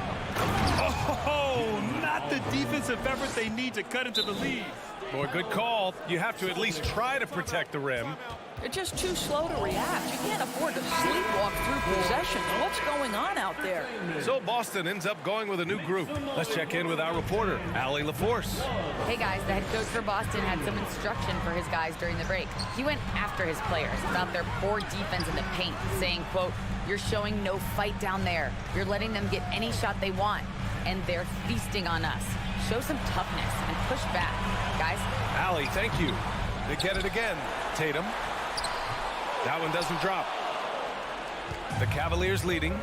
Oh, not the defensive effort they need to cut into the lead. Boy, good call. You have to at least try to protect the rim. They're just too slow to react. You can't afford to sleepwalk through possessions. What's going on out there? So Boston ends up going with a new group. Let's check in with our reporter, Allie LaForce. Hey guys, the head coach for Boston had some instruction for his guys during the break. He went after his players about their poor defense in the paint, saying, quote, "You're showing no fight down there. You're letting them get any shot they want, and they're feasting on us. Show some toughness and push back, guys." Allie, thank you. They get it again. Tatum. That one doesn't drop. The Cavaliers leading.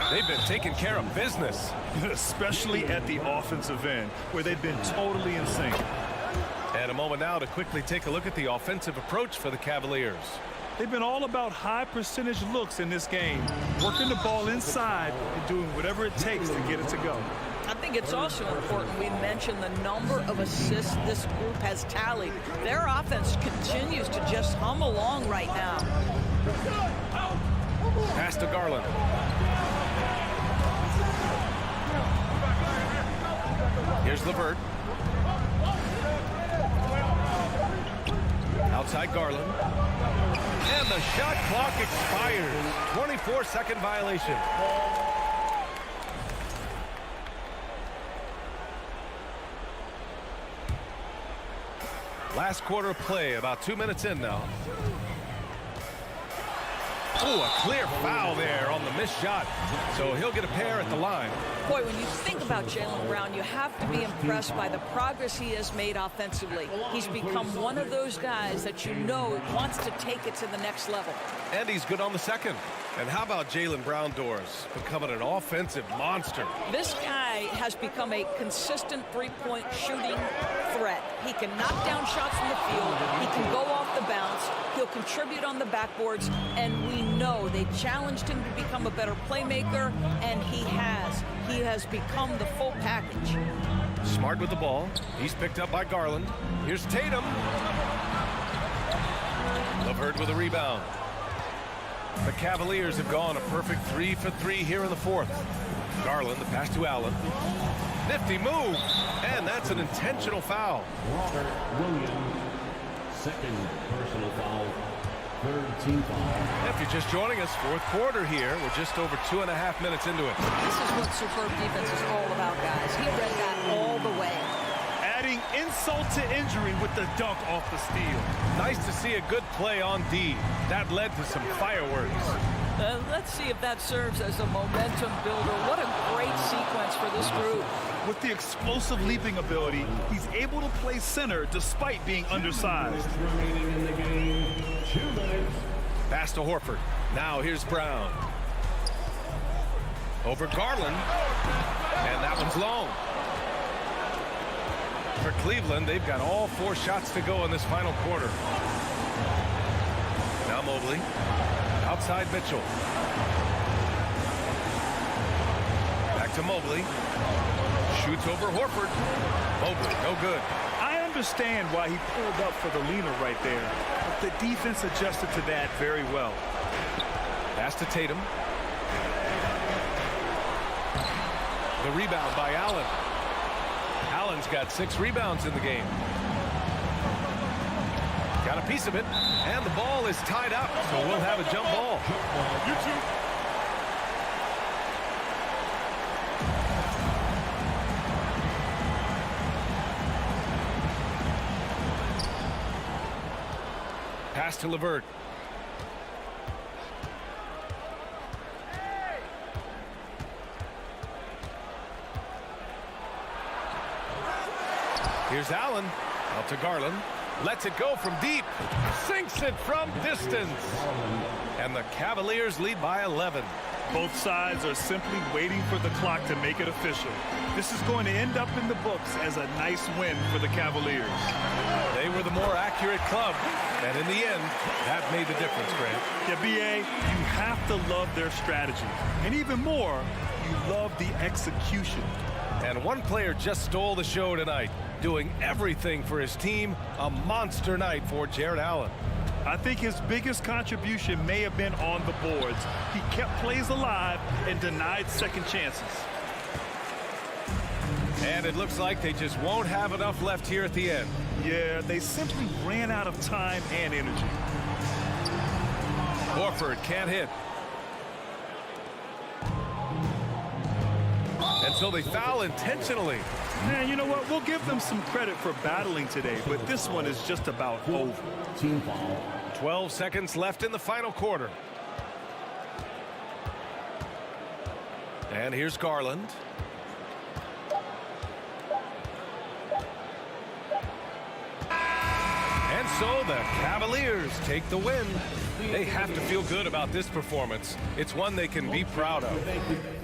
They've been taking care of business. Especially at the offensive end, where they've been totally in sync. And a moment now to quickly take a look at the offensive approach for the Cavaliers. They've been all about high percentage looks in this game, working the ball inside and doing whatever it takes to get it to go. I think it's also important we mention the number of assists this group has tallied. Their offense continues to just hum along right now. Pass to Garland. Here's LeVert. Outside Garland. And the shot clock expires. 24-second violation. Last quarter of play, about 2 minutes in now. Oh, a clear foul there on the missed shot. So he'll get a pair at the line. Boy, when you think about Jaylen Brown, you have to be impressed by the progress he has made offensively. He's become one of those guys that you know wants to take it to the next level. And he's good on the second. And how about Jaylen Brown Doors becoming an offensive monster? This guy has become a consistent three-point shooting threat. He can knock down shots from the field. He can go off the bounce. He'll contribute on the backboards. And we know they challenged him to become a better playmaker, and he has. He has become the full package. Smart with the ball. He's picked up by Garland. Here's Tatum. LeVert with a rebound. The Cavaliers have gone a perfect 3 for 3 here in the fourth. Garland, the pass to Allen. Nifty move, and that's an intentional foul. Robert Williams, second personal foul, third team foul. If you're just joining us, fourth quarter here. We're just over 2.5 minutes into it. This is what superb defense is all about, guys. He read that all the way. Adding insult to injury with the dunk off the steal. Nice to see a good play on D. That led to some fireworks. Let's see if that serves as a momentum builder. What a great sequence for this group. With the explosive leaping ability, he's able to play center despite being undersized. Remaining in the game, 2 minutes. Pass to Horford. Now here's Brown. Over Garland. And that one's long. For Cleveland, they've got all 4 shots to go in this final quarter. Now Mobley. Outside Mitchell. Back to Mobley. Shoots over Horford. Mobley, no good. I understand why he pulled up for the leaner right there, but the defense adjusted to that very well. Pass to Tatum. The rebound by Allen. Allen's got 6 rebounds in the game. Got a piece of it, and the ball is tied up, so we'll have a jump ball. Pass to Levert. Here's Allen. Out to Garland. Lets it go from deep. Sinks it from distance. And the Cavaliers lead by 11. Both sides are simply waiting for the clock to make it official. This is going to end up in the books as a nice win for the Cavaliers. They were the more accurate club, and in the end, that made the difference, Grant. Yeah, B.A., you have to love their strategy. And even more, you love the execution. And one player just stole the show tonight, doing everything for his team. A monster night for Jared Allen. I think his biggest contribution may have been on the boards. He kept plays alive and denied second chances. And it looks like they just won't have enough left here at the end. Yeah, they simply ran out of time and energy. Horford can't hit. And so they foul intentionally. Man, you know what? We'll give them some credit for battling today, but this one is just about over. Team foul. 12 seconds left in the final quarter. And here's Garland. And so the Cavaliers take the win. They have to feel good about this performance. It's one they can be proud of.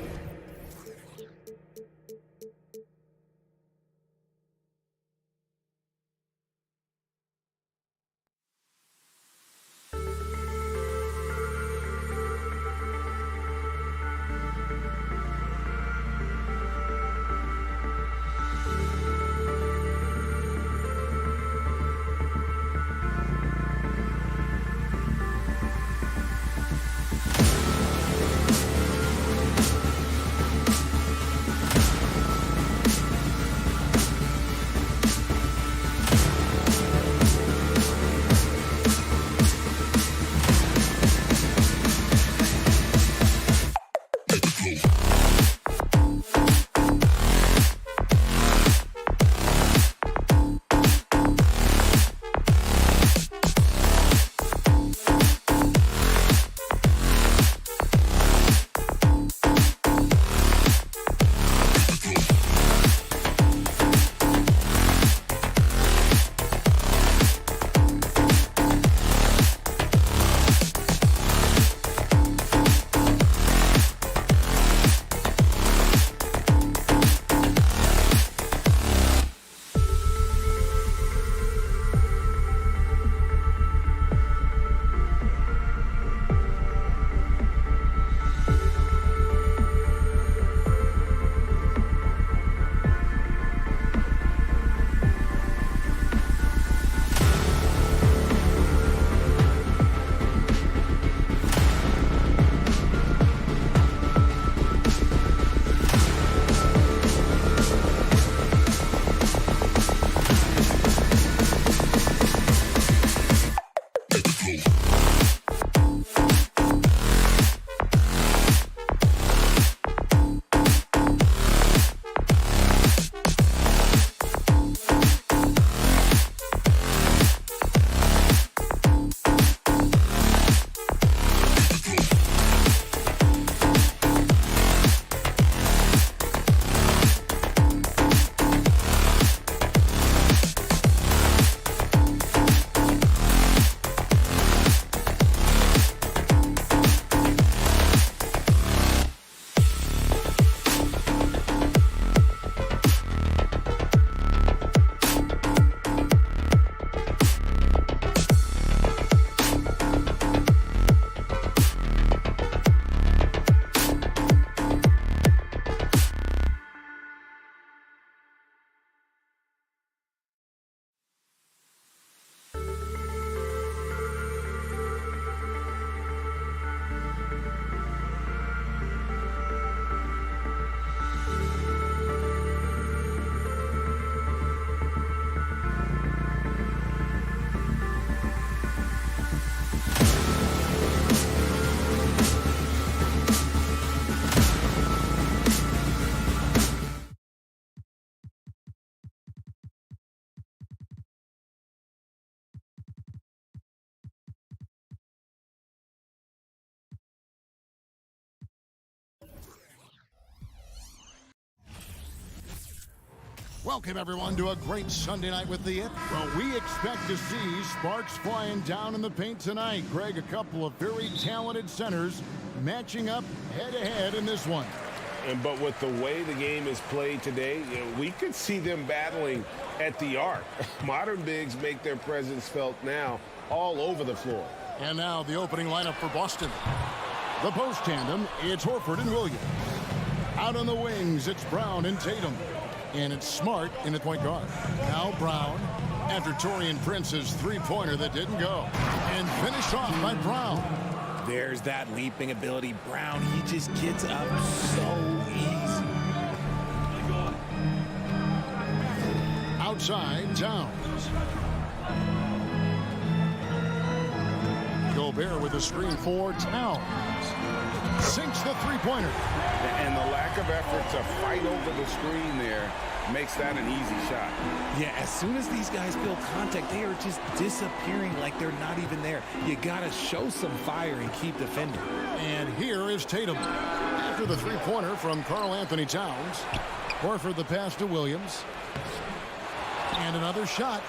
Welcome, everyone, to a great Sunday night with the It. Well, we expect to see sparks flying down in the paint tonight. Greg, a couple of very talented centers matching up head-to-head in this one. But with the way the game is played today, we could see them battling at the arc. Modern bigs make their presence felt now all over the floor. And now the opening lineup for Boston. The post tandem, it's Horford and Williams. Out on the wings, it's Brown and Tatum. And it's Smart in the point guard. Now Brown, after Taurean Prince's three-pointer that didn't go. And finished off by Brown. There's that leaping ability. Brown, he just gets up so easy. Outside, Towns. Gobert with a screen for Towns. Sinks the three-pointer. And the lack of effort to fight over the screen there makes that an easy shot. Yeah, as soon as these guys build contact, they are just disappearing like they're not even there. You got to show some fire and keep defending. And here is Tatum. After the three-pointer from Karl Anthony Towns. Horford the pass to Williams. And another shot.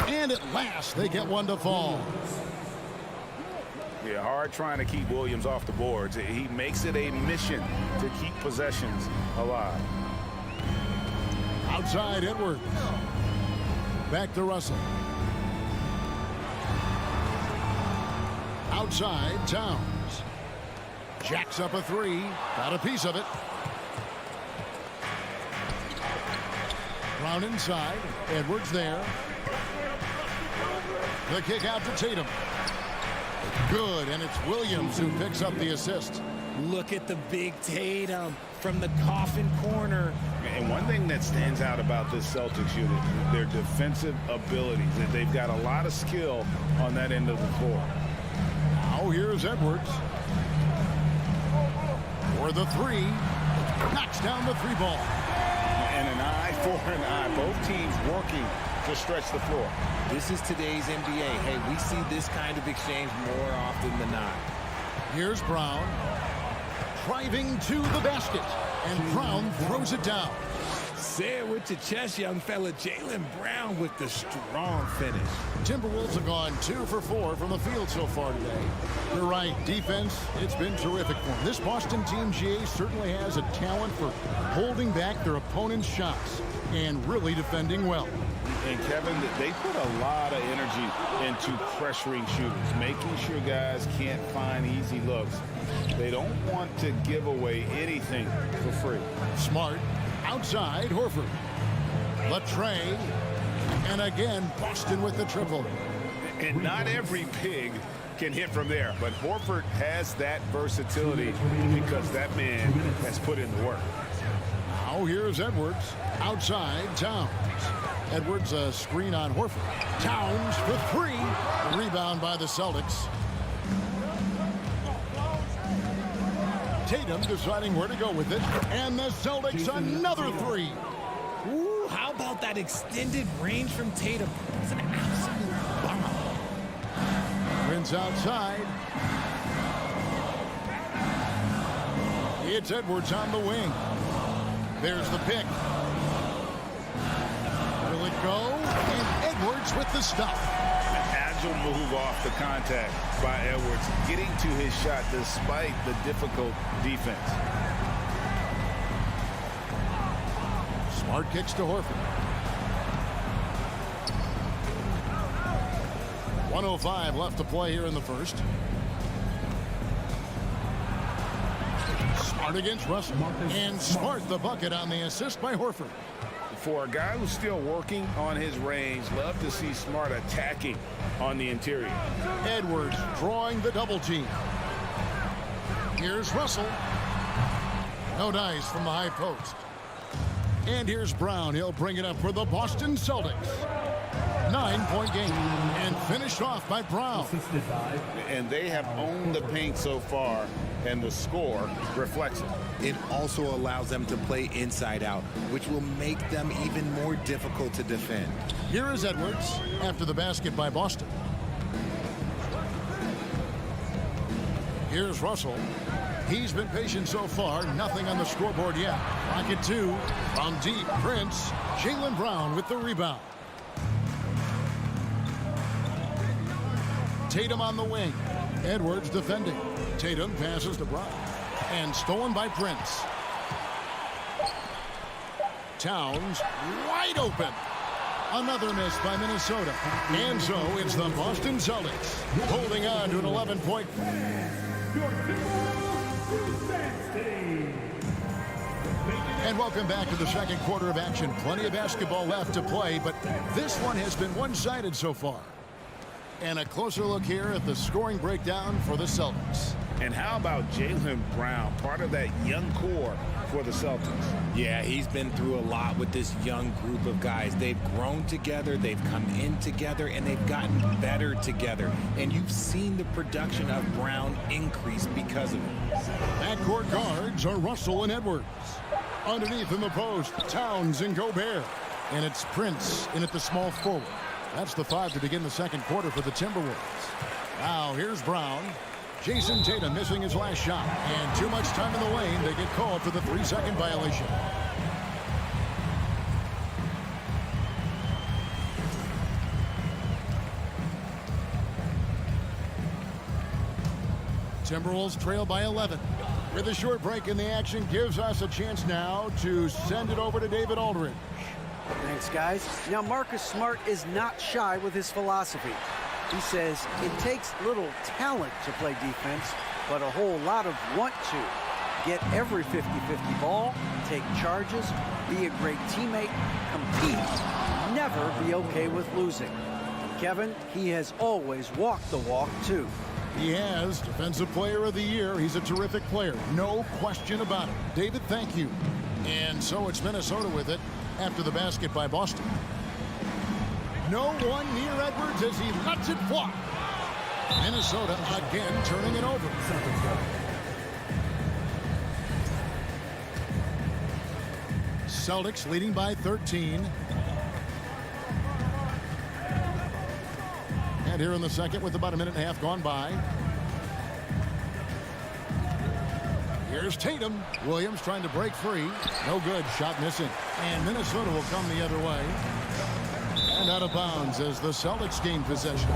And at last, they get one to fall. Yeah, hard trying to keep Williams off the boards. He makes it a mission to keep possessions alive. Outside, Edwards. Back to Russell. Outside, Towns. Jacks up a three. Got a piece of it. Brown inside. Edwards there. The kick out to Tatum. Good, and it's Williams who picks up the assist. Look at the big Tatum from the coffin corner. And one thing that stands out about this Celtics unit, their defensive abilities. They've got a lot of skill on that end of the floor. Now here's Edwards. For the three. Knocks down the three ball. And an eye for an eye. Both teams working to stretch the floor. This is today's NBA. Hey, we see this kind of exchange more often than not. Here's Brown. Driving to the basket. And Brown throws it down. Say it with your chest, young fella. Jaylen Brown with the strong finish. Timberwolves have gone 2 for 4 from the field so far today. You're right. Defense, it's been terrific for them. This Boston team, GA, certainly has a talent for holding back their opponent's shots and really defending well. And Kevin, they put a lot of energy into pressuring shooters, making sure guys can't find easy looks. They don't want to give away anything for free. Smart. Outside, Horford. Latre. And again, Boston with the triple. And not every pig can hit from there, but Horford has that versatility because that man has put in the work. Now here's Edwards. Outside, Towns. Edwards a screen on Horford. Towns for three. A rebound by the Celtics. Tatum deciding where to go with it. And the Celtics another three. Ooh, how about that extended range from Tatum? It's an absolute bomb. Prince outside. It's Edwards on the wing. There's the pick. Will it go? And Edwards with the stuff. An agile move off the contact by Edwards, getting to his shot despite the difficult defense. Smart kicks to Horford. 1:05 left to play here in the first. Smart against Russell. And Smart the bucket on the assist by Horford. For a guy who's still working on his range, love to see Smart attacking on the interior. Edwards drawing the double team. Here's Russell. No dice from the high post. And here's Brown. He'll bring it up for the Boston Celtics. 9-point game. And finished off by Brown. And they have owned the paint so far, and the score reflects it. It also allows them to play inside out, which will make them even more difficult to defend. Here is Edwards after the basket by Boston. Here's Russell. He's been patient so far. Nothing on the scoreboard yet. Rocket 2 from deep. Prince. Jaylen Brown with the rebound. Tatum on the wing. Edwards defending. Tatum passes to Brown. And stolen by Prince. Towns wide open. Another miss by Minnesota. And so it's the Boston Celtics holding on to an 11-point. And welcome back to the second quarter of action. Plenty of basketball left to play, but this one has been one-sided so far. And a closer look here at the scoring breakdown for the Celtics. And how about Jaylen Brown, part of that young core for the Celtics? Yeah, he's been through a lot with this young group of guys. They've grown together, they've come in together, and they've gotten better together. And you've seen the production of Brown increase because of it. Backcourt guards are Russell and Edwards. Underneath in the post, Towns and Gobert. And it's Prince in at the small forward. That's the 5 to begin the second quarter for the Timberwolves. Now here's Brown. Jason Tatum missing his last shot. And too much time in the lane. They get called for the 3-second violation. Timberwolves trail by 11. With a short break in the action gives us a chance now to send it over to David Aldridge. Thanks, guys. Now, Marcus Smart is not shy with his philosophy. He says it takes little talent to play defense, but a whole lot of want to. Get every 50-50 ball, take charges, be a great teammate, compete, never be okay with losing. Kevin, he has always walked the walk, too. He has Defensive Player of the Year. He's a terrific player. No question about it. David, thank you. And so it's Minnesota with it after the basket by Boston. No one near Edwards as he lets it fly. Minnesota again turning it over. Celtics leading by 13. And here in the second with about a minute and a half gone by. Here's Tatum. Williams trying to break free. No good. Shot missing. And Minnesota will come the other way. And out of bounds as the Celtics gain possession.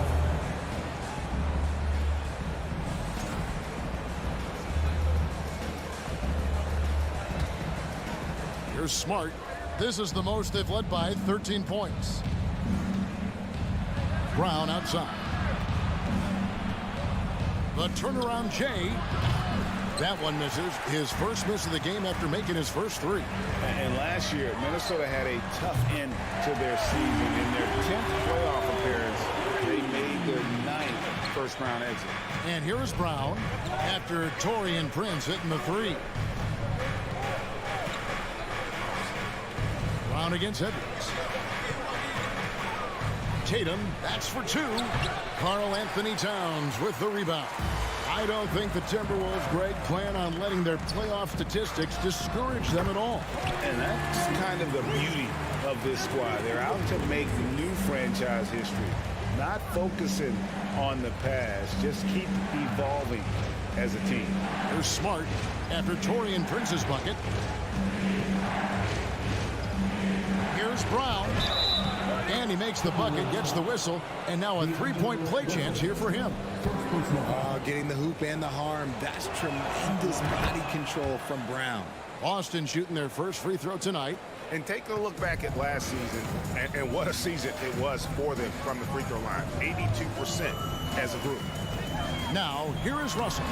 Here's Smart. This is the most they've led by 13 points. Brown outside. The turnaround Jay. That one misses. His first miss of the game after making his first 3. And last year, Minnesota had a tough end to their season. In their 10th playoff appearance, they made their 9th first-round exit. And here is Brown after Taurean Prince hitting the 3. Brown against Edwards. Tatum, that's for 2. Karl Anthony Towns with the rebound. I don't think the Timberwolves, Greg, plan on letting their playoff statistics discourage them at all. And that's kind of the beauty of this squad. They're out to make new franchise history, not focusing on the past, just keep evolving as a team. Here's Smart after Taurean Prince's bucket. Here's Brown. And he makes the bucket, gets the whistle, and now a 3-point play chance here for him. Getting the hoop and the harm. That's tremendous body control from Brown. Boston shooting their first free throw tonight. And take a look back at last season, and what a season it was for them from the free throw line. 82% as a group. Now, here is Russell.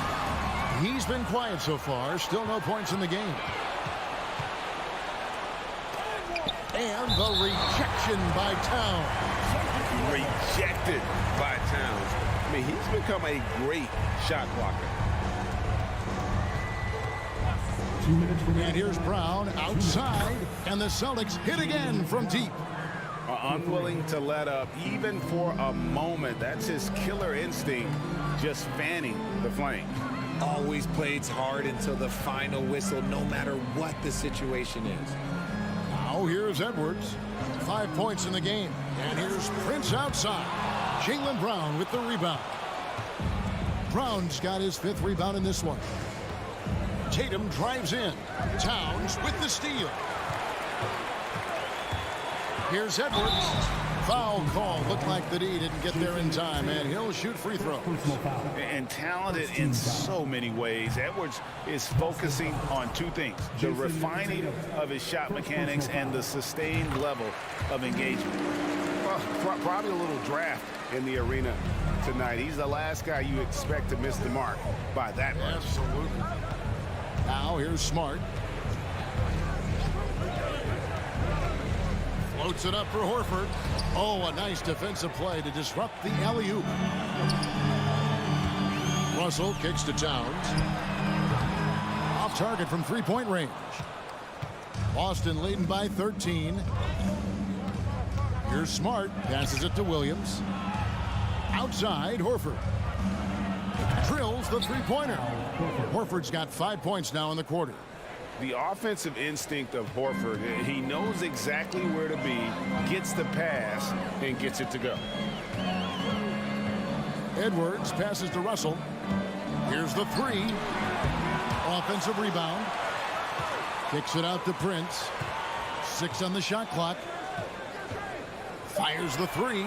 He's been quiet so far. Still no points in the game. And the rejection by Towns. Rejected by Towns. I mean, he's become a great shot blocker. And here's Brown outside, and the Celtics hit again from deep. Unwilling to let up even for a moment. That's his killer instinct, just fanning the flame. Always plays hard until the final whistle, no matter what the situation is. Now here's Edwards. 5 points in the game. And here's Prince outside. Jaylen Brown with the rebound. Brown's got his 5th rebound in this one. Tatum drives in. Towns with the steal. Here's Edwards. Foul call. Looked like the D didn't get there in time, and he'll shoot free throws. And talented in so many ways. Edwards is focusing on two things: the refining of his shot mechanics and the sustained level of engagement. Well, probably a little draft in the arena tonight. He's the last guy you expect to miss the mark by that much. Absolutely. Now here's Smart. Floats it up for Horford. Oh, a nice defensive play to disrupt the alley-oop. Russell kicks to Towns. Off target from three-point range. Boston leading by 13. Here's Smart. Passes it to Williams. Outside, Horford. Drills the three-pointer. Horford's got 5 points now in the quarter. The offensive instinct of Horford, he knows exactly where to be, gets the pass, and gets it to go. Edwards passes to Russell. Here's the three. Offensive rebound. Kicks it out to Prince. 6 on the shot clock. Fires the three.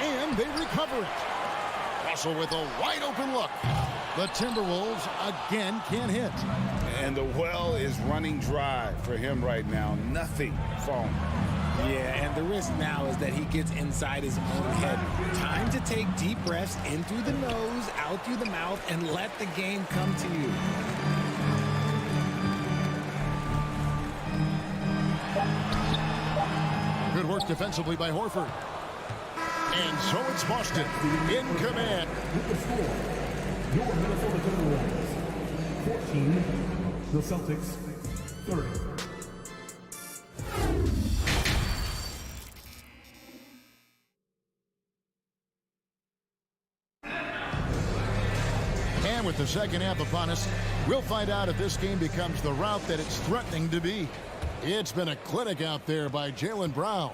And they recover it. Russell with a wide open look. The Timberwolves again can't hit. And the well is running dry for him right now. Nothing falling. Yeah, and the risk now is that he gets inside his own head. Time to take deep breaths in through the nose, out through the mouth, and let the game come to you. Good work defensively by Horford. And so it's Boston in command. With the score, your Minnesota Timberwolves 14, the Celtics 30. And with the second half upon us, we'll find out if this game becomes the route that it's threatening to be. It's been a clinic out there by Jaylen Brown.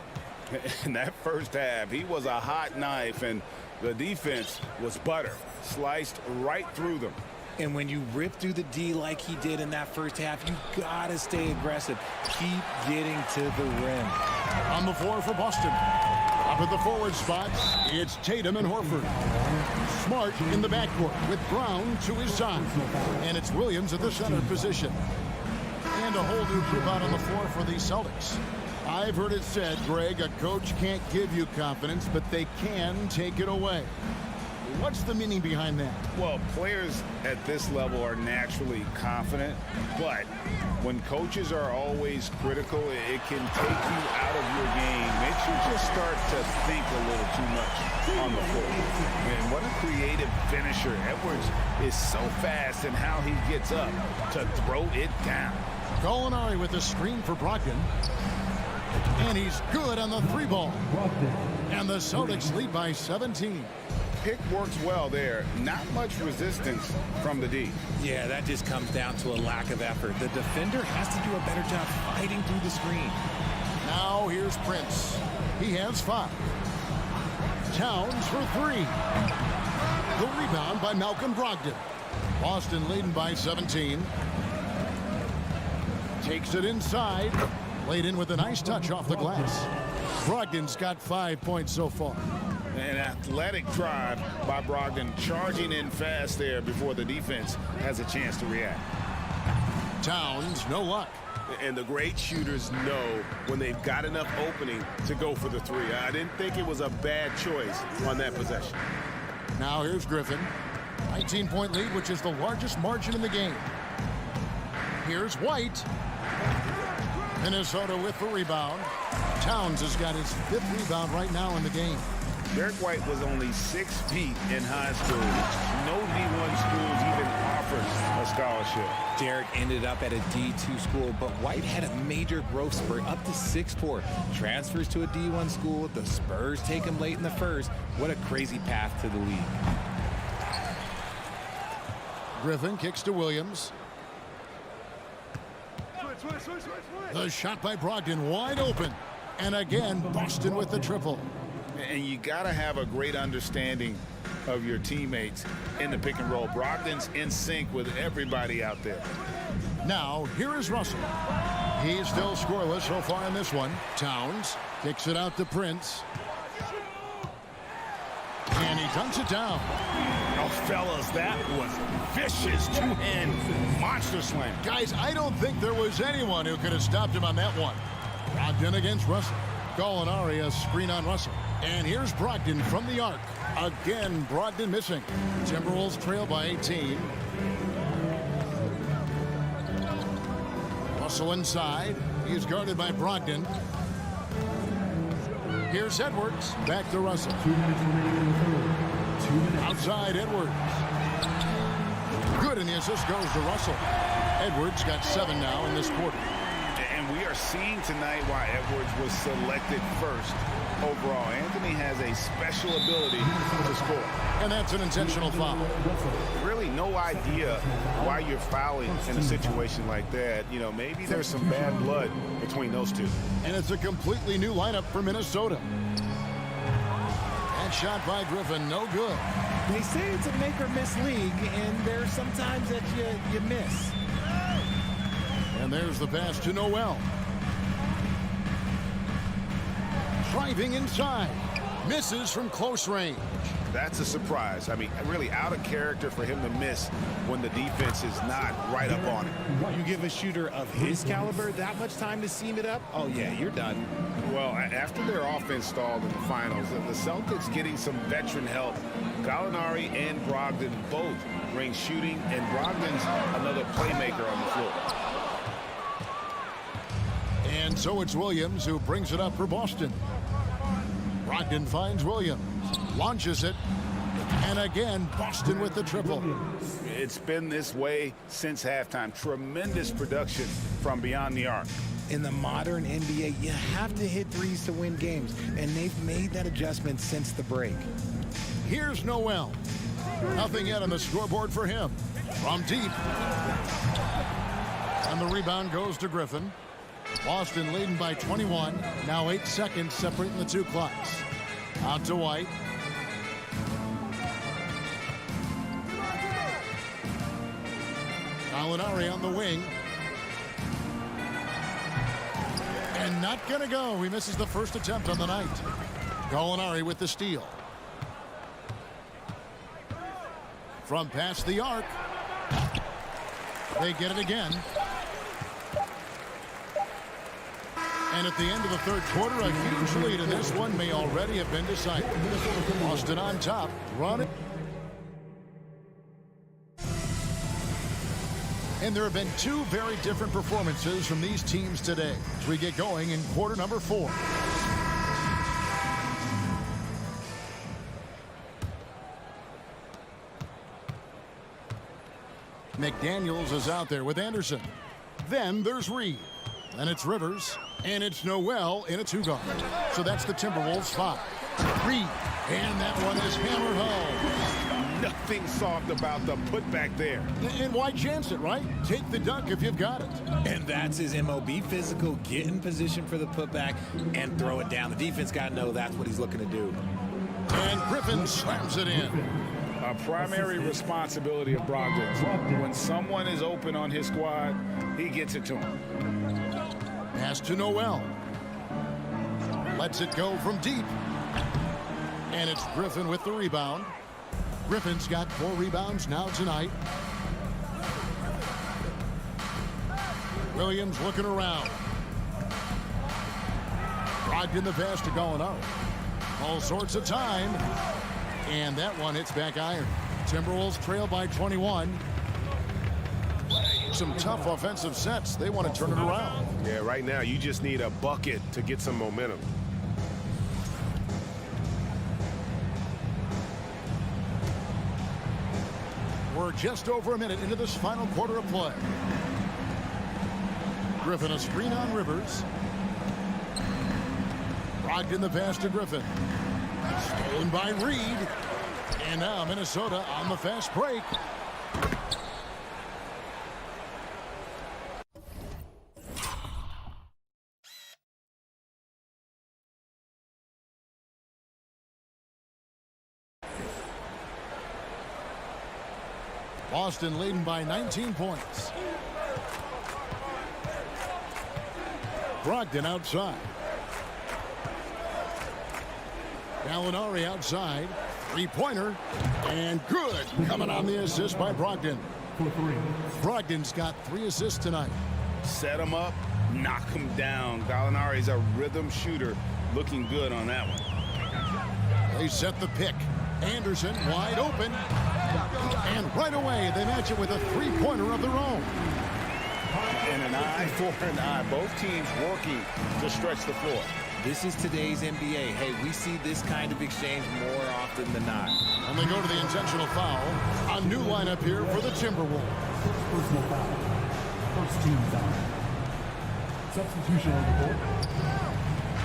In that first half, he was a hot knife, and the defense was butter. Sliced right through them. And when you rip through the D like he did in that first half, you gotta stay aggressive. Keep getting to the rim. On the floor for Boston. Up at the forward spot, it's Tatum and Horford. Smart in the backcourt with Brown to his side. And it's Williams at the center position. And a whole new group out on the floor for the Celtics. I've heard it said, Greg, a coach can't give you confidence, but they can take it away. What's the meaning behind that? Well, players at this level are naturally confident, but when coaches are always critical, it can take you out of your game. Makes you just start to think a little too much on the floor. And what a creative finisher. Edwards is so fast in how he gets up to throw it down. Gallinari with the screen for Brogdon. And he's good on the three ball. And the Celtics lead by 17. Pick works well there. Not much resistance from the D. Yeah, that just comes down to a lack of effort. The defender has to do a better job fighting through the screen. Now here's Prince. He has 5. Towns for 3. The rebound by Malcolm Brogdon. Boston leading by 17. Takes it inside. Laid in with a nice touch off the glass. Brogdon's got 5 points so far. An athletic drive by Brogdon, charging in fast there before the defense has a chance to react. Towns, no luck. And the great shooters know when they've got enough opening to go for the three. I didn't think it was a bad choice on that possession. Now here's Griffin. 19-point lead, which is the largest margin in the game. Here's White. Minnesota with the rebound. Towns has got his 5th rebound right now in the game. Derek White was only 6 feet in high school. No D1 schools even offered a scholarship. Derek ended up at a D2 school, but White had a major growth spurt up to 6'4". Transfers to a D1 school. The Spurs take him late in the first. What a crazy path to the league. Griffin kicks to Williams. The shot by Brogdon wide open. And again, Boston with the triple. And you got to have a great understanding of your teammates in the pick and roll. Brogdon's in sync with everybody out there. Now, here is Russell. He's still scoreless so far in this one. Towns kicks it out to Prince. And he dunks it down. Oh, fellas, that was vicious two-hand monster slam. Guys, I don't think there was anyone who could have stopped him on that one. Brogdon against Russell. Gallinari a screen on Russell. And here's Brogdon from the arc. Again, Brogdon missing. Timberwolves trail by 18. Russell inside. He's guarded by Brogdon. Here's Edwards. Back to Russell. 2 minutes remaining in the third. 2 minutes. Outside Edwards. Good, and the assist goes to Russell. Edwards got 7 now in this quarter. And we are seeing tonight why Edwards was selected first overall. Anthony has a special ability to score. And that's an intentional foul. Really no idea why you're fouling in a situation like that. You know, maybe there's some bad blood between those two. And it's a completely new lineup for Minnesota. And shot by Griffin, no good. They say it's a make or miss league, and there's sometimes that you miss. And there's the pass to Noel. Driving inside. Misses from close range. That's a surprise. I mean, really out of character for him to miss when the defense is not right up on it. You give a shooter of his caliber that much time to seam it up? Oh, yeah, you're done. Well, after their offense stalled in the finals, the Celtics getting some veteran help. Gallinari and Brogdon both bring shooting, and Brogdon's another playmaker on the floor. And so it's Williams who brings it up for Boston. Brogdon finds Williams, launches it, and again, Boston with the triple. It's been this way since halftime. Tremendous production from beyond the arc. In the modern NBA, you have to hit threes to win games, and they've made that adjustment since the break. Here's Noel. Nothing yet on the scoreboard for him. From deep. And the rebound goes to Griffin. Boston leading by 21. Now 8 seconds separating the two clocks. Out to White. Gallinari on the wing. And not going to go. He misses the first attempt on the night. Gallinari with the steal. From past the arc. They get it again. And at the end of the third quarter, a huge lead in this one may already have been decided. Boston on top, running. And there have been two very different performances from these teams today as we get going in quarter number 4. McDaniels is out there with Anderson. Then there's Reed. And it's Rivers. And it's Noel in a 2-guard. So that's the Timberwolves 5. Reed. And that one is hammered home. Nothing soft about the putback there. And why chance it, right? Take the dunk if you've got it. And that's his MO. Be physical, get in position for the putback, and throw it down. The defense got to know that's what he's looking to do. And Griffin slams it in. A primary responsibility of Brogdon. When someone is open on his squad, he gets it to him. Pass to Noel. Lets it go from deep. And it's Griffin with the rebound. Griffin's got 4 rebounds now tonight. Williams looking around. Brogdon the pass to Gallinari. All sorts of time. And that one hits back iron. Timberwolves trail by 21. Some tough offensive sets. They want to turn it around. Yeah, right now you just need a bucket to get some momentum. We're just over a minute into this final quarter of play. Griffin a screen on Rivers. Brogdon the pass to Griffin. Stolen by Reed. And now Minnesota on the fast break. Boston leading by 19 points. Brogdon outside. Gallinari outside. Three-pointer. And good. Coming on the assist by Brogdon. Brogdon's got 3 assists tonight. Set him up, knock him down. Gallinari's a rhythm shooter. Looking good on that one. They set the pick. Anderson wide open. And right away, they match it with a three-pointer of their own. And an eye for an eye. Both teams working to stretch the floor. This is today's NBA. Hey, we see this kind of exchange more often than not. And they go to the intentional foul. A new lineup here for the Timberwolves. Personal foul. First team foul. Substitution on the court.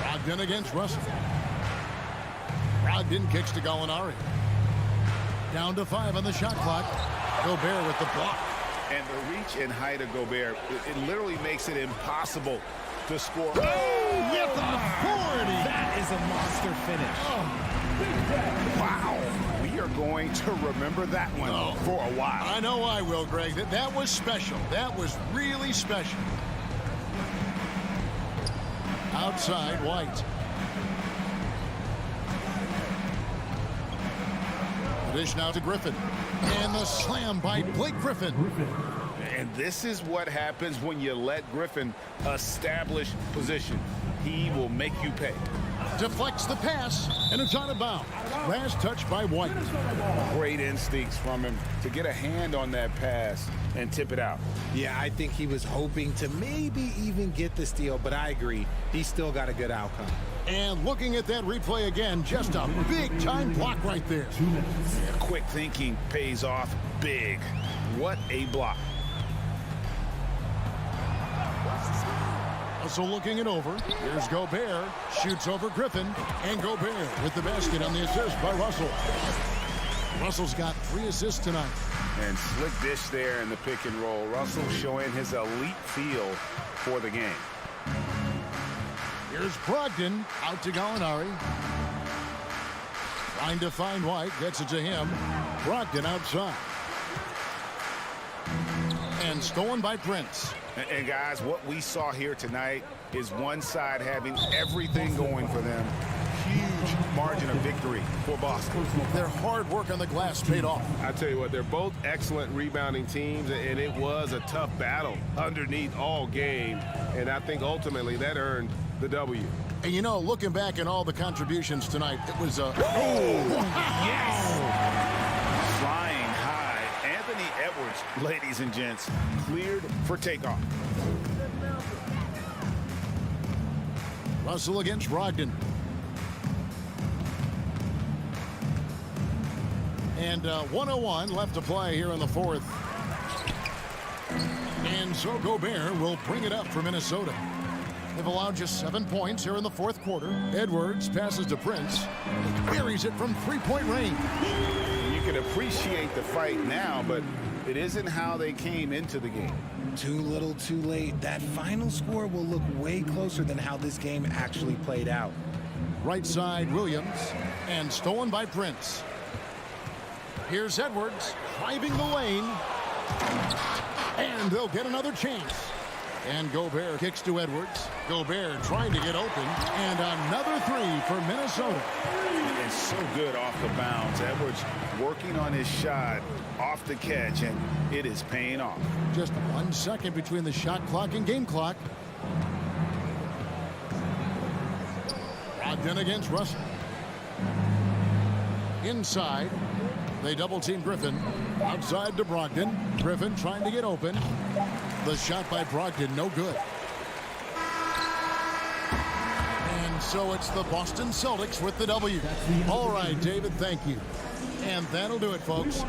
Brogdon against Russell. Brogdon kicks to Gallinari. Down to 5 on the shot clock. Gobert with the block. And the reach and height of Gobert, it literally makes it impossible to score. Oh, with authority. That is a monster finish. Wow. We are going to remember that one for a while. I know I will, Greg. That was special. That was really special. Outside, White. Dish now to Griffin. And the slam by Blake Griffin. And this is what happens when you let Griffin establish position. He will make you pay. Deflects the pass, and it's out of bounds. Last touch by White. Great instincts from him to get a hand on that pass and tip it out. Yeah, I think he was hoping to maybe even get the steal, but I agree. He still got a good outcome. And looking at that replay again, just a big-time block right there. 2 minutes. Quick thinking pays off big. What a block. Russell looking it over. Here's Gobert. Shoots over Griffin. And Gobert with the basket on the assist by Russell. Russell's got 3 assists tonight. And slick dish there in the pick and roll. Russell showing his elite feel for the game. Here's Brogdon out to Gallinari. Trying to find White. Gets it to him. Brogdon outside. And stolen by Prince. And guys, what we saw here tonight is one side having everything going for them. Huge margin of victory for Boston. Their hard work on the glass paid off. I tell you what, they're both excellent rebounding teams, and it was a tough battle underneath all game. And I think ultimately that earned the W. And you know, looking back at all the contributions tonight, it was a... Yes! Flying high. Anthony Edwards, ladies and gents, cleared for takeoff. Russell against Brogdon. And 1:01 left to play here in the fourth. And so Gobert will bring it up for Minnesota. They've allowed just 7 points here in the fourth quarter. Edwards passes to Prince. Buries it from three-point range. You can appreciate the fight now, but it isn't how they came into the game. Too little, too late. That final score will look way closer than how this game actually played out. Right side, Williams. And stolen by Prince. Here's Edwards driving the lane. And they'll get another chance. And Gobert kicks to Edwards. Gobert trying to get open. And another 3 for Minnesota. And so good off the bounds. Edwards working on his shot off the catch, and it is paying off. Just 1 second between the shot clock and game clock. Brogdon against Russell. Inside. They double-team Griffin. Outside to Brogdon. Griffin trying to get open. The shot by Brogdon, no good. And so it's the Boston Celtics with the W. All right, David, thank you. And that'll do it, folks.